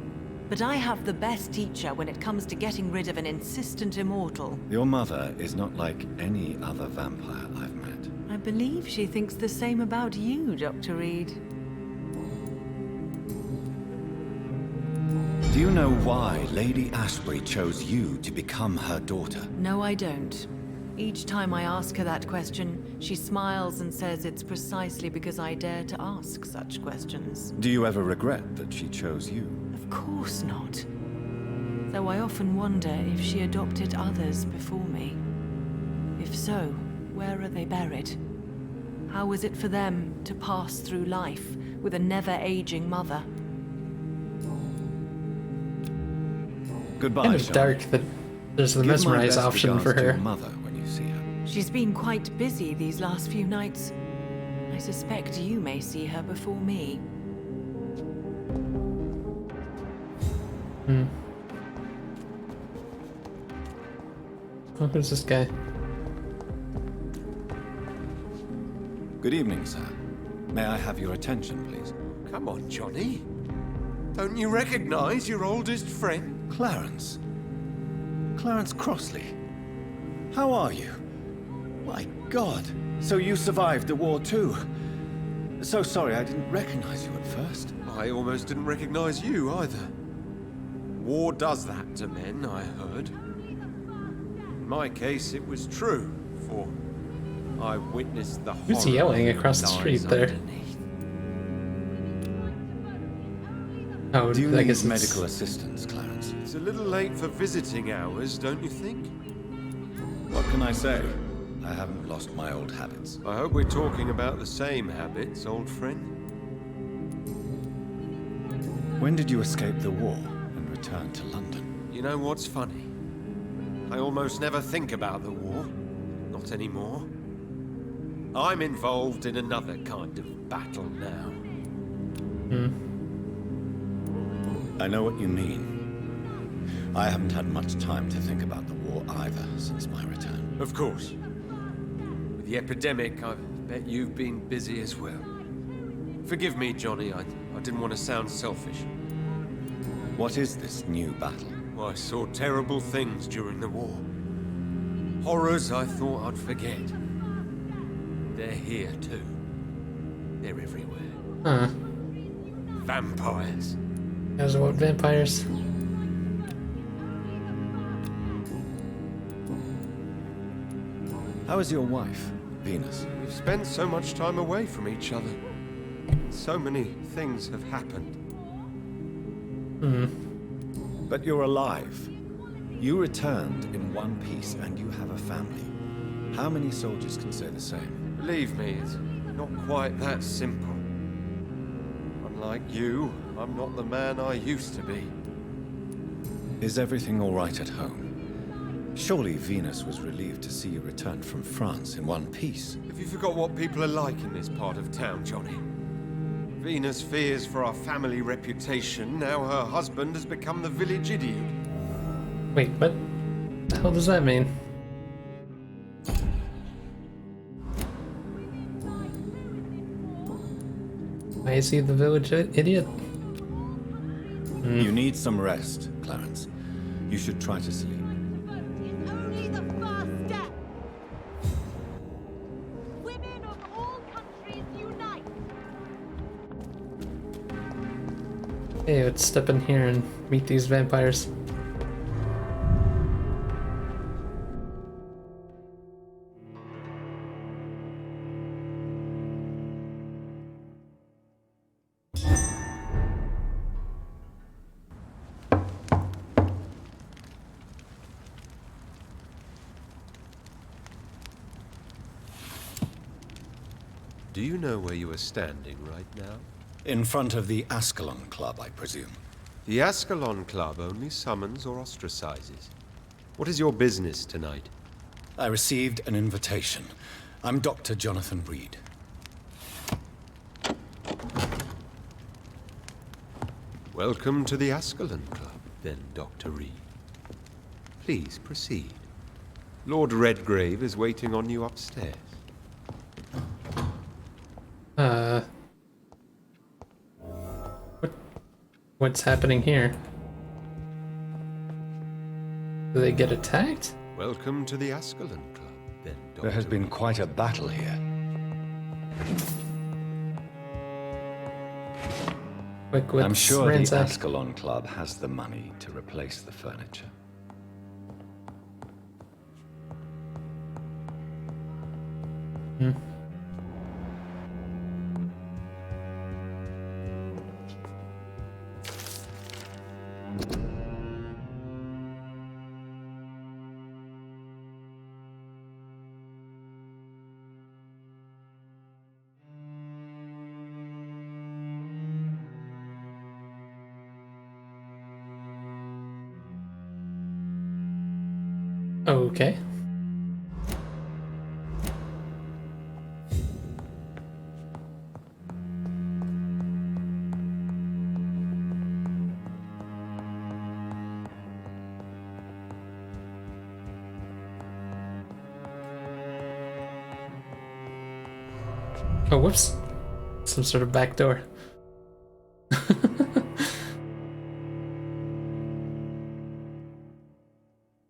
but I have the best teacher when it comes to getting rid of an insistent immortal. Your mother is not like any other vampire I've met. I believe she thinks the same about you, Dr. Reed. Do you know why Lady Ashbury chose you to become her daughter? No, I don't. Each time I ask her that question, she smiles and says it's precisely because I dare to ask such questions. Do you ever regret that she chose you? Of course not. Though I often wonder if she adopted others before me. If so, where are they buried? How was it for them to pass through life with a never-aging mother? Goodbye, Kind of Sean. dark that there's the Give my mesmerize best option for regards to her. your mother when you see her. She's been quite busy these last few nights. I suspect you may see her before me. Oh, who's this guy? Good evening, sir. May I have your attention, please? Come on, Johnny. Don't you recognize your oldest friend? Clarence. Clarence Crossley. How are you? My God. So you survived the war too? So sorry, I didn't recognize you at first. I almost didn't recognize you either. War does that to men, I heard. In my case, it was true, for I witnessed the horror. Who's yelling across the street there? Oh, Do you I need guess medical assistance, Clarence? It's a little late for visiting hours, don't you think? What can I say? I haven't lost my old habits. I hope we're talking about the same habits, old friend. When did you escape the war and return to London? You know what's funny? I almost never think about the war. Not anymore. I'm involved in another kind of battle now. I know what you mean. I haven't had much time to think about the war either since my return. Of course. With the epidemic, I bet you've been busy as well. Forgive me, Johnny, I didn't want to sound selfish. What is this new battle? Well, I saw terrible things during the war. Horrors I thought I'd forget. They're here too. They're everywhere. Huh. Vampires. How's about vampires? How is your wife, Venus? We've spent so much time away from each other. So many things have happened. But you're alive. You returned in one piece and you have a family. How many soldiers can say the same? Believe me, it's not quite that simple. Unlike you, I'm not the man I used to be. Is everything all right at home? Surely Venus was relieved to see you return from France in one piece. Have you forgot what people are like in this part of town, Johnny? Venus fears for our family reputation. Now her husband has become the village idiot. Wait, what the hell does that mean? Why is he the village idiot? You need some rest, Clarence. You should try to sleep. Only the first step. Women of all countries unite. Hey, let's step in here and meet these vampires. Do you know where you are standing right now? In front of the Ascalon Club, I presume. The Ascalon Club only summons or ostracizes. What is your business tonight? I received an invitation. I'm Dr. Jonathan Reed. Welcome to the Ascalon Club, then, Dr. Reed. Please proceed. Lord Redgrave is waiting on you upstairs. What's happening here? Do they get attacked? Welcome to the Ascalon Club, then, Dr. There has been quite a battle here. I'm sure the Ascalon Club has the money to replace the furniture. Okay. Oh, whoops. Some sort of back door.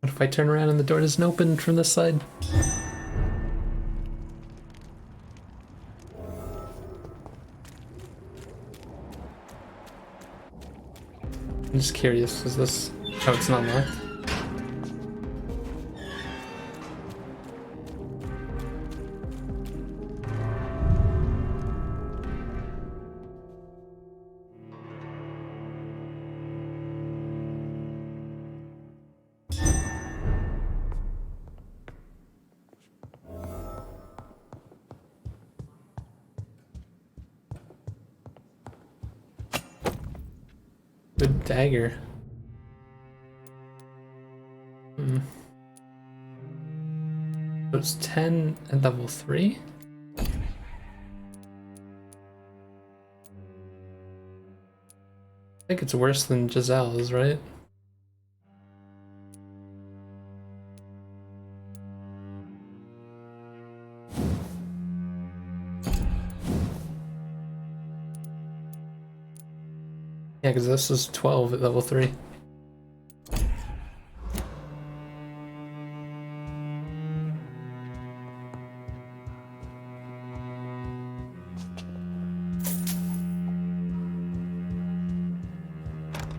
What if I turn around and the door doesn't open from this side? I'm just curious, is this... Oh, it's not locked? Good dagger. So it's 10 at level 3? I think it's worse than Giselle's, right? Yeah, because this is 12 at level 3.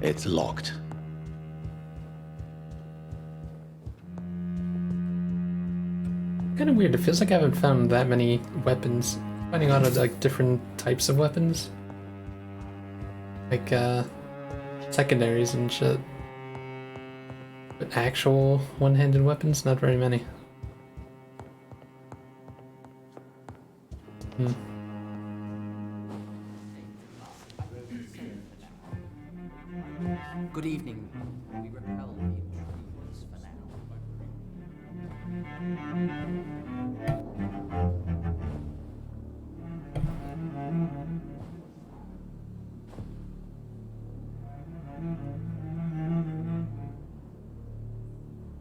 It's locked. Kind of weird. It feels like I haven't found that many weapons. Finding a lot of like different types of weapons, like secondaries and shit. But actual one-handed weapons, not very many. Good evening. We repel the intruders for now.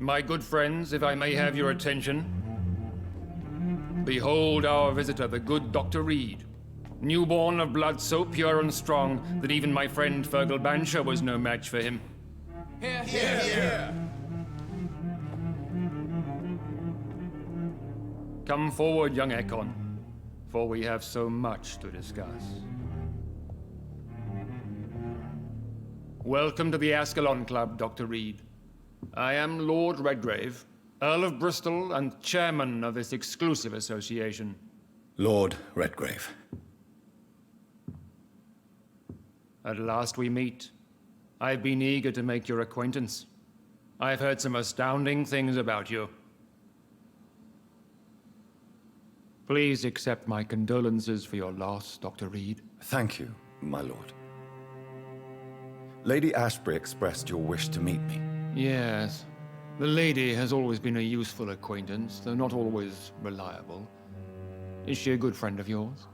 My good friends, if I may have your attention. Behold our visitor, the good Dr. Reed. Newborn of blood so pure and strong that even my friend Fergal Bansher was no match for him. Here, here, here. Come forward, young Ekon, for we have so much to discuss. Welcome to the Ascalon Club, Dr. Reed. I am Lord Redgrave, Earl of Bristol and chairman of this exclusive association. Lord Redgrave. At last we meet. I've been eager to make your acquaintance. I've heard some astounding things about you. Please accept my condolences for your loss, Dr. Reed. Thank you, my lord. Lady Ashbury expressed your wish to meet me. Yes. The lady has always been a useful acquaintance, though not always reliable. Is she a good friend of yours?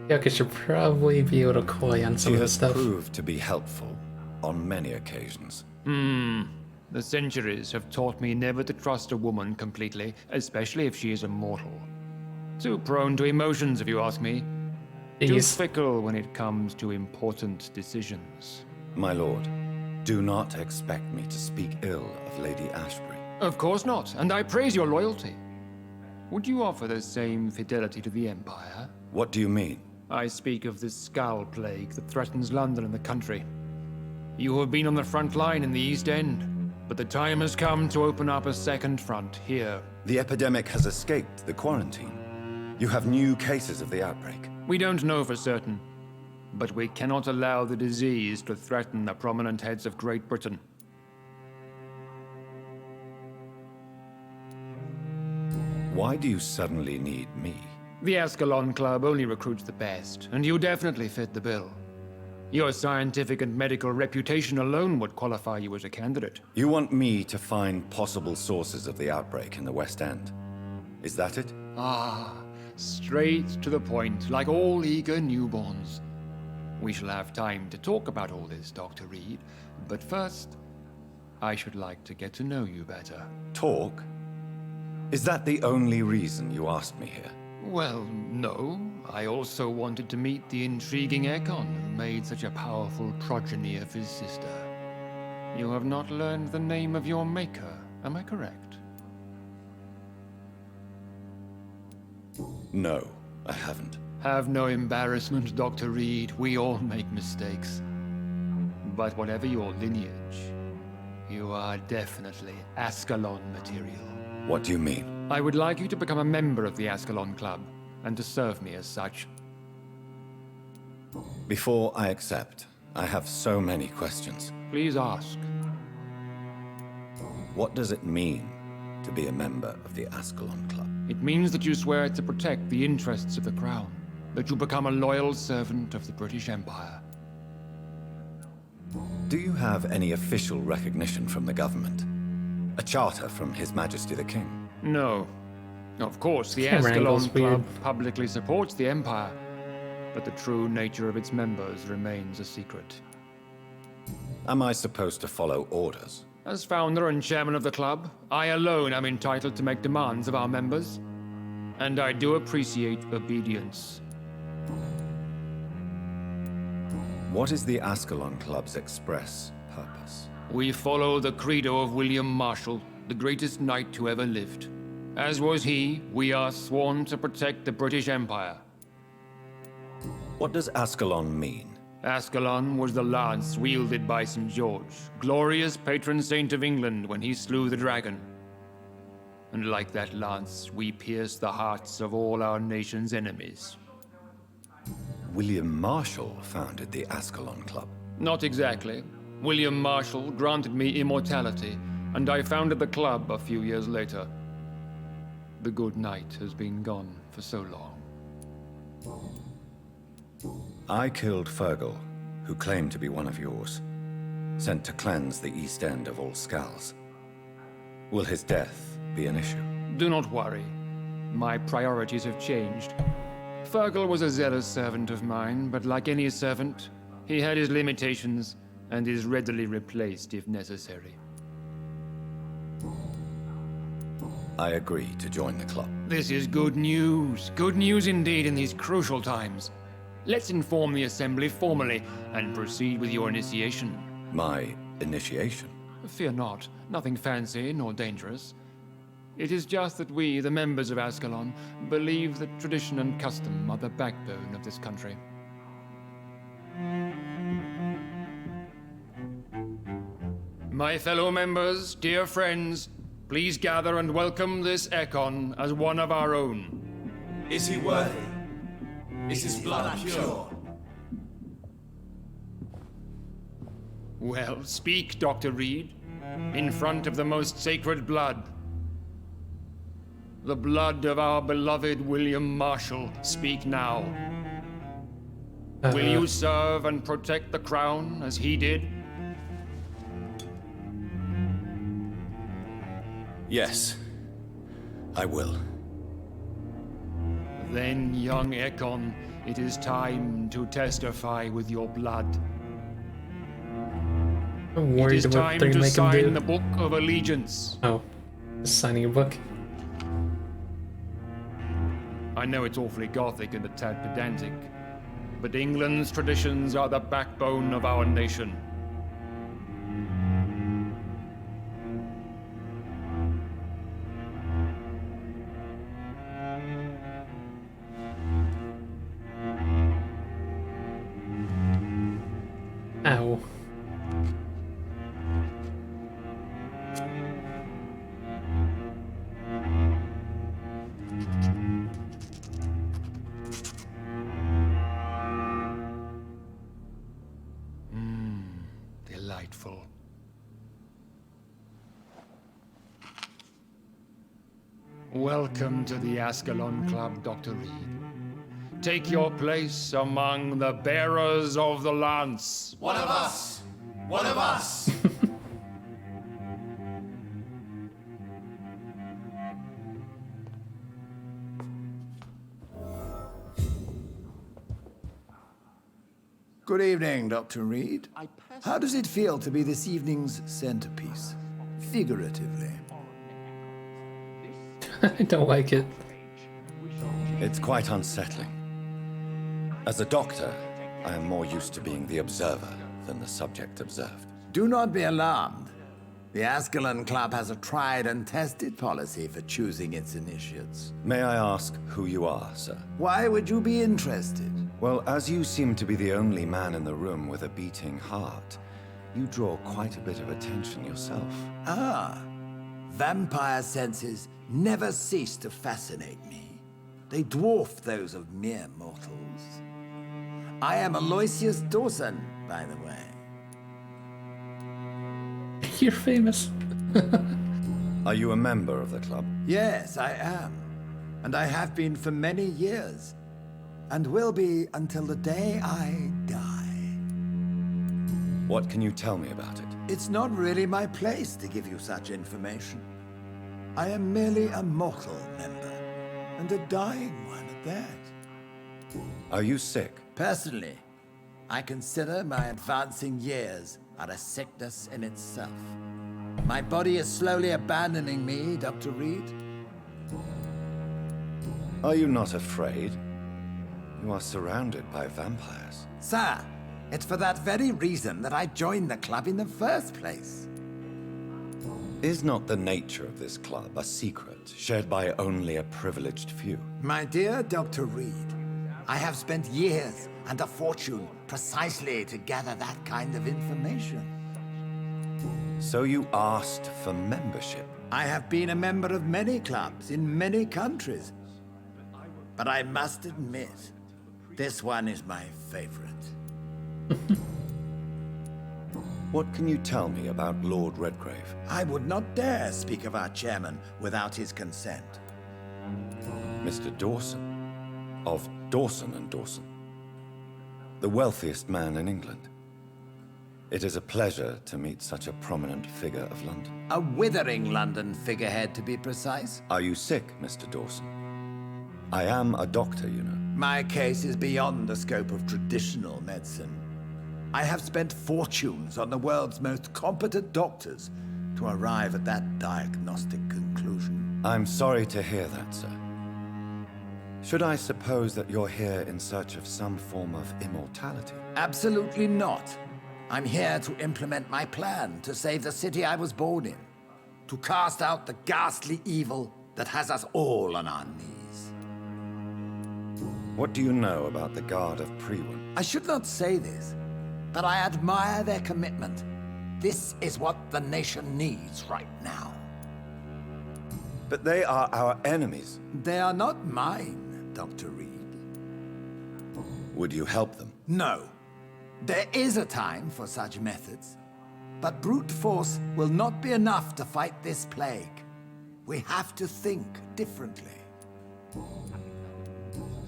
Yeah, okay, she'll probably be able to coy on some She of the has stuff. proved to be helpful on many occasions. The centuries have taught me never to trust a woman completely, especially if she is a mortal. Too prone to emotions, if you ask me. Too fickle when it comes to important decisions. My lord, do not expect me to speak ill of Lady Ashbury. Of course not, and I praise your loyalty. Would you offer the same fidelity to the Empire? What do you mean? I speak of the Skull Plague that threatens London and the country. You have been on the front line in the East End, but the time has come to open up a second front here. The epidemic has escaped the quarantine. You have new cases of the outbreak. We don't know for certain, but we cannot allow the disease to threaten the prominent heads of Great Britain. Why do you suddenly need me? The Ascalon Club only recruits the best, and you definitely fit the bill. Your scientific and medical reputation alone would qualify you as a candidate. You want me to find possible sources of the outbreak in the West End. Is that it? Ah, straight to the point, like all eager newborns. We shall have time to talk about all this, Dr. Reed, but first, I should like to get to know you better. Talk? Is that the only reason you asked me here? Well, no. I also wanted to meet the intriguing Ekon who made such a powerful progeny of his sister. You have not learned the name of your maker, am I correct? No, I haven't. Have no embarrassment, Dr. Reed. We all make mistakes. But whatever your lineage, you are definitely Ascalon material. What do you mean? I would like you to become a member of the Ascalon Club, and to serve me as such. Before I accept, I have so many questions. Please ask. What does it mean to be a member of the Ascalon Club? It means that you swear to protect the interests of the Crown, that you become a loyal servant of the British Empire. Do you have any official recognition from the government? A charter from His Majesty the King? No. Of course, the Camera Ascalon angle's Club weird. publicly supports the Empire, but the true nature of its members remains a secret. Am I supposed to follow orders? As founder and chairman of the club, I alone am entitled to make demands of our members, and I do appreciate obedience. What is the Ascalon Club's express purpose? We follow the credo of William Marshall, the greatest knight who ever lived. As was he, we are sworn to protect the British Empire. What does Ascalon mean? Ascalon was the lance wielded by St. George, glorious patron saint of England when he slew the dragon. And like that lance, we pierce the hearts of all our nation's enemies. William Marshall founded the Ascalon Club. Not exactly. William Marshall granted me immortality, and I founded the club a few years later. The good knight has been gone for so long. I killed Fergal, who claimed to be one of yours, sent to cleanse the East End of all Skulls. Will his death be an issue? Do not worry. My priorities have changed. Fergal was a zealous servant of mine, but like any servant, he had his limitations and is readily replaced if necessary. I agree to join the club. This is good news. Good news indeed in these crucial times. Let's inform the Assembly formally and proceed with your initiation. My initiation? Fear not. Nothing fancy nor dangerous. It is just that we, the members of Ascalon, believe that tradition and custom are the backbone of this country. My fellow members, dear friends, please gather and welcome this Ekon as one of our own. Is he worthy? Is his blood pure? Well, speak, Dr. Reed, in front of the most sacred blood. The blood of our beloved William Marshall. Speak now. Will you serve and protect the crown as he did? Yes, I will. Then, young Ekon, it is time to testify with your blood. I'm It worried is what time they're to gonna make him sign do. the Book of Allegiance. Oh, just signing a book. I know it's awfully gothic and a tad pedantic, but England's traditions are the backbone of our nation. Ow. Delightful. Welcome to the Ascalon Club, Dr. Reed. Take your place among the bearers of the lance. One of us! One of us! Good evening, Dr. Reed. How does it feel to be this evening's centerpiece? Figuratively. I don't like it. It's quite unsettling. As a doctor, I am more used to being the observer than the subject observed. Do not be alarmed. The Ascalon Club has a tried and tested policy for choosing its initiates. May I ask who you are, sir? Why would you be interested? Well, as you seem to be the only man in the room with a beating heart, you draw quite a bit of attention yourself. Ah, vampire senses never cease to fascinate me. They dwarf those of mere mortals. I am Aloysius Dawson, by the way. You're famous. Are you a member of the club? Yes, I am. And I have been for many years. And will be until the day I die. What can you tell me about it? It's not really my place to give you such information. I am merely a mortal member, and a dying one at that. Are you sick? Personally, I consider my advancing years are a sickness in itself. My body is slowly abandoning me, Dr. Reed. Are you not afraid? You are surrounded by vampires. Sir, it's for that very reason that I joined the club in the first place. Is not the nature of this club a secret, shared by only a privileged few? My dear Dr. Reed, I have spent years and a fortune precisely to gather that kind of information. So you asked for membership? I have been a member of many clubs in many countries. But I must admit, this one is my favorite. What can you tell me about Lord Redgrave? I would not dare speak of our chairman without his consent. Mr. Dawson, of Dawson and Dawson, the wealthiest man in England. It is a pleasure to meet such a prominent figure of London. A withering London figurehead, to be precise. Are you sick, Mr. Dawson? I am a doctor, you know. My case is beyond the scope of traditional medicine. I have spent fortunes on the world's most competent doctors to arrive at that diagnostic conclusion. I'm sorry to hear that, sir. Should I suppose that you're here in search of some form of immortality? Absolutely not. I'm here to implement my plan to save the city I was born in. To cast out the ghastly evil that has us all on our knees. What do you know about the Guard of Priwen? I should not say this, but I admire their commitment. This is what the nation needs right now. But they are our enemies. They are not mine, Dr. Reed. Would you help them? No. There is a time for such methods. But brute force will not be enough to fight this plague. We have to think differently.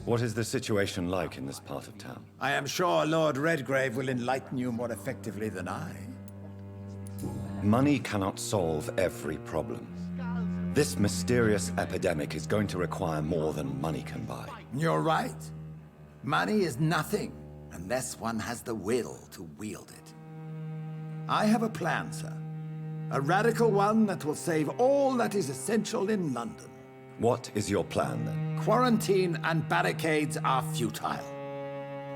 What is the situation like in this part of town? I am sure Lord Redgrave will enlighten you more effectively than I. Money cannot solve every problem. This mysterious epidemic is going to require more than money can buy. You're right. Money is nothing unless one has the will to wield it. I have a plan, sir. A radical one that will save all that is essential in London. What is your plan, then? Quarantine and barricades are futile.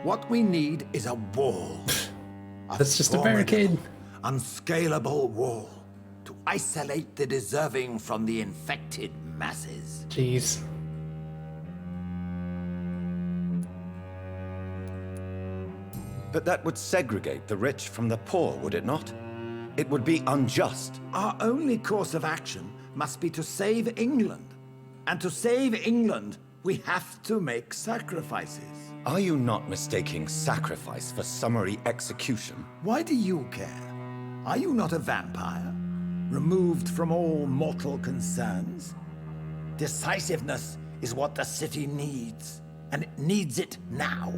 What we need is a wall. That's just a barricade. Unscalable wall to isolate the deserving from the infected masses. Jeez. But that would segregate the rich from the poor, would it not? It would be unjust. Our only course of action must be to save England. And to save England, we have to make sacrifices. Are you not mistaking sacrifice for summary execution? Why do you care? Are you not a vampire? Removed from all mortal concerns? Decisiveness is what the city needs, and it needs it now.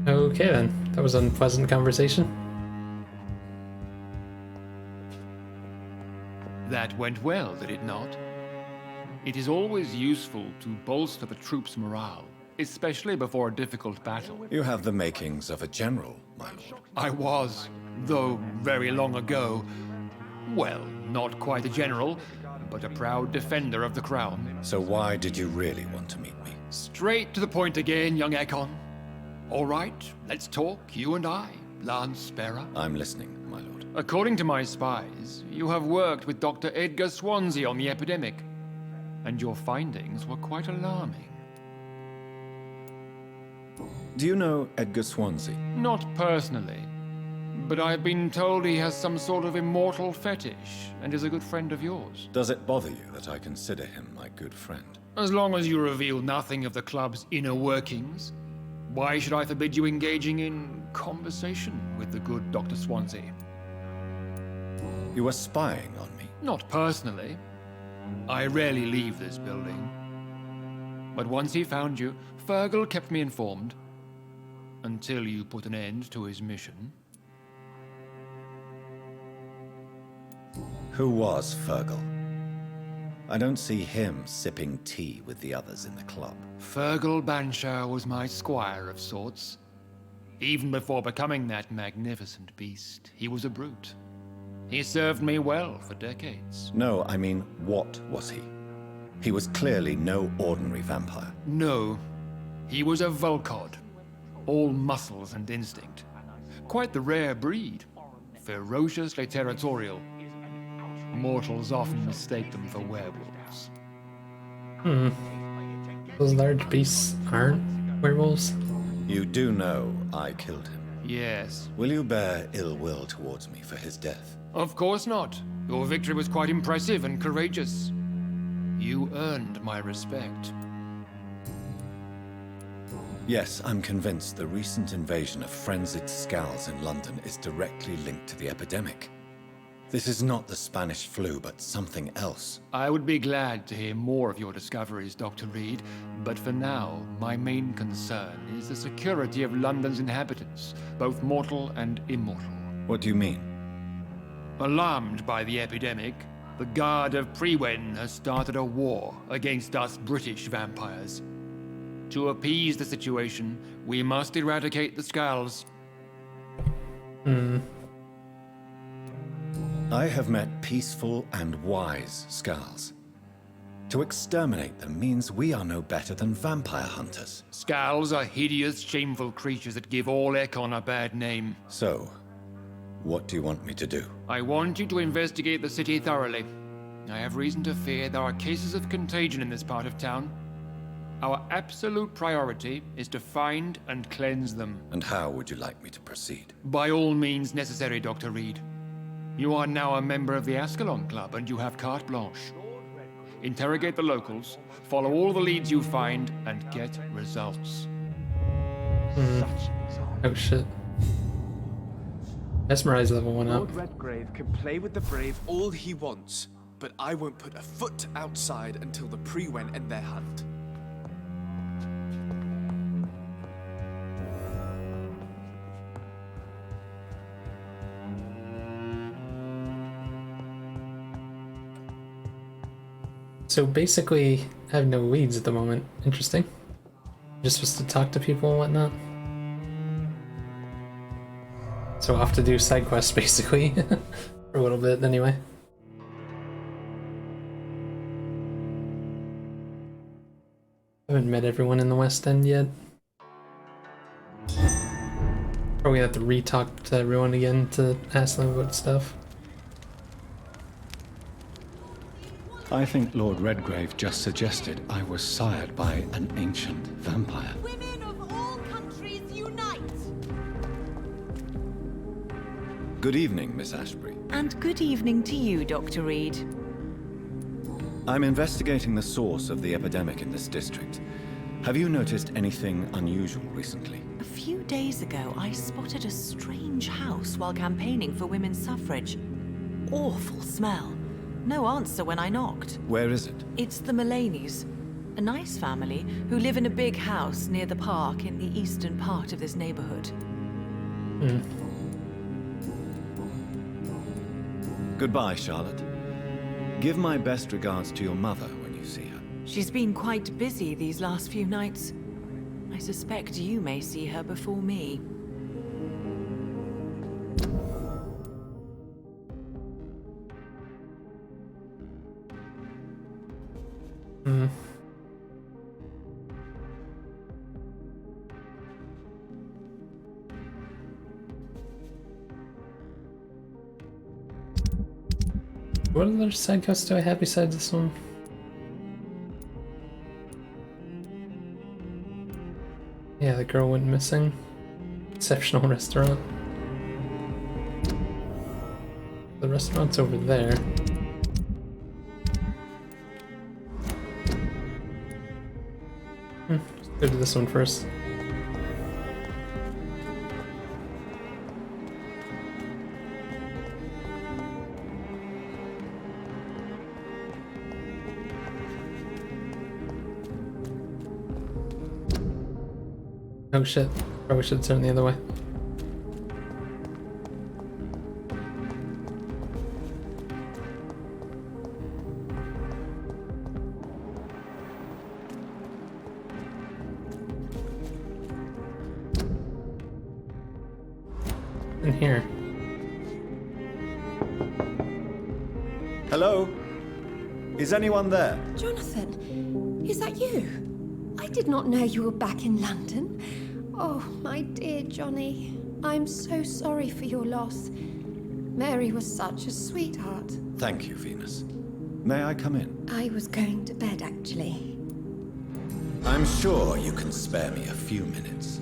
Okay then, that was an unpleasant conversation. That went well, did it not? It is always useful to bolster the troops' morale, especially before a difficult battle. You have the makings of a general, my lord. I was, though very long ago. Well, not quite a general, but a proud defender of the crown. So why did you really want to meet me? Straight to the point again, young Ekon. All right, let's talk, you and I, Lance Sparrow. I'm listening, my lord. According to my spies, you have worked with Dr. Edgar Swansea on the epidemic, and your findings were quite alarming. Do you know Edgar Swansea? Not personally, but I've been told he has some sort of immortal fetish and is a good friend of yours. Does it bother you that I consider him my good friend? As long as you reveal nothing of the club's inner workings, why should I forbid you engaging in conversation with the good Dr. Swansea? You were spying on me? Not personally. I rarely leave this building. But once he found you, Fergal kept me informed. Until you put an end to his mission. Who was Fergal? I don't see him sipping tea with the others in the club. Fergal Banshire was my squire of sorts. Even before becoming that magnificent beast, he was a brute. He served me well for decades. No, I mean, what was he? He was clearly no ordinary vampire. No, he was a Volcod. All muscles and instinct. Quite the rare breed. Ferociously territorial. Mortals often mistake them for werewolves. Those large beasts aren't werewolves? You do know I killed him. Yes. Will you bear ill will towards me for his death? Of course not. Your victory was quite impressive and courageous. You earned my respect. Yes, I'm convinced the recent invasion of frenzied Scowls in London is directly linked to the epidemic. This is not the Spanish flu, but something else. I would be glad to hear more of your discoveries, Dr. Reed, but for now, my main concern is the security of London's inhabitants, both mortal and immortal. What do you mean? Alarmed by the epidemic, the Guard of Prewen has started a war against us British vampires. To appease the situation, we must eradicate the Scowls. I have met peaceful and wise Scowls. To exterminate them means we are no better than vampire hunters. Scowls are hideous, shameful creatures that give all Ekon a bad name. So, what do you want me to do? I want you to investigate the city thoroughly. I have reason to fear there are cases of contagion in this part of town. Our absolute priority is to find and cleanse them. And how would you like me to proceed? By all means necessary, Dr. Reed. You are now a member of the Ascalon Club and you have carte blanche. Interrogate the locals, follow all the leads you find, and get results. Oh shit. Mesmerize level 1 up. Lord Redgrave can play with the brave all he wants, but I won't put a foot outside until the Prewen end their hunt. So basically, I have no leads at the moment. Interesting. Just supposed to talk to people and whatnot. So off to do side quests, basically. For a little bit, anyway. Haven't met everyone in the West End yet. Probably have to re-talk to everyone again to ask them about stuff. I think Lord Redgrave just suggested I was sired by an ancient vampire. Women of all countries unite! Good evening, Miss Ashbury. And good evening to you, Dr. Reed. I'm investigating the source of the epidemic in this district. Have you noticed anything unusual recently? A few days ago, I spotted a strange house while campaigning for women's suffrage. Awful smell. No answer when I knocked. Where is it? It's the Mullaney's, a nice family who live in a big house near the park in the eastern part of this neighborhood. Goodbye, Charlotte. Give my best regards to your mother when you see her. She's been quite busy these last few nights. I suspect you may see her before me. What other side quests do I have besides this one? Yeah, the girl went missing. Exceptional restaurant. The restaurant's over there. Let's go to this one first. Oh shit, probably should turn the other way. In here. Hello? Is anyone there? Jonathan, is that you? I did not know you were back in London. Oh, my dear Johnny. I'm so sorry for your loss. Mary was such a sweetheart. Thank you, Venus. May I come in? I was going to bed, actually. I'm sure you can spare me a few minutes.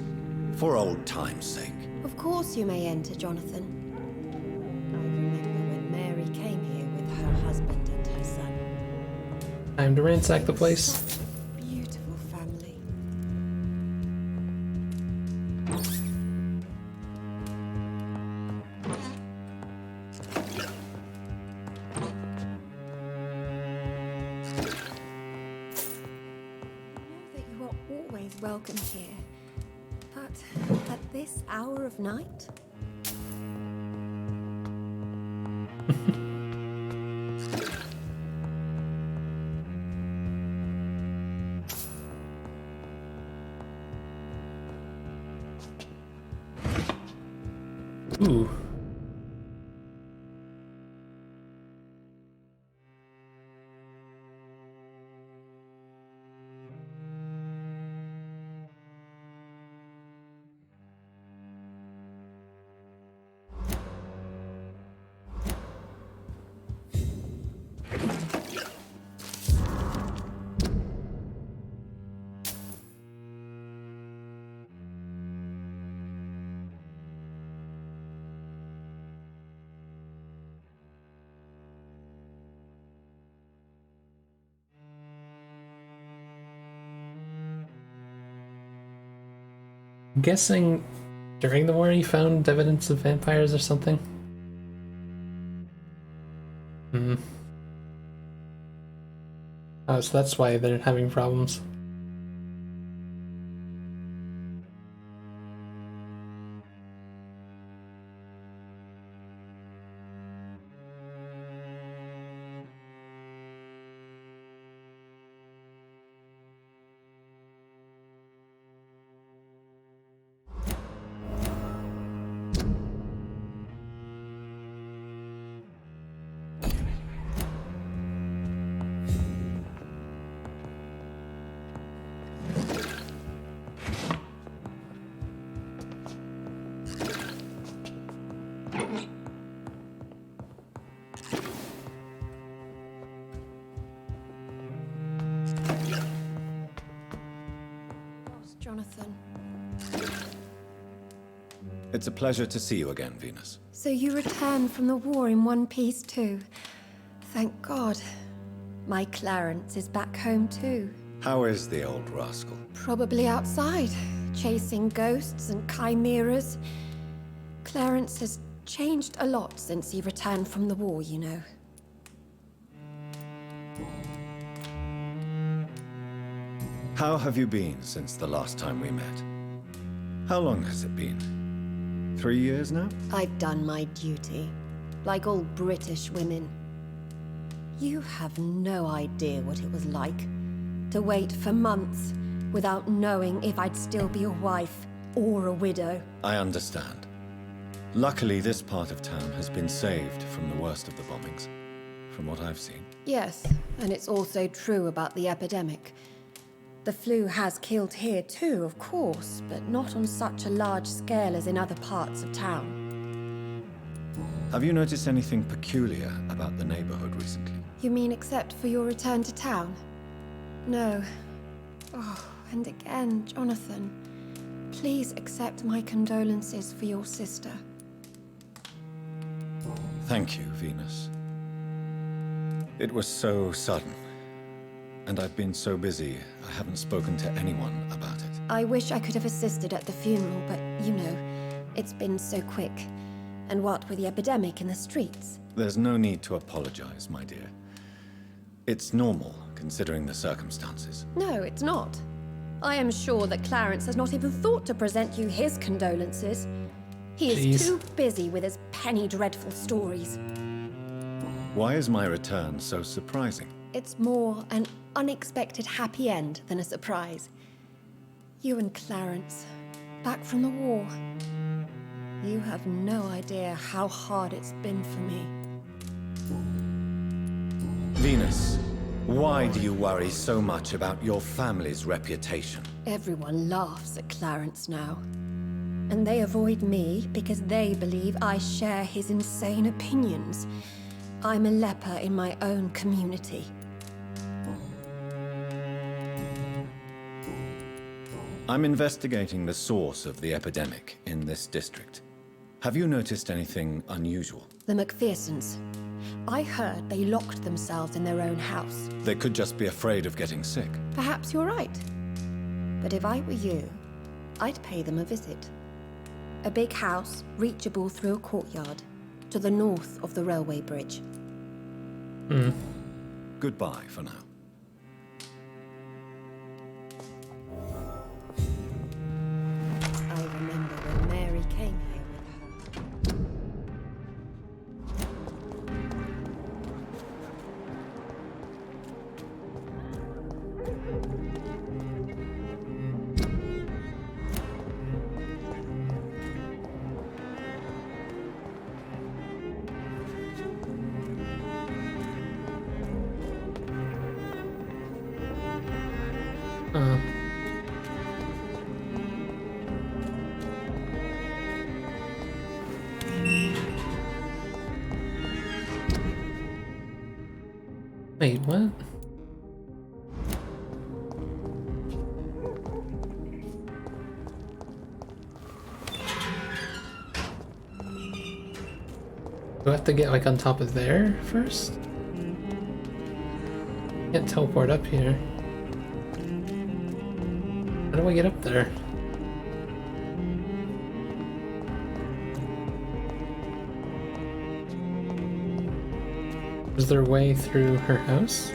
For old time's sake. Of course you may enter, Jonathan. I remember when Mary came here with her husband and her son. Time to ransack the place. Beautiful family. Always welcome here, but at this hour of night? Ooh. I'm guessing during the war he found evidence of vampires or something. Oh, so that's why they're having problems. Jonathan. It's a pleasure to see you again, Venus. So you returned from the war in one piece too. Thank God. My Clarence is back home too. How is the old rascal? Probably outside, chasing ghosts and chimeras. Clarence has changed a lot since he returned from the war, you know. How have you been since the last time we met? How long has it been? 3 years now? I've done my duty, like all British women. You have no idea what it was like to wait for months without knowing if I'd still be a wife or a widow. I understand. Luckily, this part of town has been saved from the worst of the bombings, from what I've seen. Yes, and it's also true about the epidemic. The flu has killed here too, of course, but not on such a large scale as in other parts of town. Have you noticed anything peculiar about the neighborhood recently? You mean except for your return to town? No. Oh, and again, Jonathan. Please accept my condolences for your sister. Thank you, Venus. It was so sudden. And I've been so busy, I haven't spoken to anyone about it. I wish I could have assisted at the funeral, but you know, it's been so quick. And what with the epidemic in the streets? There's no need to apologize, my dear. It's normal, considering the circumstances. No, it's not. I am sure that Clarence has not even thought to present you his condolences. He is too busy with his penny dreadful stories. Why is my return so surprising? It's more an unexpected happy end than a surprise. You and Clarence, back from the war. You have no idea how hard it's been for me. Venus, why do you worry so much about your family's reputation? Everyone laughs at Clarence now. And they avoid me because they believe I share his insane opinions. I'm a leper in my own community. I'm investigating the source of the epidemic in this district. Have you noticed anything unusual? The McPhersons. I heard they locked themselves in their own house. They could just be afraid of getting sick. Perhaps you're right. But if I were you, I'd pay them a visit. A big house, reachable through a courtyard, to the north of the railway bridge. Goodbye for now. I remember when Mary came here with her. Wait, what? Do I have to get like on top of there first? Can't teleport up here. How do I get up there? Is there a way through her house?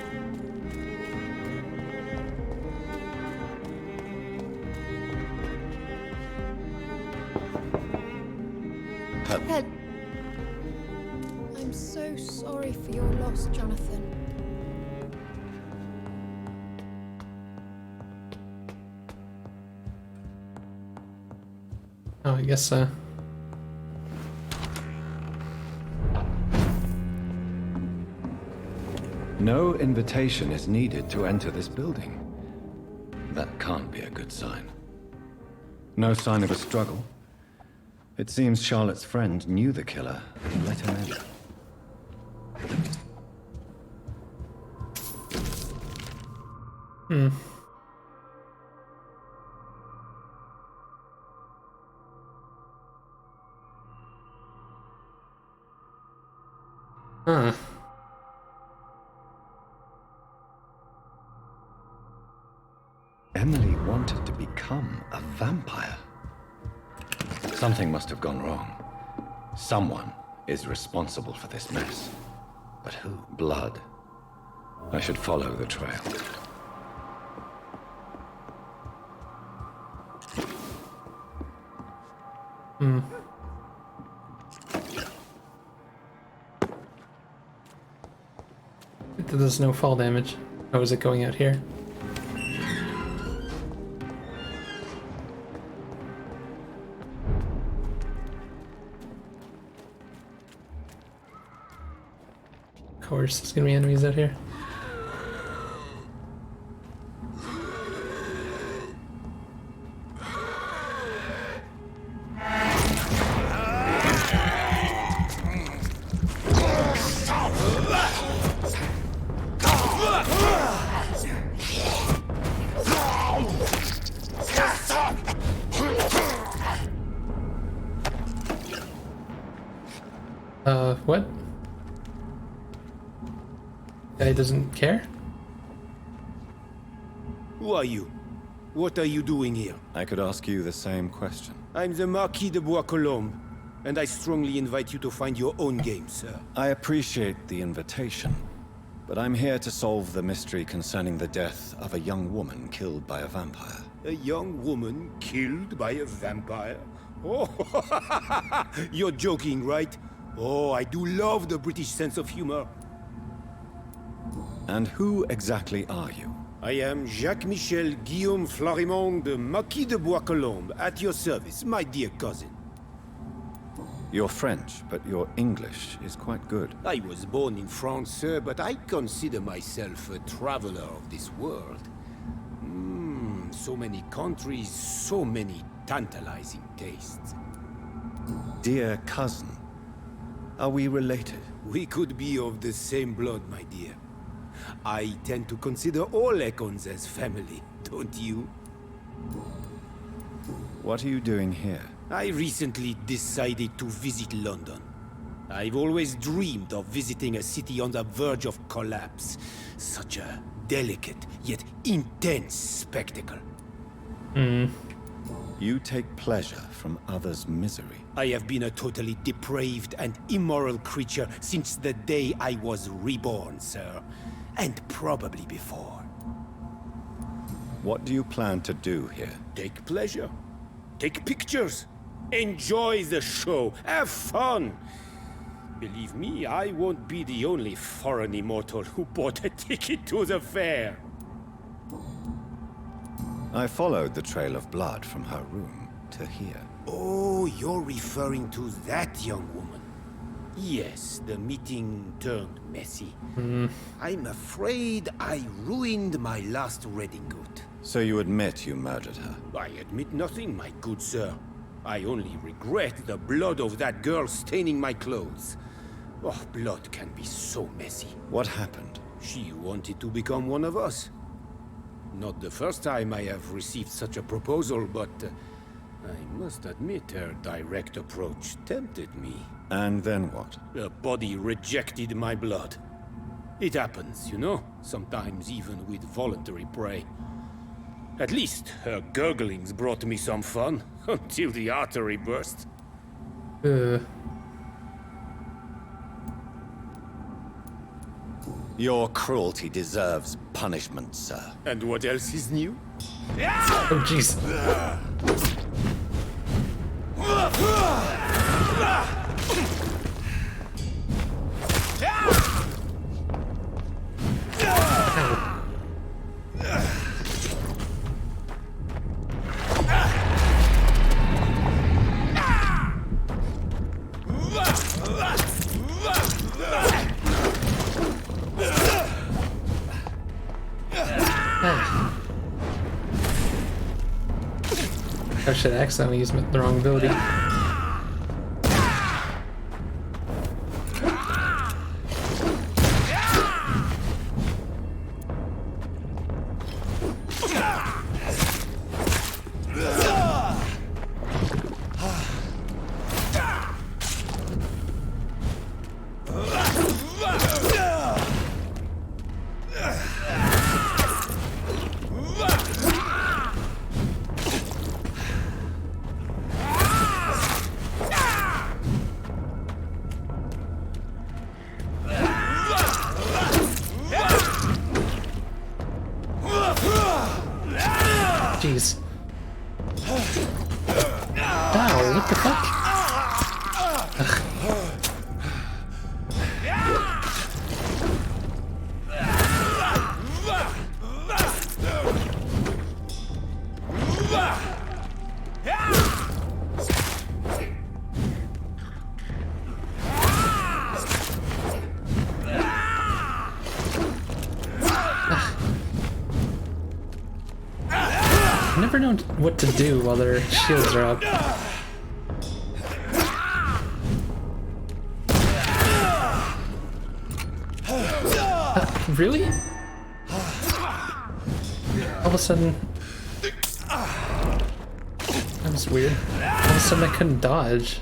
Ed, I'm so sorry for your loss, Jonathan. Oh, I guess so. No invitation is needed to enter this building. That can't be a good sign. No sign of a struggle. It seems Charlotte's friend knew the killer and let him in. Huh. Emily wanted to become a vampire. Something must have gone wrong. Someone is responsible for this mess. But who? Blood. I should follow the trail. There's no fall damage. Oh, is it going out here? Of course, there's gonna be enemies out here. what? Guy doesn't care? Who are you? What are you doing here? I could ask you the same question. I'm the Marquis de Bois-Colombes, and I strongly invite you to find your own game, sir. I appreciate the invitation, but I'm here to solve the mystery concerning the death of a young woman killed by a vampire. A young woman killed by a vampire? Oh, you're joking, right? Oh, I do love the British sense of humor. And who exactly are you? I am Jacques-Michel Guillaume Florimond de Marquis de Bois-Colombes, at your service, my dear cousin. You're French, but your English is quite good. I was born in France, sir, but I consider myself a traveler of this world. So many countries, so many tantalizing tastes. Dear cousin, are we related? We could be of the same blood, my dear. I tend to consider all Econs as family, don't you? What are you doing here? I recently decided to visit London. I've always dreamed of visiting a city on the verge of collapse. Such a delicate, yet intense spectacle. You take pleasure from others' misery. I have been a totally depraved and immoral creature since the day I was reborn, sir. And probably before. What do you plan to do here? Take pleasure. Take pictures. Enjoy the show. Have fun. Believe me, I won't be the only foreign immortal who bought a ticket to the fair. I followed the trail of blood from her room to here. Oh, you're referring to that young woman. Yes, the meeting turned messy. I'm afraid I ruined my last redingote. So you admit you murdered her? I admit nothing, my good sir. I only regret the blood of that girl staining my clothes. Oh, blood can be so messy. What happened? She wanted to become one of us. Not the first time I have received such a proposal, but I must admit her direct approach tempted me. And then what? Her body rejected my blood. It happens, you know, sometimes even with voluntary prey. At least her gurglings brought me some fun, until the artery burst. Your cruelty deserves punishment, sir. And what else is new? Oh, jeez. I should accidentally use the wrong ability. Jeez. Ow, what the fuck? Ugh. I never know what to do while their shields are up. Really? All of a sudden... That was weird. All of a sudden I couldn't dodge.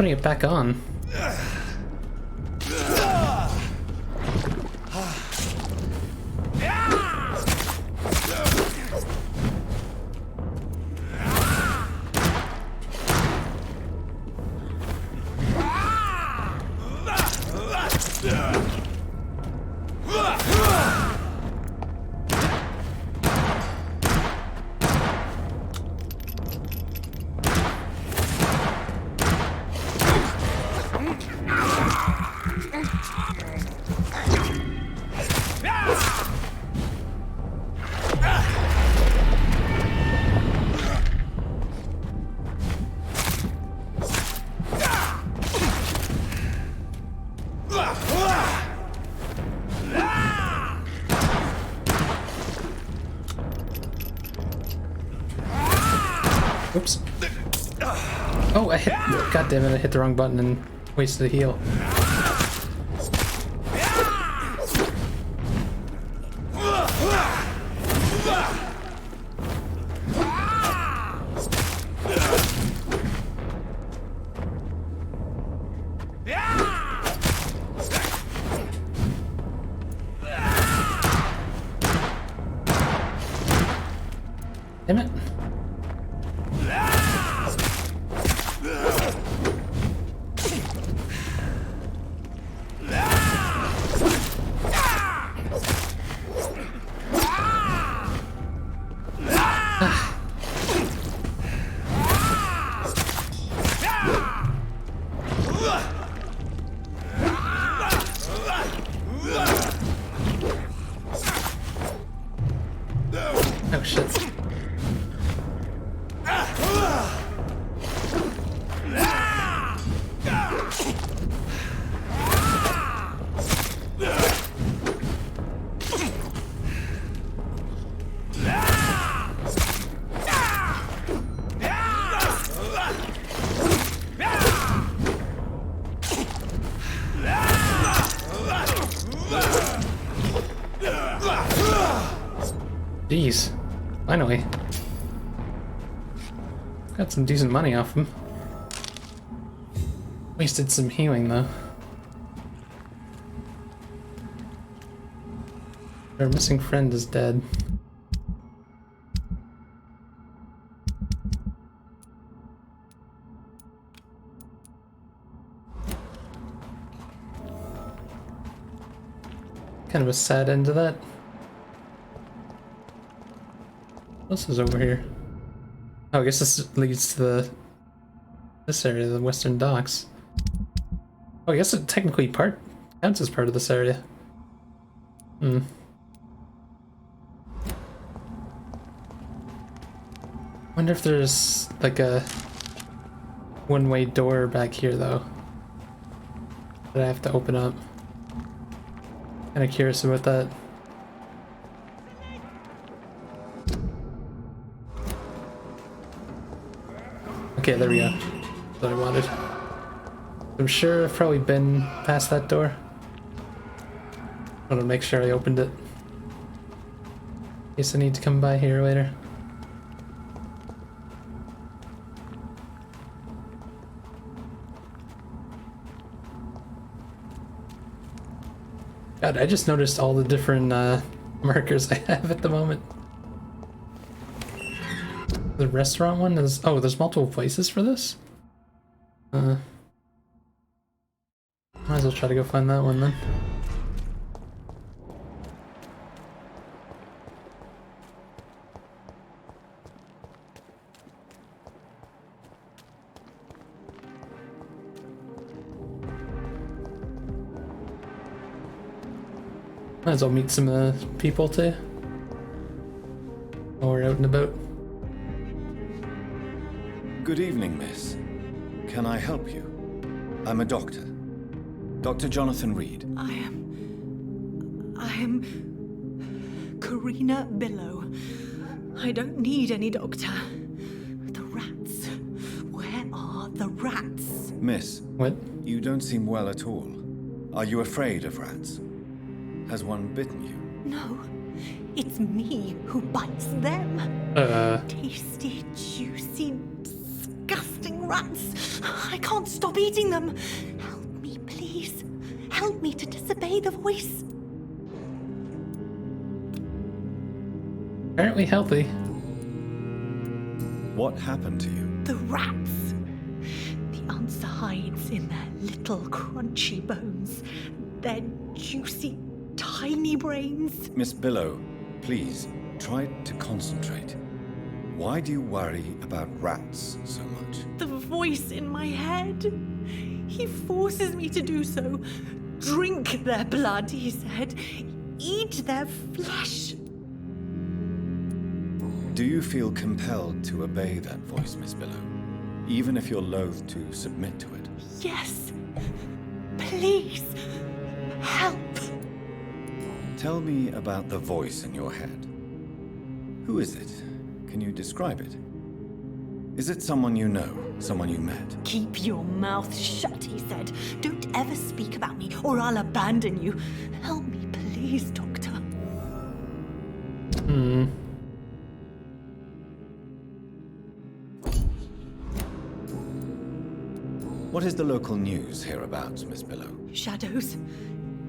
putting it back on. Oops. Oh, I hit. God damn it! I hit the wrong button and wasted a heal. Damn it. Oh shit. Jeez. Finally. Got some decent money off him. Wasted some healing though. Our missing friend is dead. Kind of a sad end to that. What else is over here? Oh, I guess this leads to this area, the Western Docks. Oh, I guess it technically counts as part of this area. Hmm. Wonder if there's like a one-way door back here though that I have to open up. Kind of curious about that. Okay, there we go. That's what I wanted. I'm sure I've probably been past that door. I want to make sure I opened it. In case I need to come by here later. God, I just noticed all the different markers I have at the moment. The restaurant one is... Oh, there's multiple places for this? Might as well try to go find that one then. Might as well meet some people too. While we're out and about. Good evening, miss. Can I help you? I'm a doctor. Dr. Jonathan Reed. I am Karina Billow. I don't need any doctor. The rats. Where are the rats? Miss. What? You don't seem well at all. Are you afraid of rats? Has one bitten you? No. It's me who bites them. Tasty, juicy, disgusting disgusting rats. I can't stop eating them. Help me, please. Help me to disobey the voice. Apparently healthy. What happened to you? The rats. The answer hides in their little crunchy bones. Their juicy, tiny brains. Miss Billow, please, try to concentrate. Why do you worry about rats so much? The voice in my head. He forces me to do so. Drink their blood, he said. Eat their flesh. Do you feel compelled to obey that voice, Miss Billow? Even if you're loath to submit to it? Yes. Please. Help. Tell me about the voice in your head. Who is it? Can you describe it? Is it someone you know? Someone you met? Keep your mouth shut, he said. Don't ever speak about me, or I'll abandon you. Help me, please, Doctor. What is the local news hereabouts, Miss Billow? Shadows.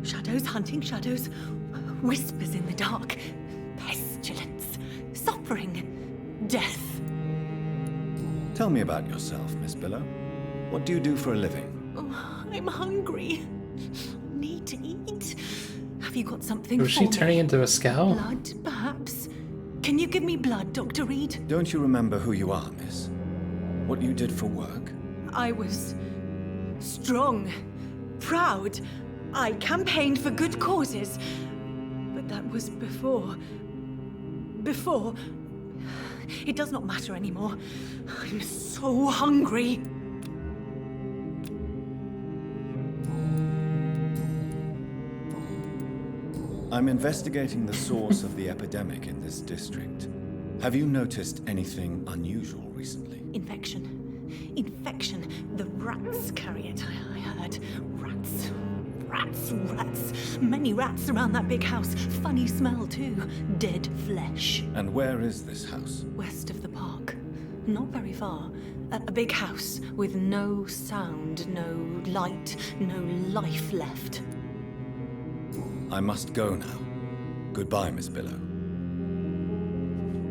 Shadows hunting shadows. Whispers in the dark. Pestilence. Suffering. Death. Tell me about yourself, Miss Billow. What do you do for a living? Oh, I'm hungry. Need to eat. Have you got something Was for she me? turning into a scowl? Blood, perhaps? Can you give me blood, Dr. Reed? Don't you remember who you are, miss? What you did for work? I was strong, proud. I campaigned for good causes. But that was before. Before. It does not matter anymore. I'm so hungry. I'm investigating the source of the epidemic in this district. Have you noticed anything unusual recently? Infection. Infection. The rats carry it, I heard. Rats. Rats, rats. Many rats around that big house. Funny smell, too. Dead flesh. And where is this house? West of the park. Not very far. A big house with no sound, no light, no life left. I must go now. Goodbye, Miss Billow.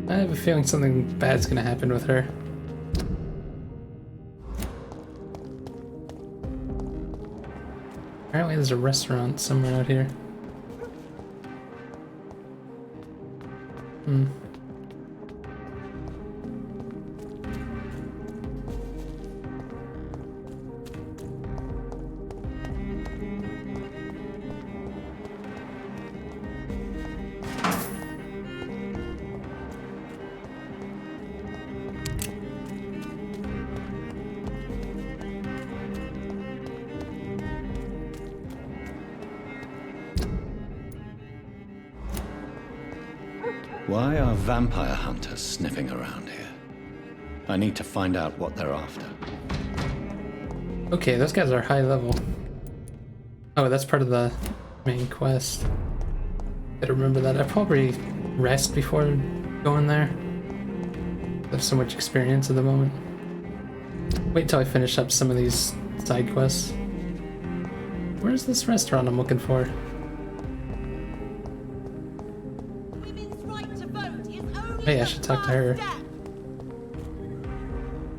I have a feeling something bad's gonna happen with her. Apparently there's a restaurant somewhere out here. Why are vampire hunters sniffing around here? I need to find out what they're after. Okay, those guys are high level. Oh, that's part of the main quest. Gotta remember that. I probably rest before going there. I have so much experience at the moment. Wait till I finish up some of these side quests. Where's this restaurant I'm looking for? Hey, I should talk to her.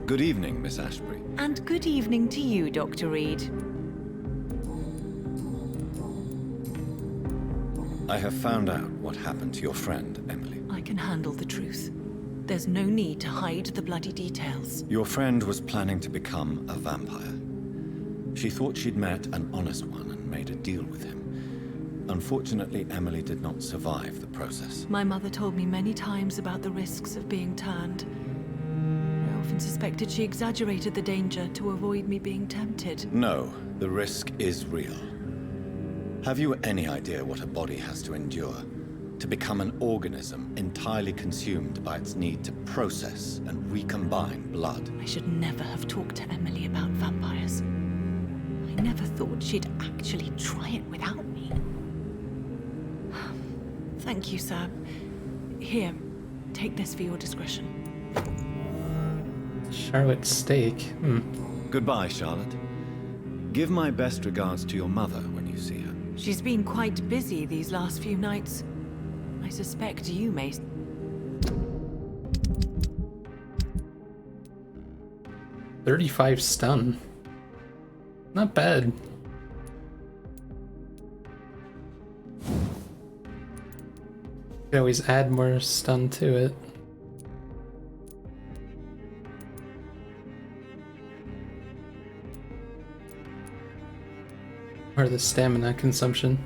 Good evening, Miss Ashbury. And good evening to you, Dr. Reed. I have found out what happened to your friend, Emily. I can handle the truth. There's no need to hide the bloody details. Your friend was planning to become a vampire. She thought she'd met an honest one and made a deal with him. Unfortunately, Emily did not survive the process. My mother told me many times about the risks of being turned. I often suspected she exaggerated the danger to avoid me being tempted. No, the risk is real. Have you any idea what a body has to endure to become an organism entirely consumed by its need to process and recombine blood? I should never have talked to Emily about vampires. I never thought she'd actually try it without me. Thank you, sir. Here, take this for your discretion. Charlotte steak. Goodbye, Charlotte. Give my best regards to your mother when you see her. She's been quite busy these last few nights. I suspect you may... 35 stun. Not bad. Could always add more stun to it. Or the stamina consumption.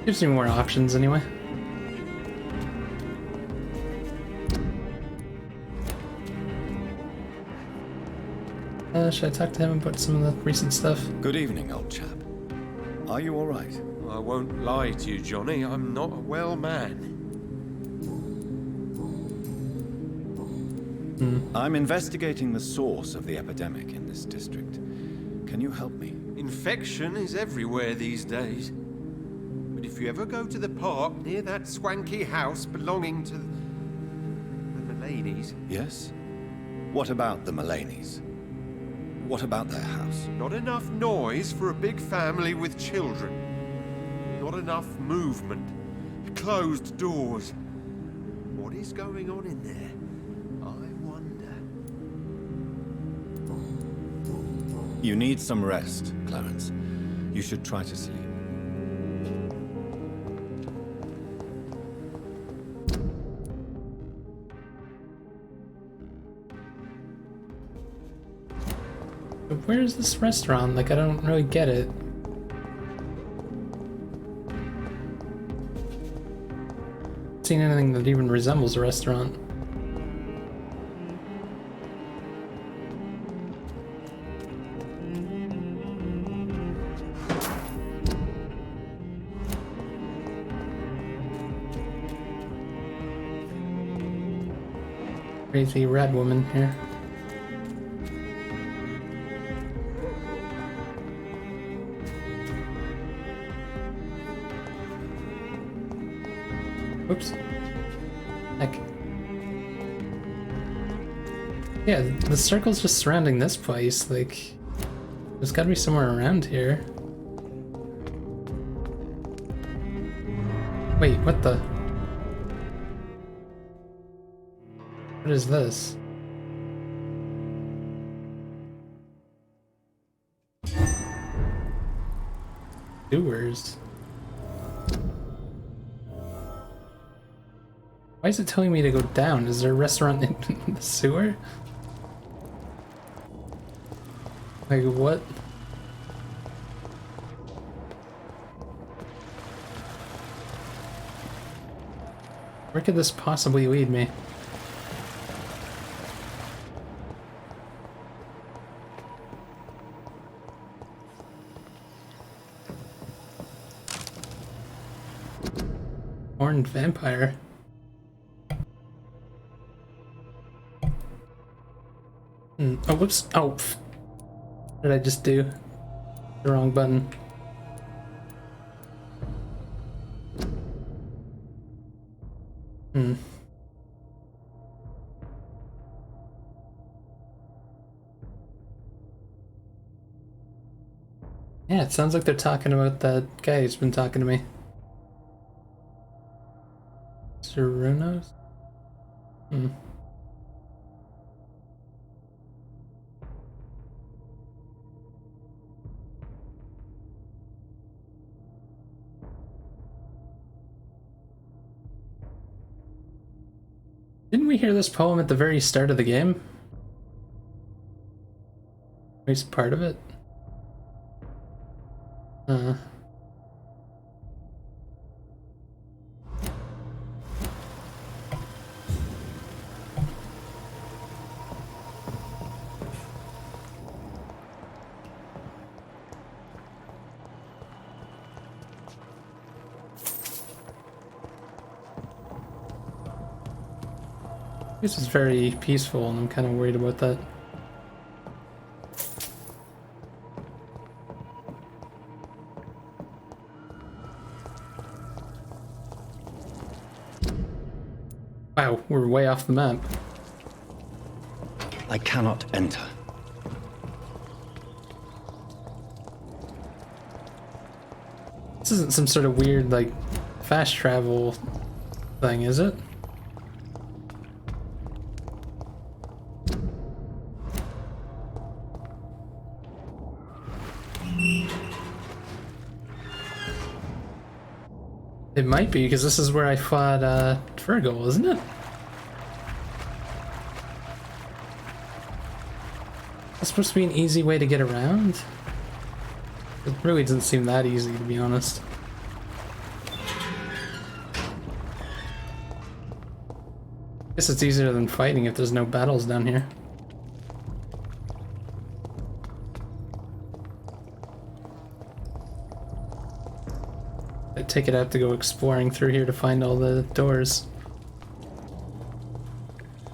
Gives me more options anyway. Should I talk to him about some of the recent stuff? Good evening, old chap. Are you all right? I won't lie to you, Johnny. I'm not a well man. I'm investigating the source of the epidemic in this district. Can you help me? Infection is everywhere these days. But if you ever go to the park near that swanky house belonging to the Mullaneys... Yes? What about the Mullaneys? What about their house? Not enough noise for a big family with children. Not enough movement. Closed doors. What is going on in there? I wonder. You need some rest, Clarence. You should try to sleep. Where's this restaurant? Like, I don't really get it. Seen anything that even resembles a restaurant. Crazy red woman here. Oops. Heck. Yeah, the circle's just surrounding this place, like... There's gotta be somewhere around here. Wait, what the... What is this? Sewers. Why is it telling me to go down? Is there a restaurant in the sewer? Like, what? Where could this possibly lead me? Horned vampire. Oh, whoops. Oh, what did I just do? The wrong button. Yeah, it sounds like they're talking about that guy who's been talking to me. Serunos? Didn't we hear this poem at the very start of the game? At least part of it? This is very peaceful, and I'm kind of worried about that. we're way off the map. I cannot enter. This isn't some sort of weird, like, fast travel thing, is it? It might be, because this is where I fought Fergal, isn't it? That's supposed to be an easy way to get around? It really doesn't seem that easy, to be honest. Guess it's easier than fighting if there's no battles down here. I take it I have to go exploring through here to find all the doors.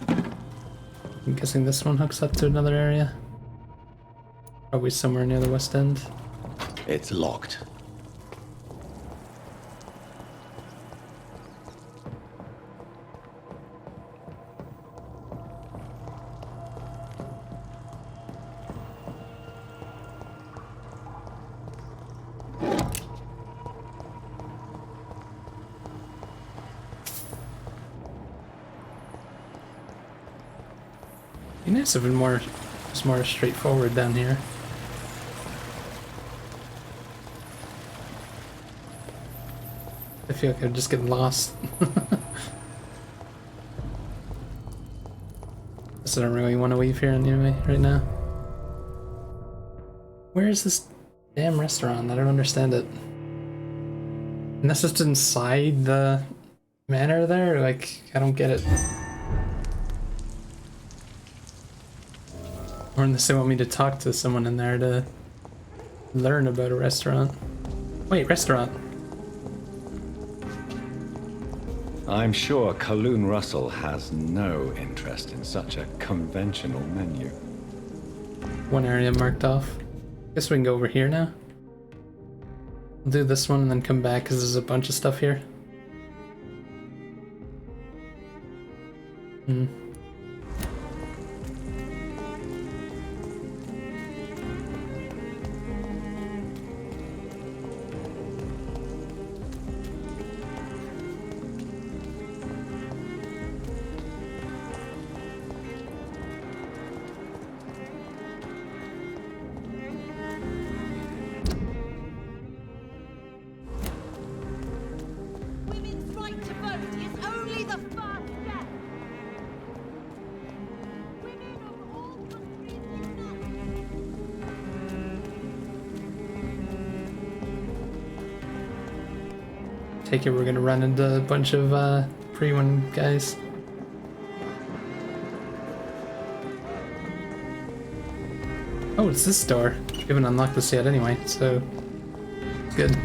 I'm guessing this one hooks up to another area. Probably somewhere near the west end. It's locked. Be nice if it was more straightforward down here. I feel like I'm just getting lost. Guess I don't really want to leave here anyway right now. Where is this damn restaurant? I don't understand it. And that's just inside the manor there? Like, I don't get it. Or unless they want me to talk to someone in there to learn about a restaurant. Wait, restaurant. I'm sure Kaloon Russell has no interest in such a conventional menu. One area marked off. Guess we can go over here now. I'll do this one and then come back because there's a bunch of stuff here. Take it we're gonna run into a bunch of pre-1 guys. Oh, it's this door. We haven't unlocked this yet anyway, so good.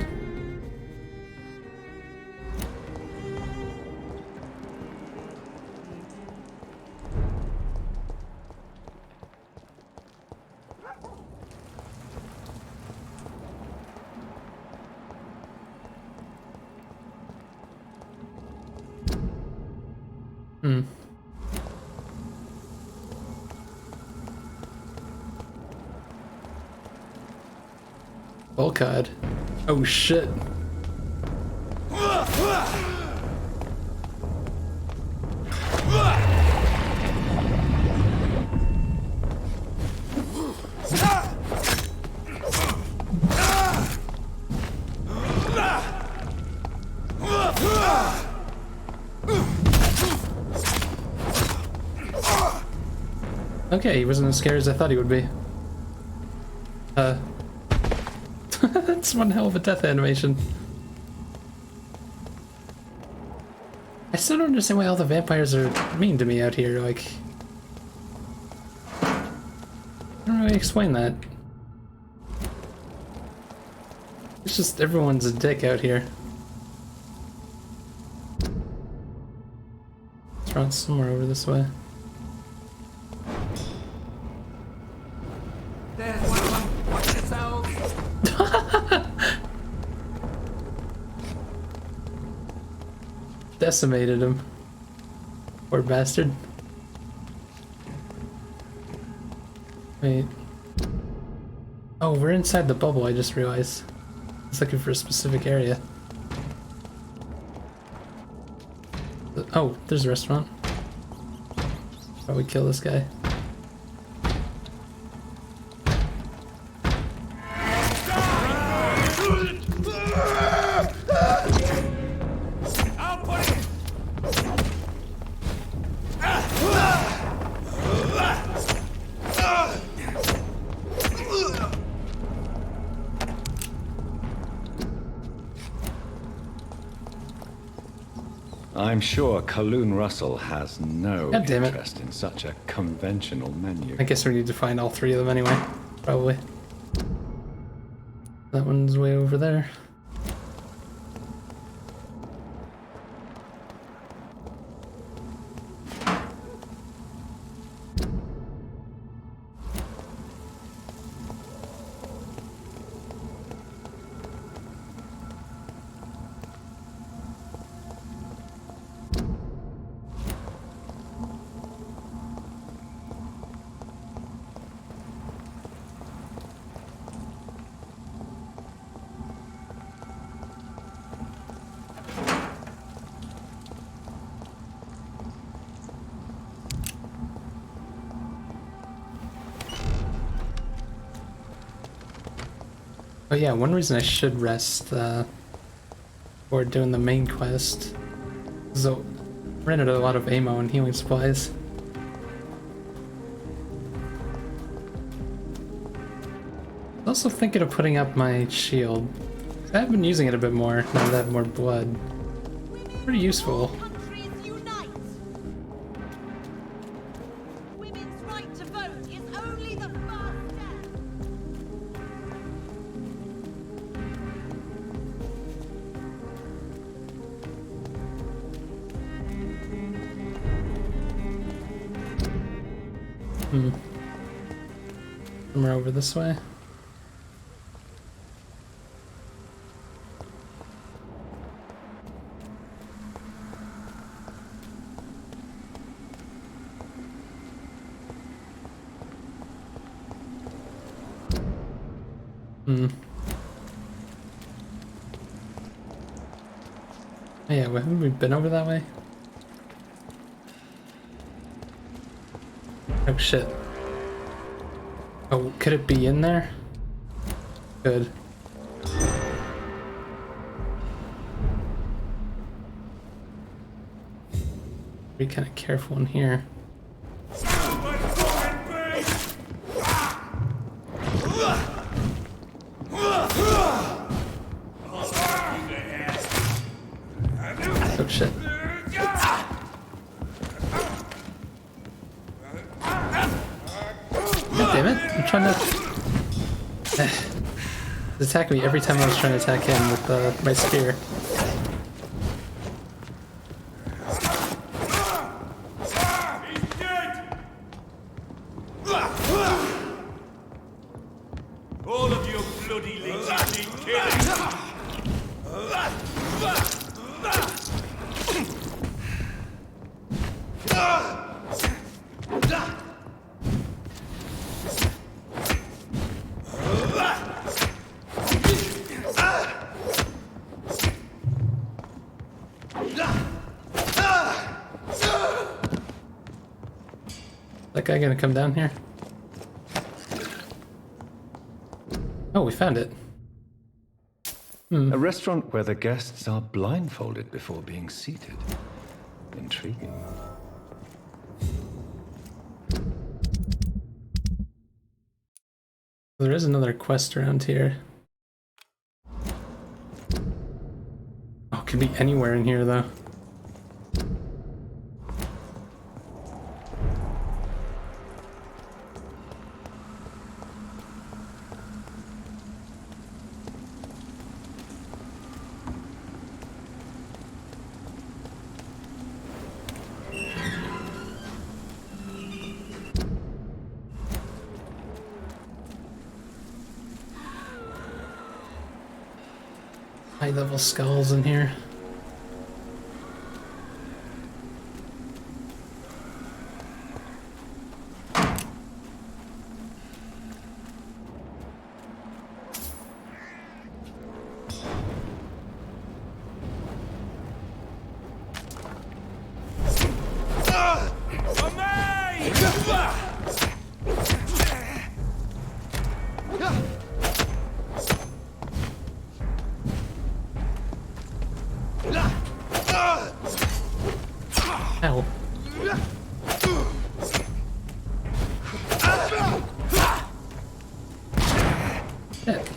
Volcod. Oh shit. Okay, he wasn't as scary as I thought he would be. That's one hell of a death animation. I still don't understand why all the vampires are mean to me out here, like... I don't really explain that. It's just everyone's a dick out here. Let's run somewhere over this way. There's one of them. Watch yourselves. Decimated him. Poor bastard. Wait. Oh, we're inside the bubble, I just realized. I was looking for a specific area. Oh, there's a restaurant. Probably kill this guy. I'm sure Kaloon Russell has no God damn it. interest in such a conventional menu. I guess we need to find all three of them anyway. Probably. That one's way over there. Oh yeah, one reason I should rest before doing the main quest is I ran out of a lot of ammo and healing supplies. I was also thinking of putting up my shield. I have been using it a bit more now that I have more blood. Pretty useful. Somewhere over this way. Oh yeah, haven't we been over that way? Oh shit. Oh, could it be in there? Good. Be kind of careful in here. Oh shit. God damn it, I'm trying to... He's attacking me every time I was trying to attack him with my spear. All of you bloody leeches need killing! That guy gonna come down here? Oh, we found it. A restaurant where the guests are blindfolded before being seated. Intriguing. There is another quest around here. Oh, it could be anywhere in here though. High-level skulls in here. Ow. Shit.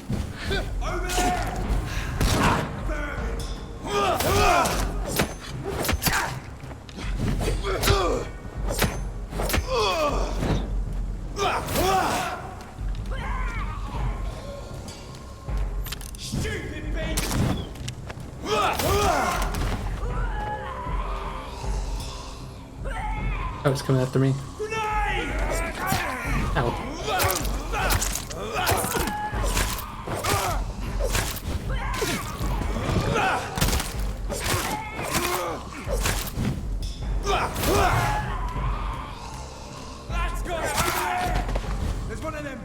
Oh, it's coming after me. Ow. There's one of them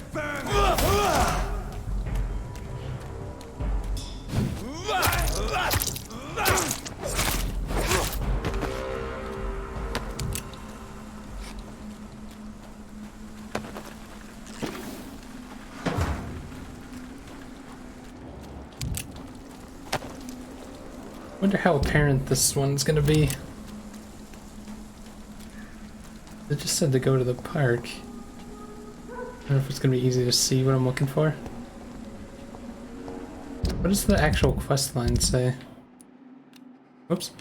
Wonder how apparent this one's gonna be. It just said to go to the park. I don't know if it's gonna be easy to see what I'm looking for. What does the actual quest line say? Whoops.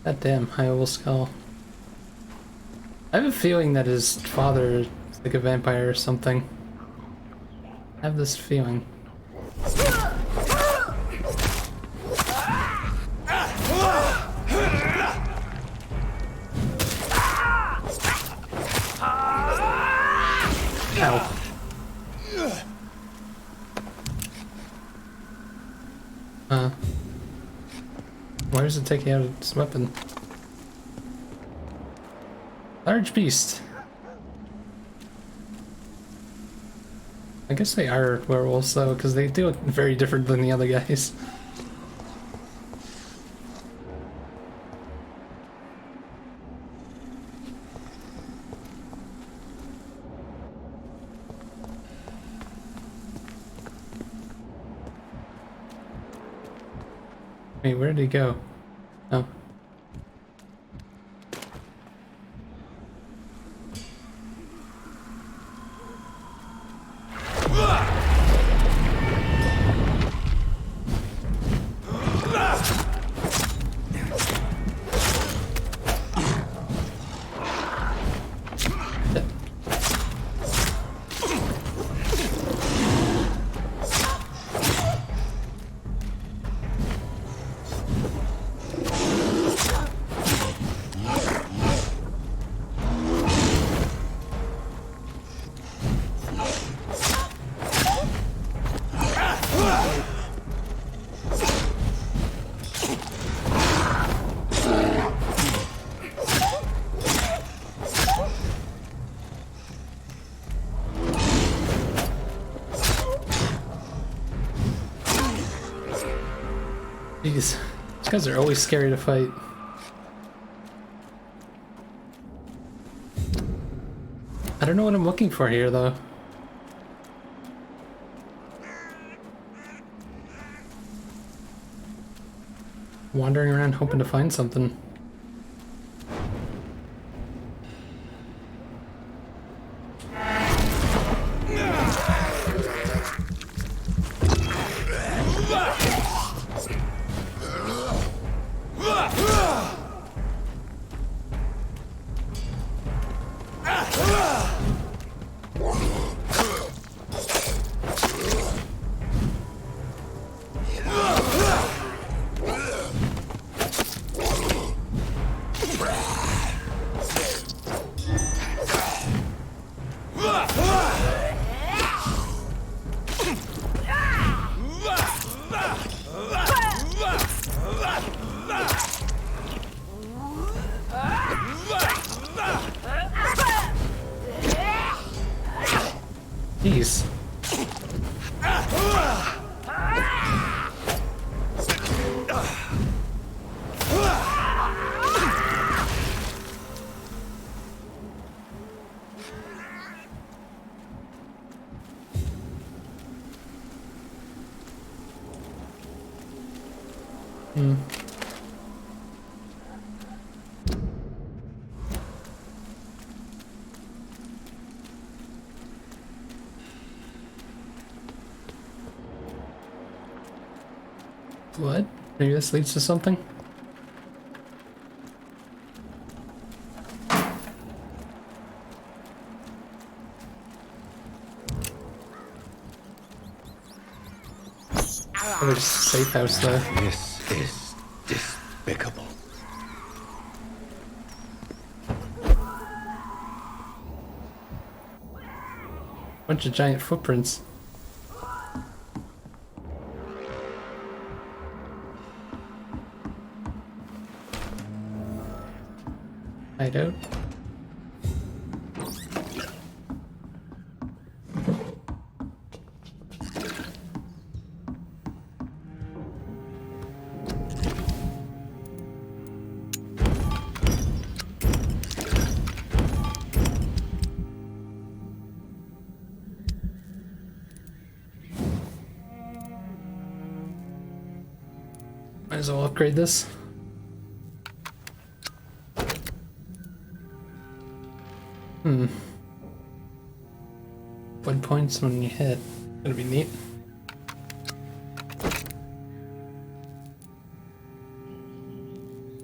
God damn, high oval skull. I have a feeling that his father is like a vampire or something. I have this feeling. Ow. Why does it take out its weapon? Large beast. I guess they are werewolves though, because they do look very different than the other guys. Wait, where did he go? Oh. Jeez, these guys are always scary to fight. I don't know what I'm looking for here, though. Wandering around hoping to find something. What? Maybe this leads to something? Oh, there's a safe house there. This is despicable. Bunch of giant footprints. Hideout. Might as well upgrade this. Blood points when you hit. Gonna be neat.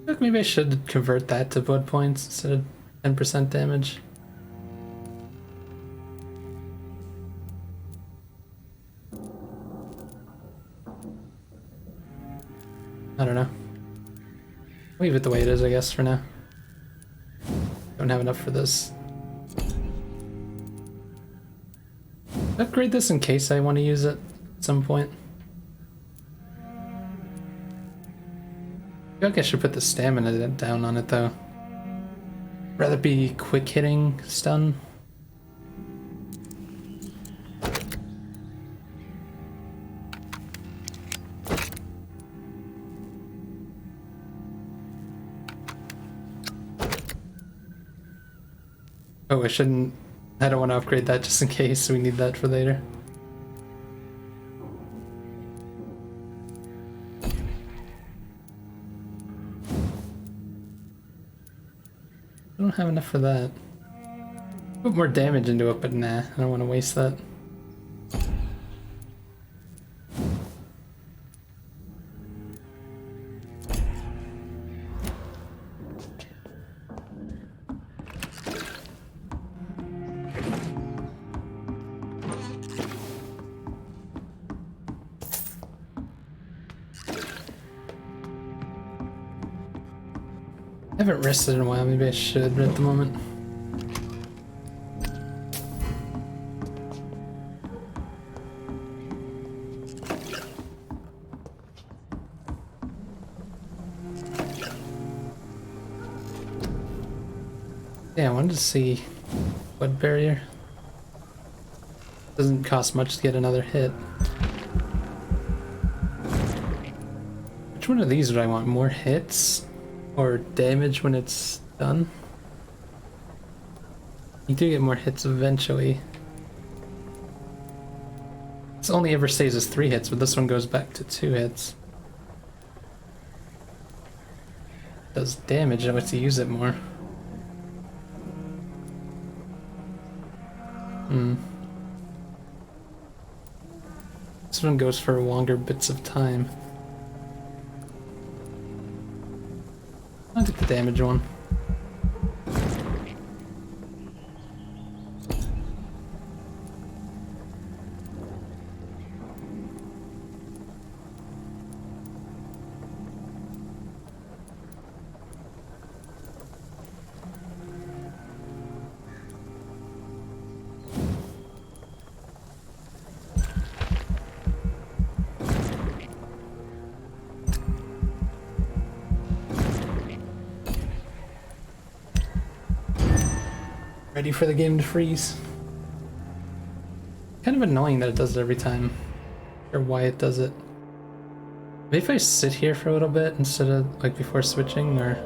Look, maybe I should convert that to blood points instead of 10% damage. I don't know. Leave it the way it is, I guess, for now. Don't have enough for this. Upgrade this in case I want to use it at some point. I feel like I should put the stamina down on it though. Rather be quick hitting stun. Oh, I shouldn't. I don't want to upgrade that just in case we need that for later. I don't have enough for that. Put more damage into it, but nah, I don't want to waste that. I haven't rested in a while, maybe I should at the moment. Yeah, I wanted to see blood barrier. Doesn't cost much to get another hit. Which one of these would I want? More hits? Or damage when it's done? You do get more hits eventually. This only ever stays as 3 hits, but this one goes back to 2 hits. Does damage, I want to use it more. This one goes for longer bits of time. I'll take the damage one. Ready for the game to freeze. Kind of annoying that it does it every time. Or why it does it. Maybe if I sit here for a little bit instead of like before switching, or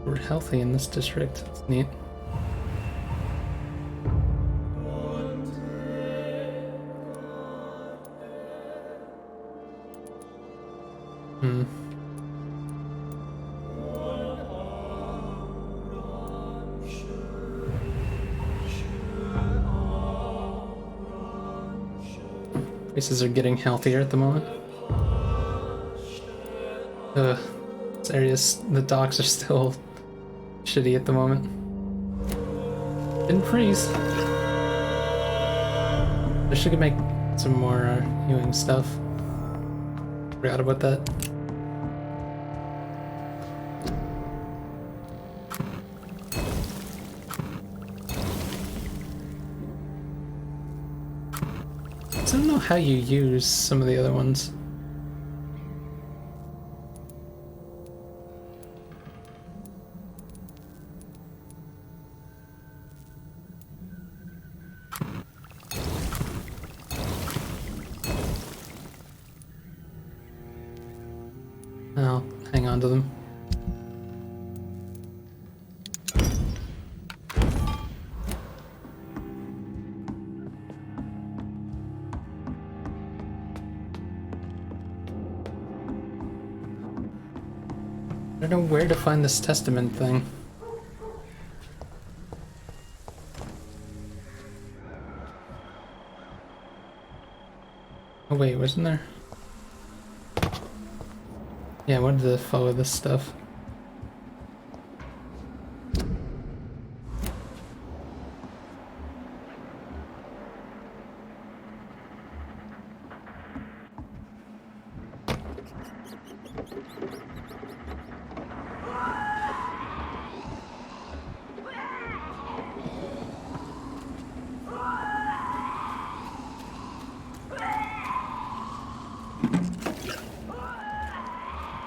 we're healthy in this district. That's neat. Places are getting healthier at the moment. This area's, the docks are still shitty at the moment. Didn't freeze. I should make some more healing stuff. Forgot about that. I don't know how you use some of the other ones. I'll hang on to them. I don't know where to find this testament thing. Oh wait, wasn't there? Yeah, I wanted to follow this stuff.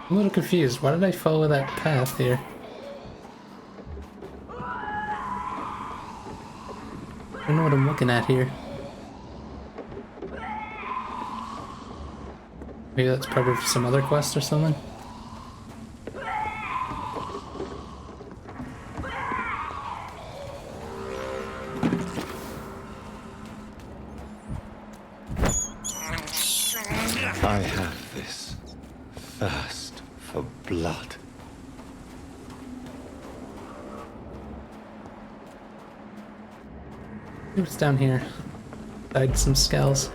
I'm a little confused. Why did I follow that path here? I don't know what I'm looking at here. Maybe that's part of some other quest or something? I have this thirst for blood. What's down here? Died some skulls.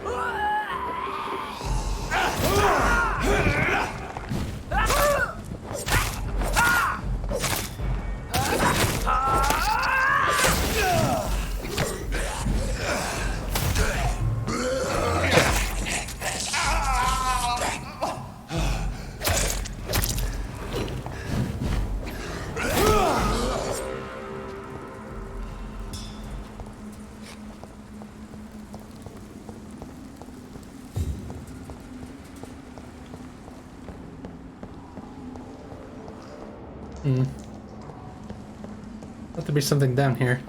Thought there'd be something down here.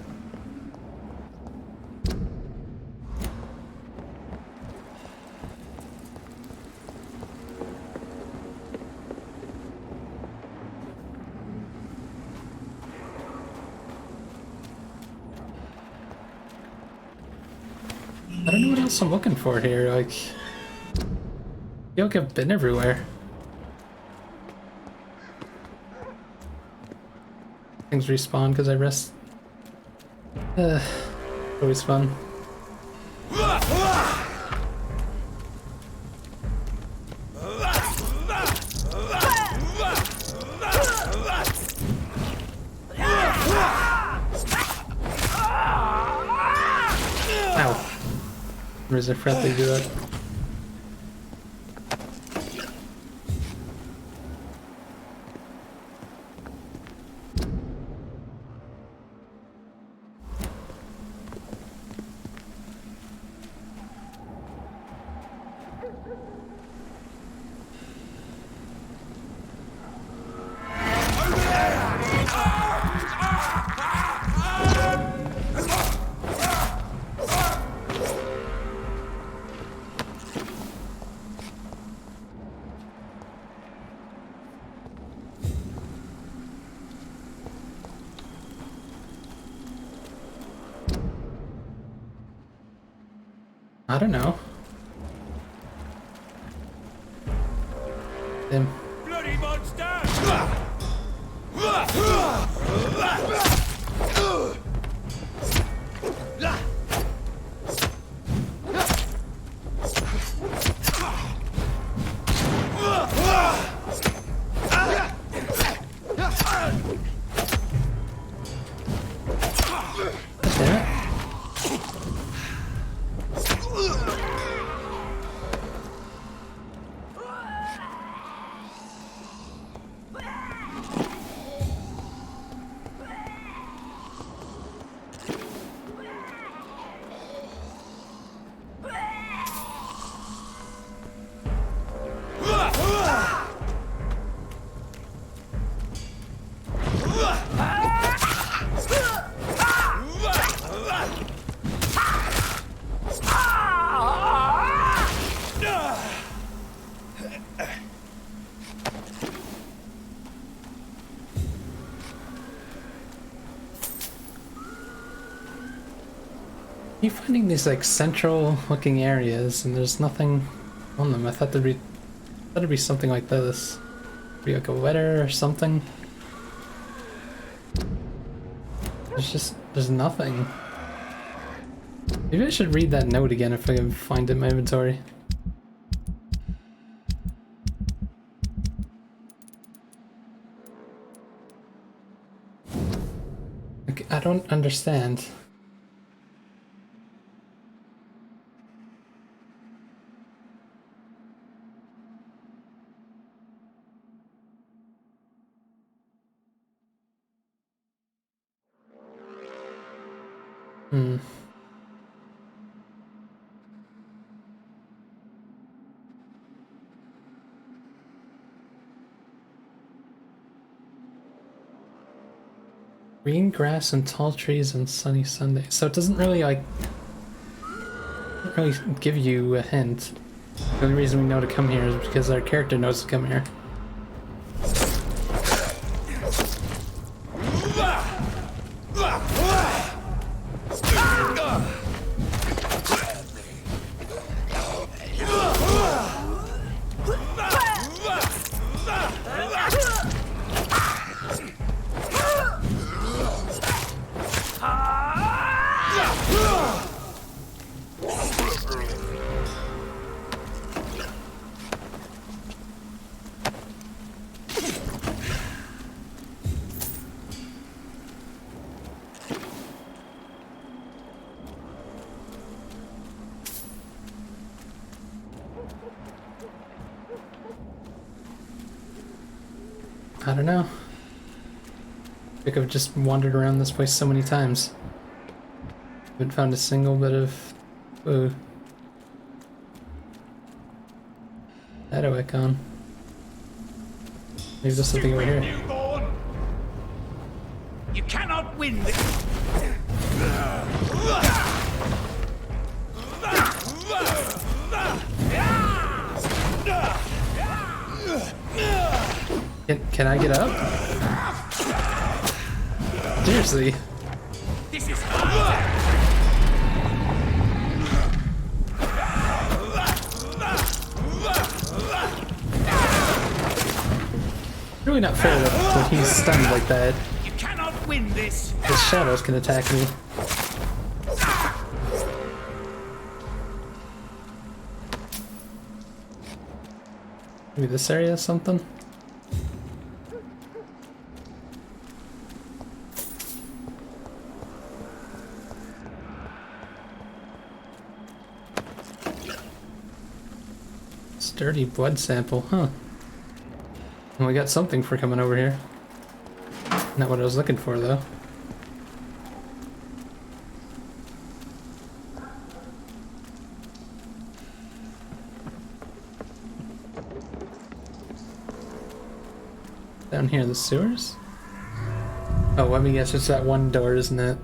I don't know what else I'm looking for here, like... I feel like I've been everywhere. Things respawn because I rest. Always fun. Ow. Where's the fret they do that? I don't know. Him. Bloody monster! Keep finding these like central looking areas and there's nothing on them. I thought there'd be something like this. Be like a letter or something. There's nothing. Maybe I should read that note again if I can find it in my inventory. Like, I don't understand. Hmm. Green grass and tall trees and sunny Sundays. So it doesn't really give you a hint. The only reason we know to come here is because our character knows to come here. I don't know. I think I've just wandered around this place so many times. Haven't found a single bit of food. Shadow icon. Maybe there's something over here. Newborn. You cannot win this. Can I get up? Seriously. This is Really not fair that when he's stunned like that, You cannot win this. his shadows can attack me. Maybe this area is something? Sturdy blood sample, huh? Well, we got something for coming over here. Not what I was looking for, though. Down here, the sewers? Oh, let me guess, it's that one door, isn't it?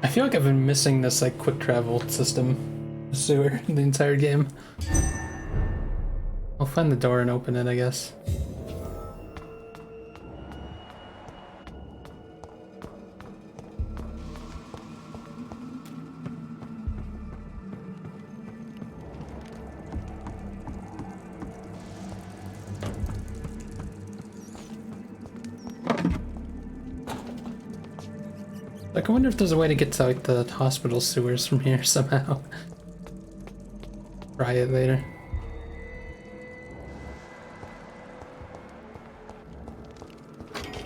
I feel like I've been missing this, like, quick travel system, sewer, the entire game. I'll find the door and open it, I guess. Like, I wonder if there's a way to get to like the hospital sewers from here somehow. Try it later.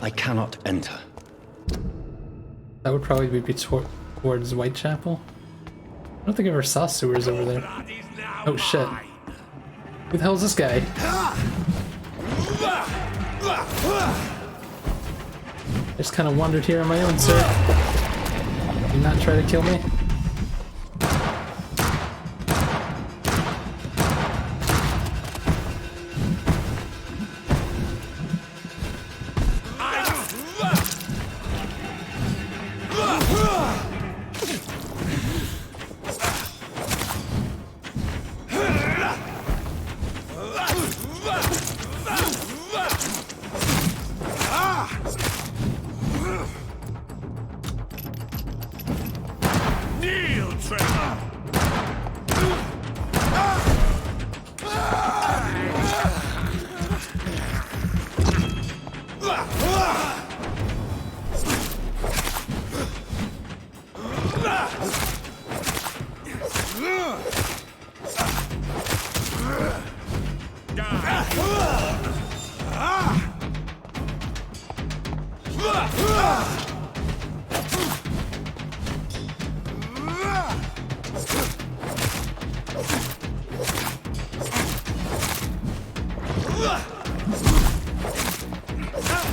I cannot enter. That would probably be towards Whitechapel. I don't think I ever saw sewers over there. Oh shit. Who the hell is this guy? I just kind of wandered here on my own, sir. Do not try to kill me.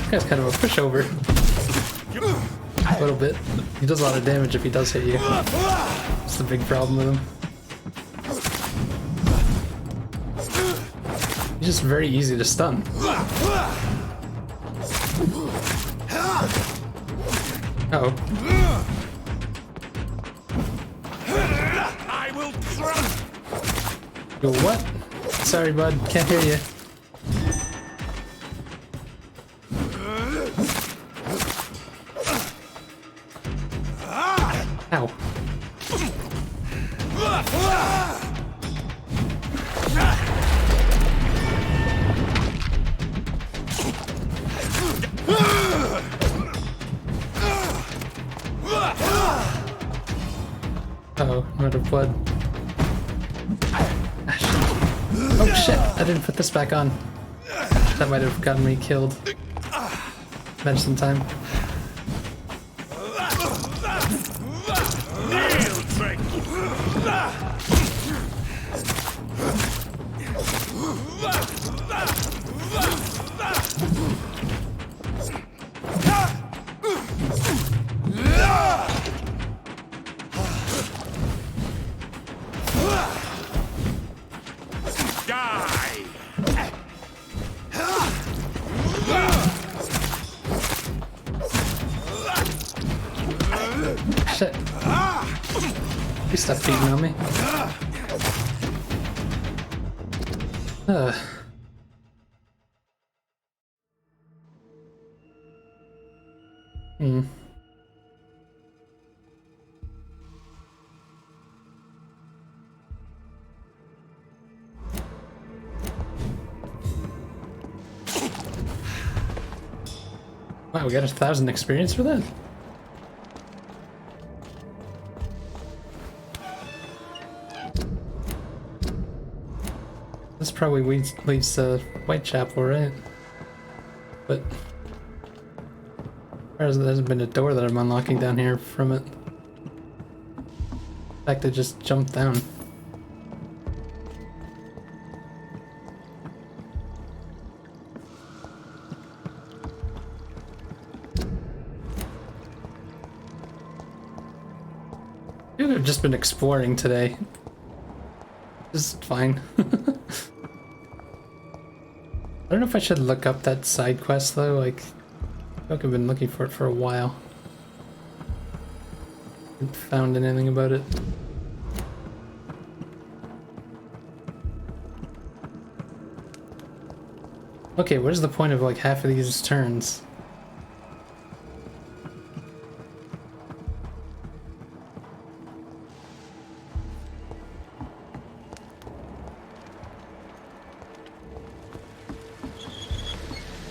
This guy's kind of a pushover. A little bit. He does a lot of damage if he does hit you. That's the big problem with him. He's just very easy to stun. Uh-oh. I will try. Yo, what? Sorry, bud. Can't hear you. Ow. Uh-oh, I'm out of blood. Oh shit, I didn't put this back on. That might have gotten me killed. Medicine time. Shit. Please stop beating on me. Wow, we got 1,000 experience for that? This probably leads to Whitechapel, right? But there hasn't been a door that I'm unlocking down here from it. In fact, I just jumped down. I've just been exploring today. This is fine. I don't know if I should look up that side quest though, like, I feel like I've been looking for it for a while. Haven't found anything about it. Okay, what is the point of like half of these turns?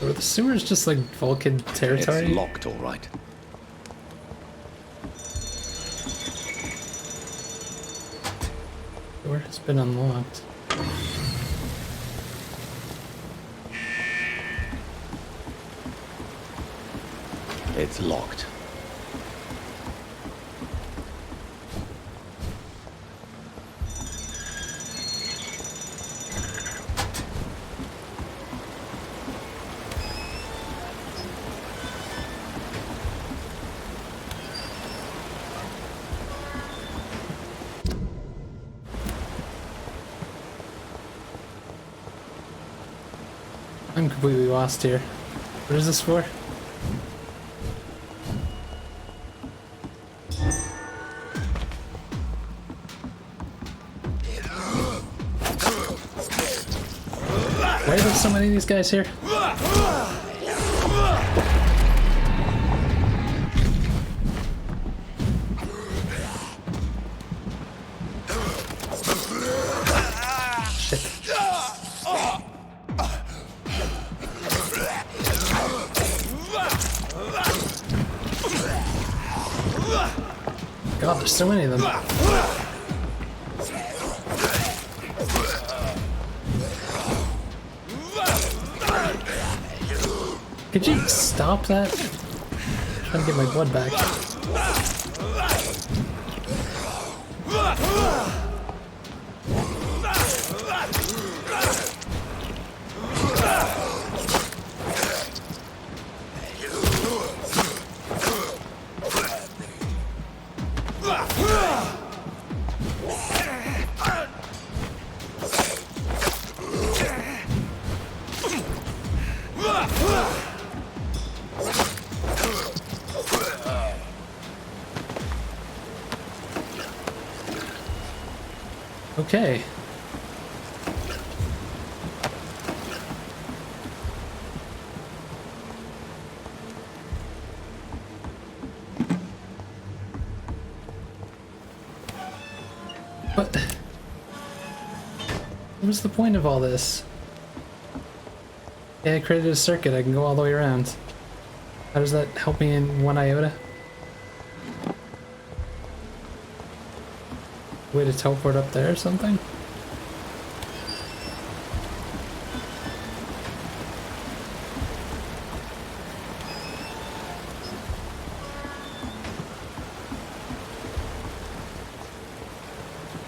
Are the sewers just like Vulcan territory? It's locked, all right. Door has been unlocked. It's locked. I'm completely lost here. What is this for? Why are there so many of these guys here? God, there's so many of them. Could you stop that? I'm trying to get my blood back. Okay. What? What was the point of all this? Yeah, I created a circuit. I can go all the way around. How does that help me in 1 iota? Way to teleport up there or something?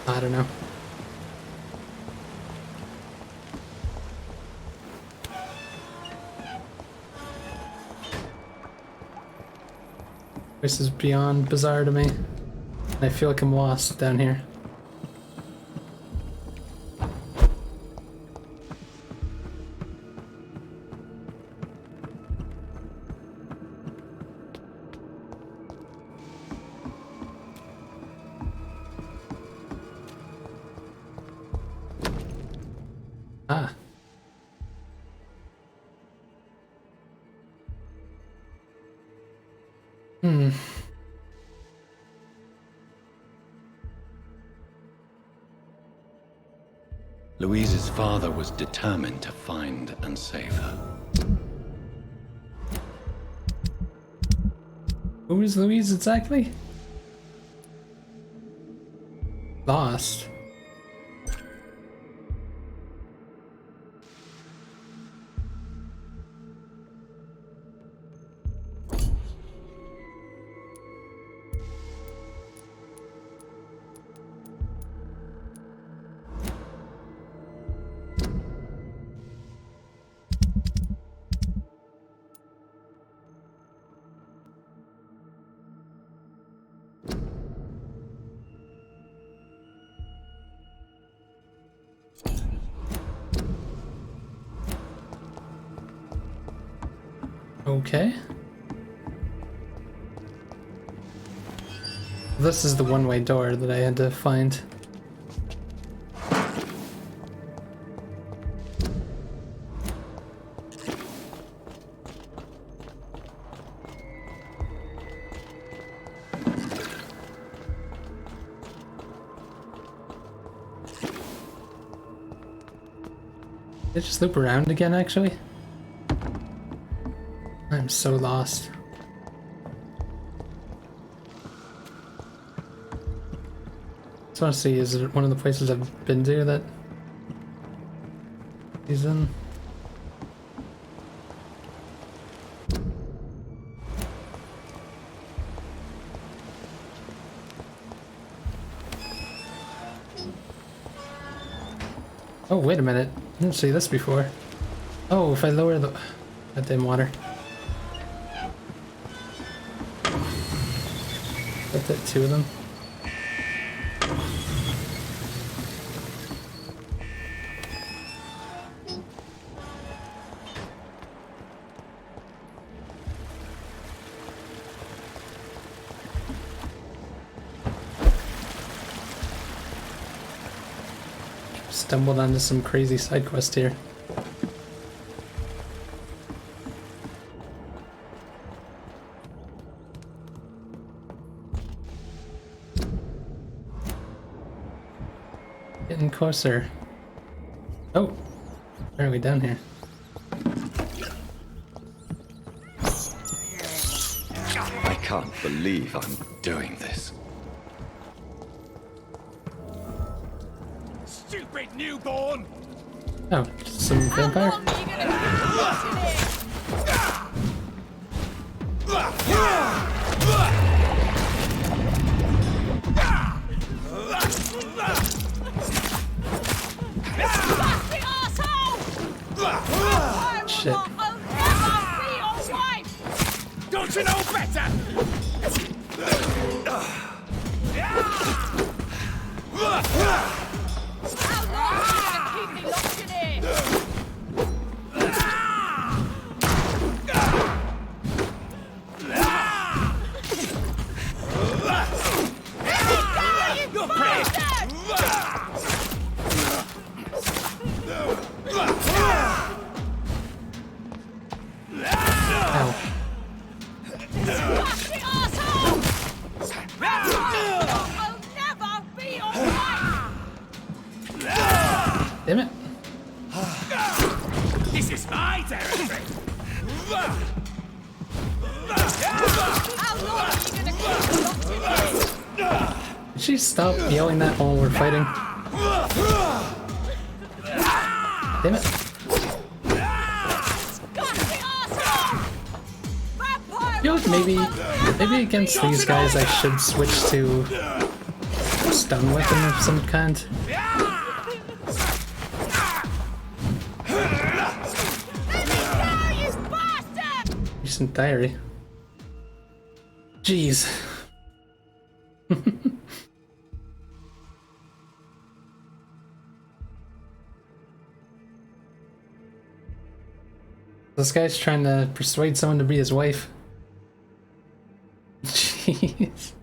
I don't know. This is beyond bizarre to me. I feel like I'm lost down here. Ah. Hmm. Louise's father was determined to find and save her. Who is Louise exactly? Lost. Okay. This is the one-way door that I had to find. Did I just loop around again, actually? I'm so lost. Just want to see, is it one of the places I've been to that he's in? Oh, wait a minute. I didn't see this before. Oh, if I lower the... that damn water. That's it, two of them. Stumbled onto some crazy side quest here. Getting closer. Oh, why are we down here? I can't believe I'm doing this. Stupid newborn! Oh, some vampire? Shit. Don't you know better? Damn it. This is my territory! Did she stop yelling that while we're fighting? Damn it. I feel like maybe against these guys I should switch to stun weapon of some kind. Recent diary. Jeez. This guy's trying to persuade someone to be his wife. Jeez.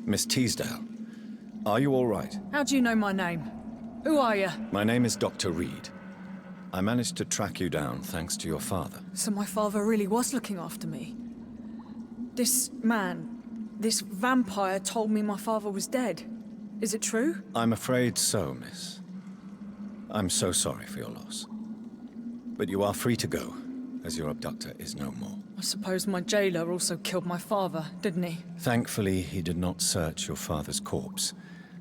Miss Teasdale, are you all right? How do you know my name? Who are you? My name is Dr. Reed. I managed to track you down thanks to your father. So my father really was looking after me. This man, this vampire told me my father was dead. Is it true? I'm afraid so, miss. I'm so sorry for your loss. But you are free to go, as your abductor is no more. I suppose my jailer also killed my father, didn't he? Thankfully, he did not search your father's corpse,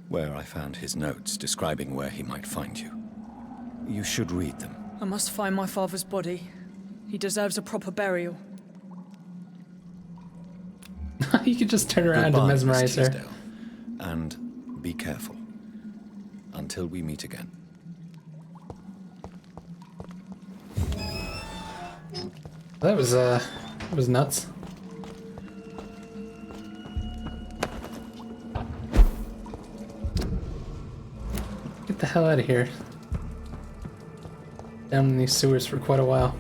where I found his notes describing where he might find you. You should read them. I must find my father's body. He deserves a proper burial. You could just turn around Goodbye, and mesmerize Miss her. Teasdale. And be careful. Until we meet again. That was nuts. Get the hell out of here. Down in these sewers for quite a while.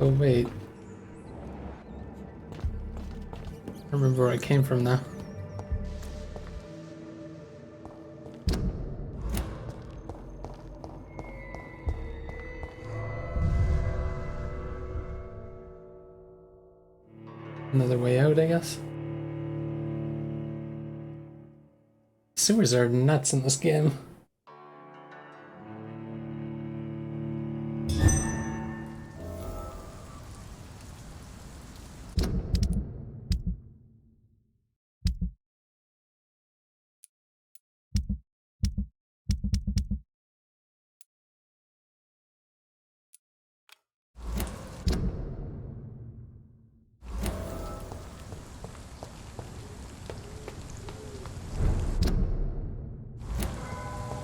Oh wait. I remember where I came from now. Another way out, I guess. Sewers are nuts in this game.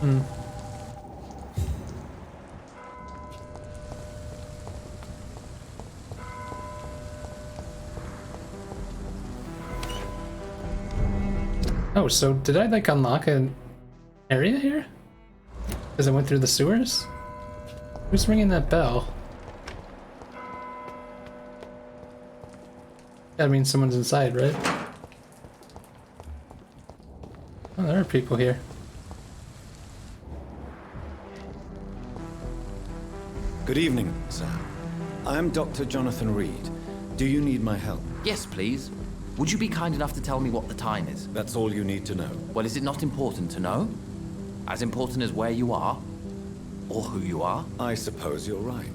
Hmm. Oh, so did I like unlock an area here? Because I went through the sewers? Who's ringing that bell? That means someone's inside, right? Oh, there are people here. Good evening, sir. I am Dr. Jonathan Reed. Do you need my help? Yes, please. Would you be kind enough to tell me what the time is? That's all you need to know. Well, is it not important to know? As important as where you are? Or who you are? I suppose you're right.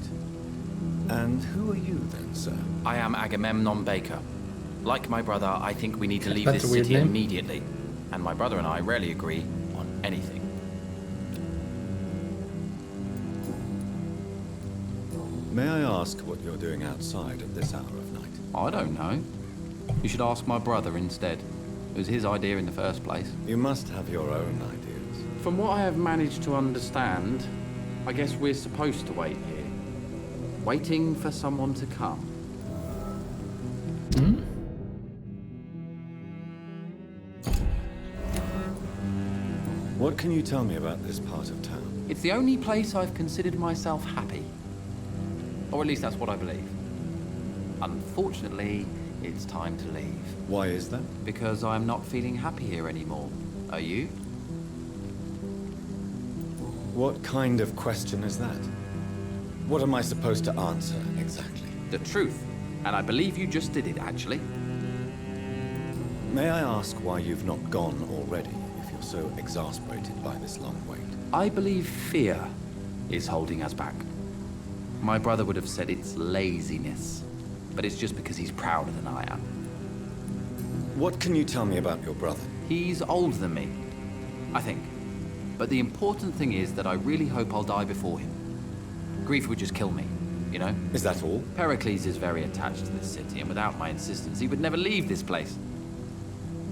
And who are you then, sir? I am Agamemnon Baker. Like my brother, I think we need to leave That's this a weird city name. immediately. And my brother and I rarely agree on anything. May I ask what you're doing outside at this hour of night? I don't know. You should ask my brother instead. It was his idea in the first place. You must have your own ideas. From what I have managed to understand, I guess we're supposed to wait here. Waiting for someone to come. Hmm? What can you tell me about this part of town? It's the only place I've considered myself happy. Or at least that's what I believe. Unfortunately, it's time to leave. Why is that? Because I'm not feeling happy here anymore. Are you? What kind of question is that? What am I supposed to answer, exactly? The truth. And I believe you just did it, actually. May I ask why you've not gone already, if you're so exasperated by this long wait? I believe fear is holding us back. My brother would have said it's laziness, but it's just because he's prouder than I am. What can you tell me about your brother? He's older than me, I think. But the important thing is that I really hope I'll die before him. Grief would just kill me, you know? Is that all? Pericles is very attached to this city, and without my insistence, he would never leave this place.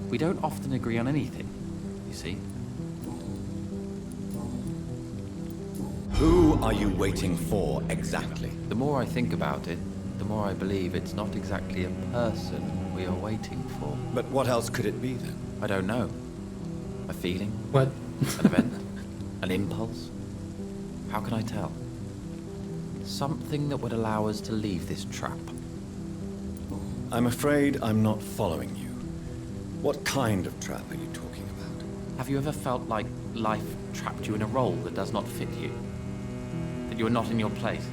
We don't often agree on anything, you see? Who are you waiting for, exactly? The more I think about it, the more I believe it's not exactly a person we are waiting for. But what else could it be, then? I don't know. A feeling? What? An event? An impulse? How can I tell? Something that would allow us to leave this trap. I'm afraid I'm not following you. What kind of trap are you talking about? Have you ever felt like life trapped you in a role that does not fit you? That you are not in your place?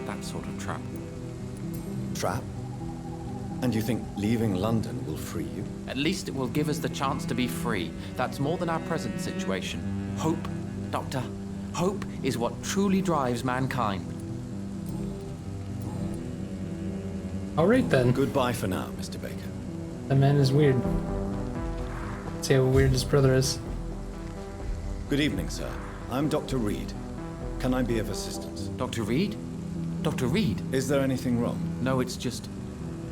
That sort of trap. Trap? And you think leaving London will free you? At least it will give us the chance to be free. That's more than our present situation. Hope, Doctor. Hope is what truly drives mankind. Alright then. Goodbye for now, Mr. Baker. That man is weird. See how weird his brother is. Good evening, sir. I'm Dr. Reed. Can I be of assistance? Dr. Reed? Dr. Reed? Is there anything wrong? No, it's just...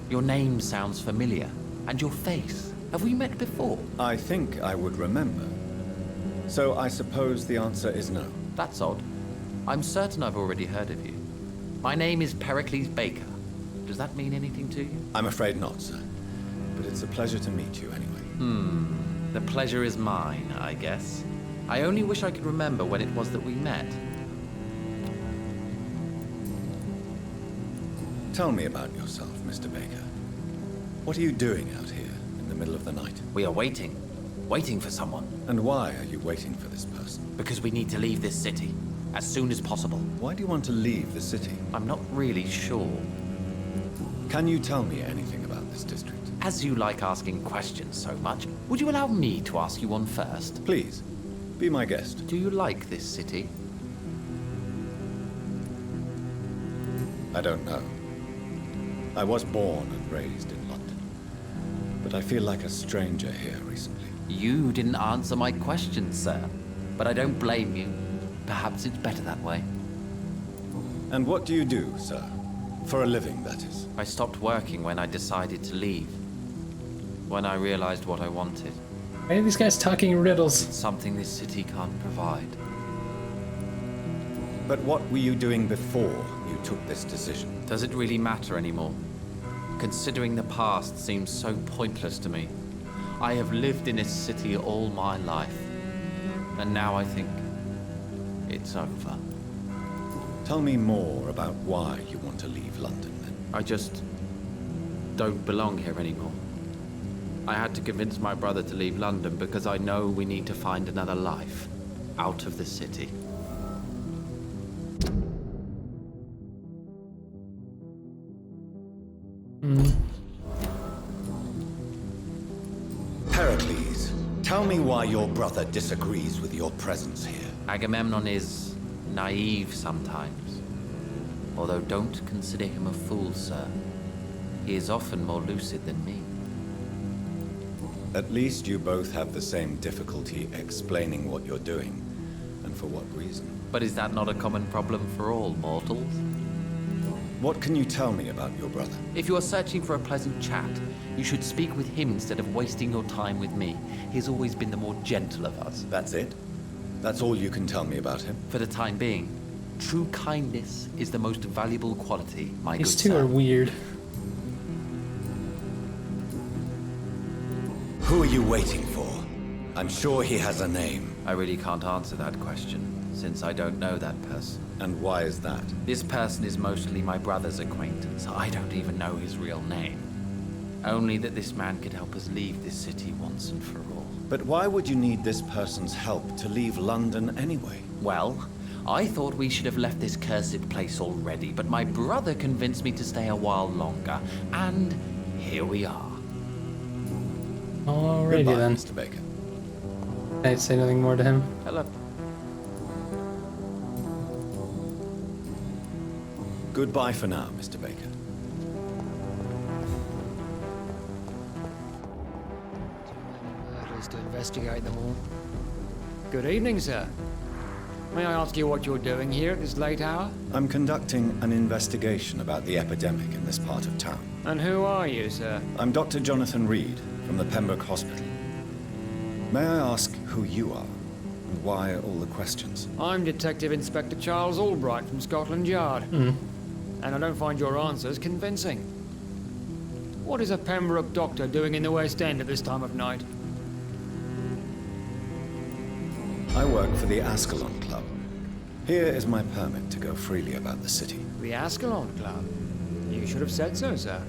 your name sounds familiar. And your face. Have we met before? I think I would remember. So I suppose the answer is no. That's odd. I'm certain I've already heard of you. My name is Pericles Baker. Does that mean anything to you? I'm afraid not, sir. But it's a pleasure to meet you anyway. The pleasure is mine, I guess. I only wish I could remember when it was that we met. Tell me about yourself, Mr. Baker. What are you doing out here in the middle of the night? We are waiting. Waiting for someone. And why are you waiting for this person? Because we need to leave this city. As soon as possible. Why do you want to leave the city? I'm not really sure. Can you tell me anything about this district? As you like asking questions so much, would you allow me to ask you one first? Please, be my guest. Do you like this city? I don't know. I was born and raised in London, but I feel like a stranger here recently. You didn't answer my question, sir. But I don't blame you. Perhaps it's better that way. And what do you do, sir? For a living, that is. I stopped working when I decided to leave. When I realized what I wanted. Why are these guys talking riddles? Something this city can't provide. But what were you doing before you took this decision? Does it really matter anymore? Considering the past seems so pointless to me. I have lived in this city all my life. And now I think it's over. Tell me more about why you want to leave London, then. I just don't belong here anymore. I had to convince my brother to leave London because I know we need to find another life out of the city. Pericles, tell me why your brother disagrees with your presence here. Agamemnon is naive sometimes. Although don't consider him a fool, sir. He is often more lucid than me. At least you both have the same difficulty explaining what you're doing, and for what reason. But is that not a common problem for all mortals? What can you tell me about your brother? If you are searching for a pleasant chat, you should speak with him instead of wasting your time with me. He's always been the more gentle of us. That's it? That's all you can tell me about him? For the time being, true kindness is the most valuable quality, my good These two sir. are weird. Who are you waiting for? I'm sure he has a name. I really can't answer that question, since I don't know that person. And why is that? This person is mostly my brother's acquaintance. I don't even know his real name. Only that this man could help us leave this city once and for all. But why would you need this person's help to leave London anyway? Well, I thought we should have left this cursed place already, but my brother convinced me to stay a while longer, and here we are. Alrighty Goodbye, then. Mr. Baker. Can I say nothing more to him? Hello. Goodbye for now, Mr. Baker. Murders to investigate them all. Good evening, sir. May I ask you what you're doing here at this late hour? I'm conducting an investigation about the epidemic in this part of town. And who are you, sir? I'm Dr. Jonathan Reed from the Pembroke Hospital. May I ask who you are and why all the questions? I'm Detective Inspector Charles Albright from Scotland Yard. And I don't find your answers convincing. What is a Pembroke doctor doing in the West End at this time of night? I work for the Ascalon Club. Here is my permit to go freely about the city. The Ascalon Club? You should have said so, sir.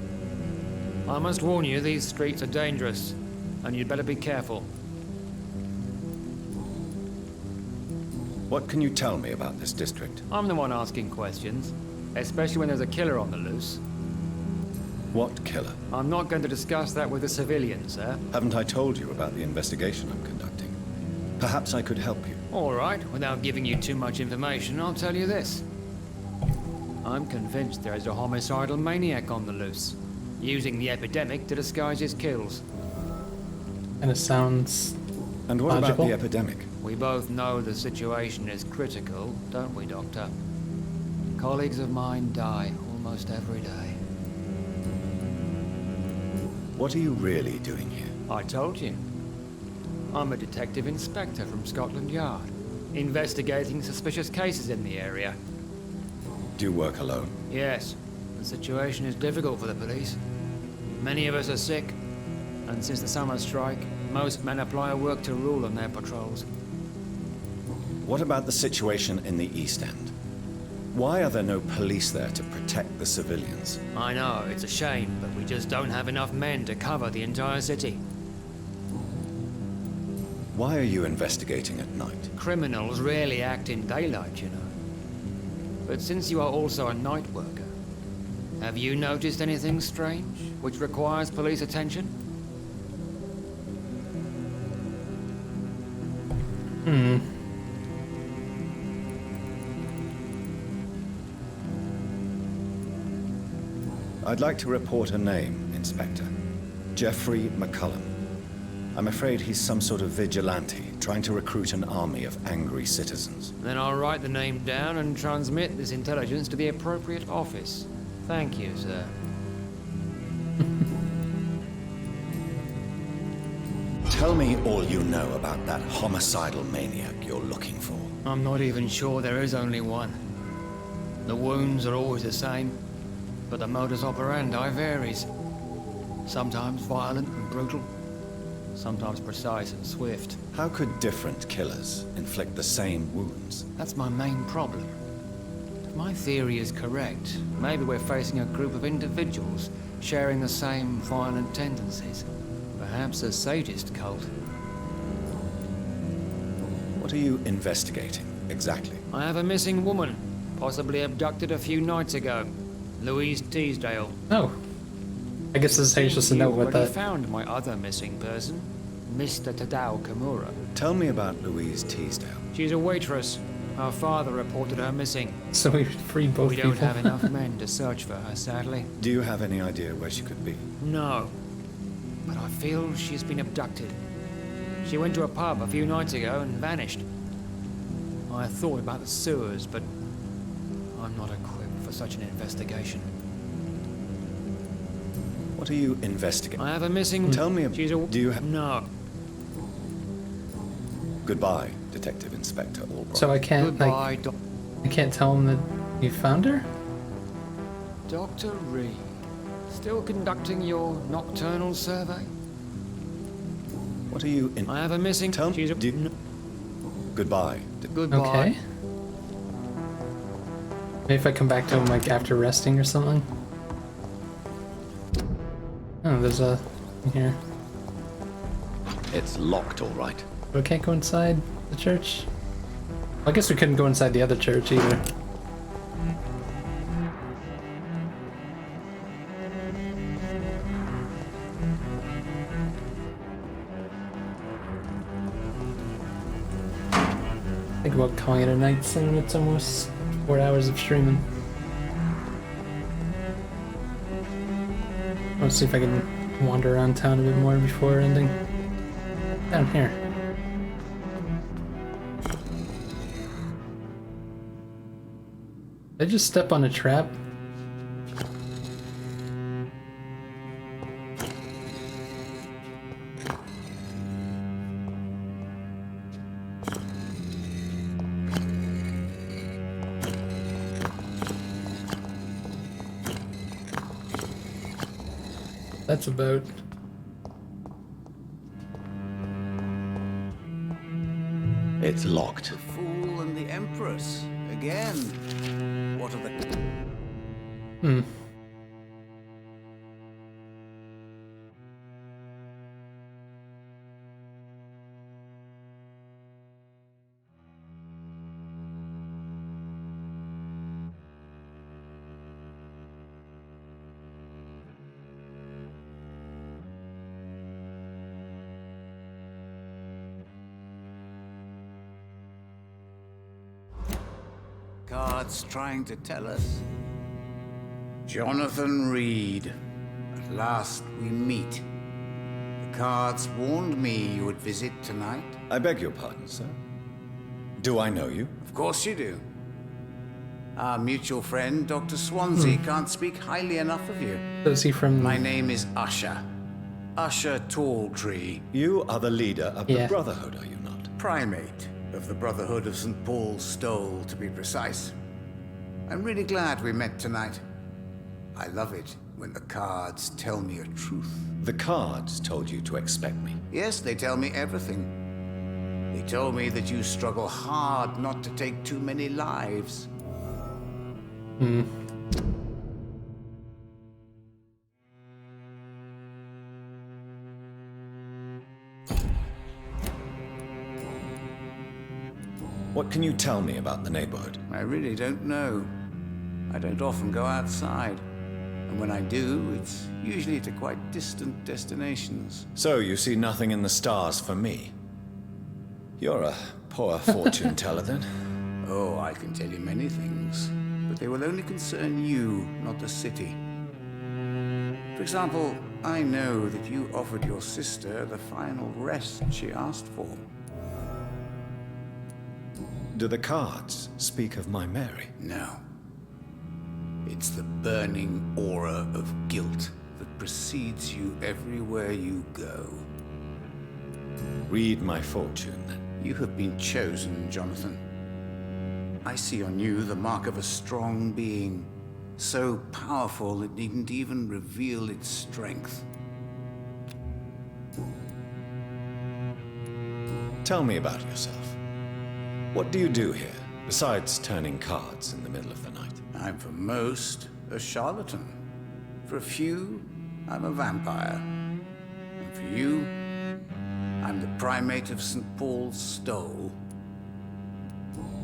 I must warn you, these streets are dangerous, and you'd better be careful. What can you tell me about this district? I'm the one asking questions, especially when there's a killer on the loose. What killer? I'm not going to discuss that with the civilians, sir. Haven't I told you about the investigation I'm conducting? Perhaps I could help you. All right, without giving you too much information, I'll tell you this. I'm convinced there is a homicidal maniac on the loose, using the epidemic to disguise his kills. And it sounds And what logical. about the epidemic? We both know the situation is critical, don't we, Doctor? Colleagues of mine die almost every day. What are you really doing here? I told you. I'm a detective inspector from Scotland Yard, investigating suspicious cases in the area. Do you work alone? Yes, the situation is difficult for the police. Many of us are sick, and since the summer strike, most men apply a work to rule on their patrols. What about the situation in the East End? Why are there no police there to protect the civilians? I know, it's a shame, but we just don't have enough men to cover the entire city. Why are you investigating at night? Criminals rarely act in daylight, you know. But since you are also a night worker, Have you noticed anything strange, which requires police attention? I'd like to report a name, Inspector. Jeffrey McCullum. I'm afraid he's some sort of vigilante, trying to recruit an army of angry citizens. Then I'll write the name down and transmit this intelligence to the appropriate office. Thank you, sir. Tell me all you know about that homicidal maniac you're looking for. I'm not even sure there is only one. The wounds are always the same, but the modus operandi varies. Sometimes violent and brutal, sometimes precise and swift. How could different killers inflict the same wounds? That's my main problem. If my theory is correct, maybe we're facing a group of individuals sharing the same violent tendencies. Perhaps a sadist cult. What are you investigating, exactly? I have a missing woman, possibly abducted a few nights ago. Louise Teasdale. Oh. I guess this is how you're supposed to know what that... found my other missing person, Mr. Tadao Kimura. Tell me about Louise Teasdale. She's a waitress. Her father reported her missing. So we free both We people. don't have enough men to search for her, sadly. Do you have any idea where she could be? No. But I feel she's been abducted. She went to a pub a few nights ago and vanished. I thought about the sewers, but I'm not equipped for such an investigation. What are you investigating? I have a missing... Tell me... She's a... Do you have... No. Goodbye, Detective Inspector Albright. So I can't, Goodbye, like... I can't tell him that you found her? Dr. Reed. Still conducting your nocturnal survey? What are you in... I have a missing... Tell me... Goodbye. Goodbye. Okay. Maybe if I come back to him, like, after resting or something? Oh, there's a... in here. It's locked, all right. But I can't go inside the church? I guess we couldn't go inside the other church either. Think about calling it a night soon. It's almost 4 hours of streaming. Let's see if I can wander around town a bit more before ending. Down here. Did I just step on a trap? That's about. It's locked. The Fool and the Empress. Again. What are the... Hmm. Cards trying to tell us. Jonathan Reed. At last we meet. The cards warned me you would visit tonight. I beg your pardon, sir. Do I know you? Of course you do. Our mutual friend, Dr. Swansea, can't speak highly enough of you. So is he from... My name is Usher. Usher Talltree. You are the leader of the Brotherhood, are you not? Primate of the Brotherhood of St. Paul's Stole, to be precise. I'm really glad we met tonight. I love it when the cards tell me a truth. The cards told you to expect me. Yes, they tell me everything. They told me that you struggle hard not to take too many lives. Hmm. What can you tell me about the neighborhood? I really don't know. I don't often go outside. And when I do, it's usually to quite distant destinations. So you see nothing in the stars for me? You're a poor fortune teller then. Oh, I can tell you many things, but they will only concern you, not the city. For example, I know that you offered your sister the final rest she asked for. Do the cards speak of my Mary? No. It's the burning aura of guilt that precedes you everywhere you go. Read my fortune, then. You have been chosen, Jonathan. I see on you the mark of a strong being, so powerful it needn't even reveal its strength. Tell me about yourself. What do you do here, besides turning cards in the middle of the night? I'm for most a charlatan. For a few, I'm a vampire. And for you, I'm the primate of St. Paul's Stole.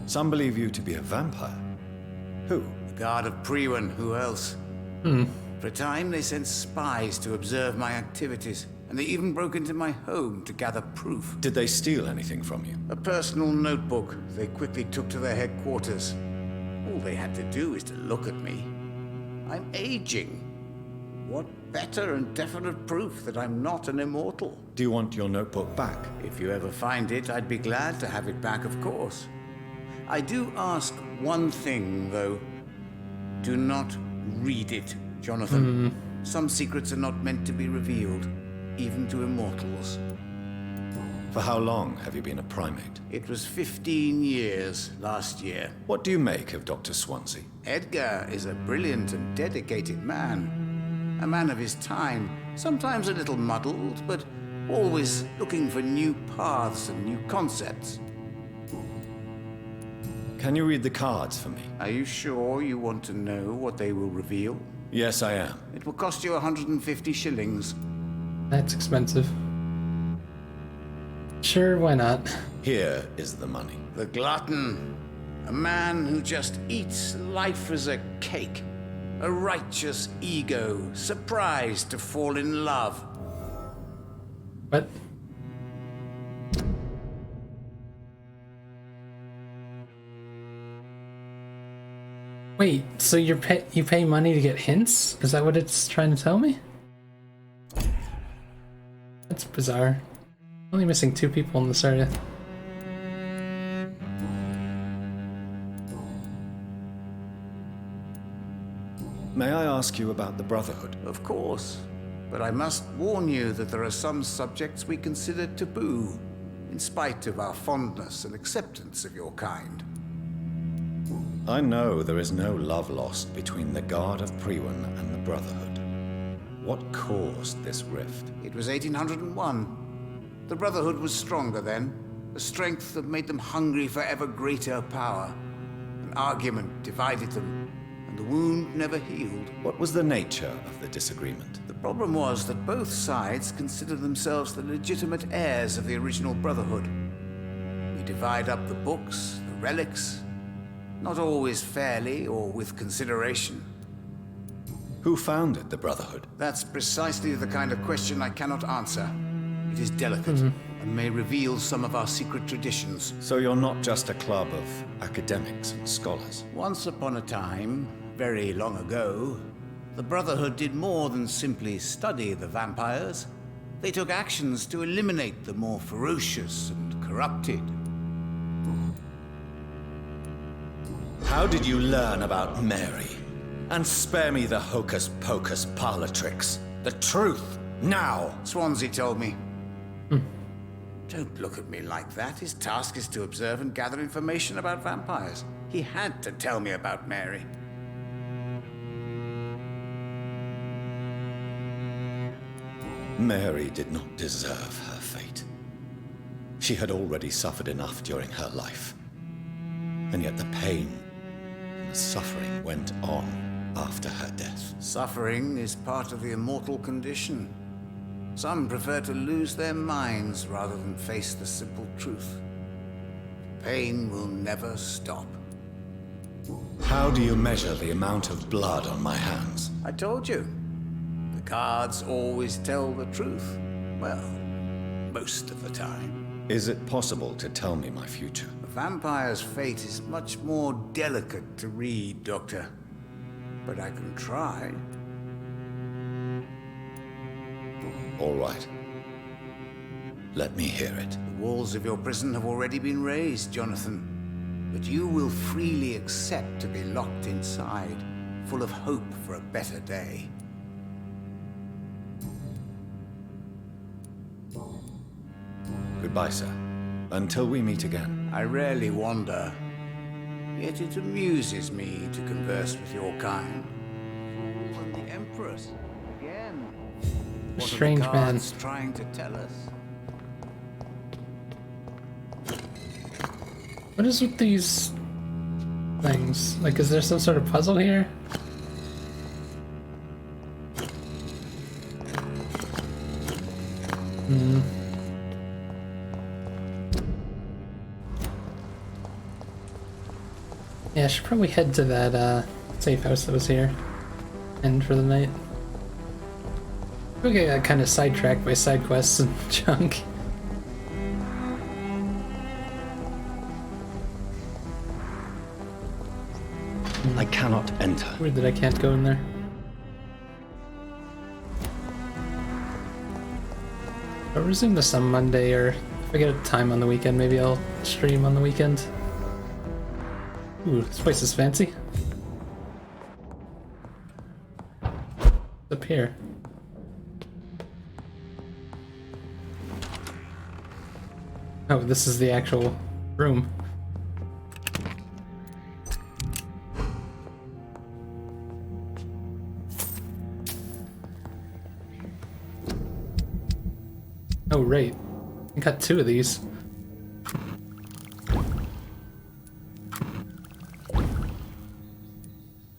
Some believe you to be a vampire. Who? The guard of Priwen, who else? For a time, they sent spies to observe my activities, and they even broke into my home to gather proof. Did they steal anything from you? A personal notebook they quickly took to their headquarters. All they had to do is to look at me. I'm aging. What better and definite proof that I'm not an immortal? Do you want your notebook back? If you ever find it, I'd be glad to have it back, of course. I do ask one thing, though. Do not read it, Jonathan. Some secrets are not meant to be revealed, even to immortals. For how long have you been a primate? It was 15 years last year. What do you make of Dr. Swansea? Edgar is a brilliant and dedicated man. A man of his time, sometimes a little muddled, but always looking for new paths and new concepts. Can you read the cards for me? Are you sure you want to know what they will reveal? Yes, I am. It will cost you 150 shillings. That's expensive. Sure, why not? Here is the money. The glutton. A man who just eats life as a cake. A righteous ego, surprised to fall in love. What? Wait, so you pay money to get hints? Is that what it's trying to tell me? That's bizarre. Only missing 2 people in this area. May I ask you about the Brotherhood? Of course. But I must warn you that there are some subjects we consider taboo, in spite of our fondness and acceptance of your kind. I know there is no love lost between the Guard of Priwen and the Brotherhood. What caused this rift? It was 1801. The Brotherhood was stronger then, a strength that made them hungry for ever greater power. An argument divided them, and the wound never healed. What was the nature of the disagreement? The problem was that both sides considered themselves the legitimate heirs of the original Brotherhood. We divide up the books, the relics, not always fairly or with consideration. Who founded the Brotherhood? That's precisely the kind of question I cannot answer. It is delicate and may reveal some of our secret traditions. So you're not just a club of academics and scholars? Once upon a time, very long ago, the Brotherhood did more than simply study the vampires. They took actions to eliminate the more ferocious and corrupted. How did you learn about Mary? And spare me the hocus-pocus parlor tricks. The truth, now! Swansea told me. Don't look at me like that. His task is to observe and gather information about vampires. He had to tell me about Mary. Mary did not deserve her fate. She had already suffered enough during her life. And yet the pain and the suffering went on after her death. Suffering is part of the immortal condition. Some prefer to lose their minds rather than face the simple truth. Pain will never stop. How do you measure the amount of blood on my hands? I told you. The cards always tell the truth. Well, most of the time. Is it possible to tell me my future? A vampire's fate is much more delicate to read, Doctor. But I can try. All right. Let me hear it. The walls of your prison have already been raised, Jonathan. But you will freely accept to be locked inside, full of hope for a better day. Goodbye, sir. Until we meet again. I rarely wander, yet it amuses me to converse with your kind. Fool and the Empress, again. What Strange are the man. cards trying to tell us? What is with these things? Like, is there some sort of puzzle here? Hmm. Yeah, I should probably head to that safe house that was here. End for the night. Okay, I got kind of sidetracked by side quests and junk. I cannot enter. Weird that I can't go in there. I'll resume this on Monday, or if I get a time on the weekend, maybe I'll stream on the weekend. Ooh, this place is fancy. What's up here? Oh, this is the actual room. Oh, right. I got 2 of these.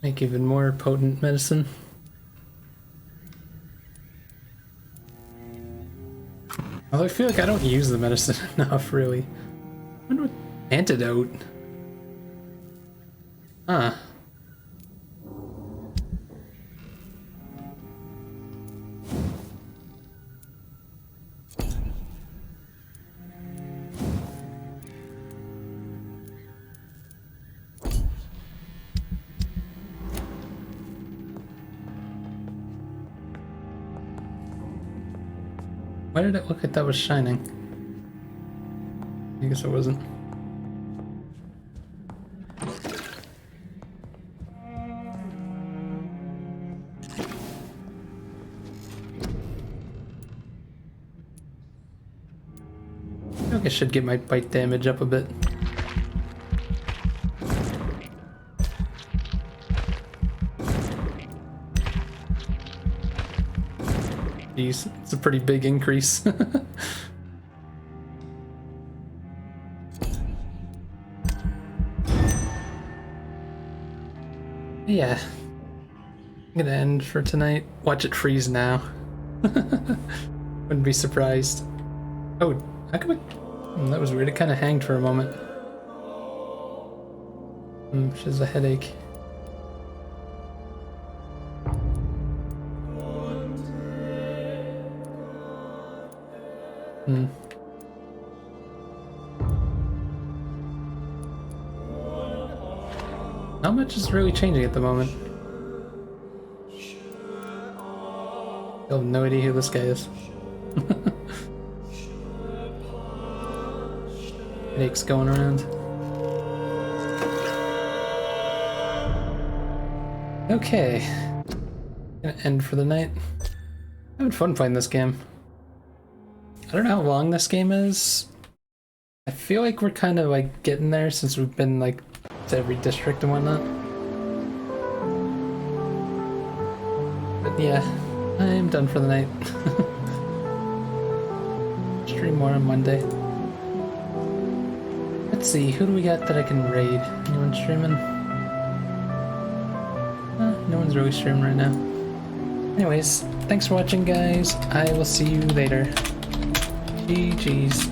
Make even more potent medicine. Although I feel like I don't use the medicine enough, really. I wonder what antidote. Huh. Why did it look like that was shining? I guess it wasn't. I think I should get my bite damage up a bit. Jeez, it's a pretty big increase. Yeah. I'm gonna end for tonight. Watch it freeze now. Wouldn't be surprised. Oh, how come that was weird. It kind of hanged for a moment. She has a headache. Not much is really changing at the moment. I have no idea who this guy is. Headaches going around. Okay. Gonna end for the night. Having fun playing this game. I don't know how long this game is. I feel like we're kind of like getting there since we've been like to every district and whatnot. But yeah, I'm done for the night. Stream more on Monday. Let's see, who do we got that I can raid? Anyone streaming? No one's really streaming right now. Anyways, thanks for watching, guys. I will see you later. GG's.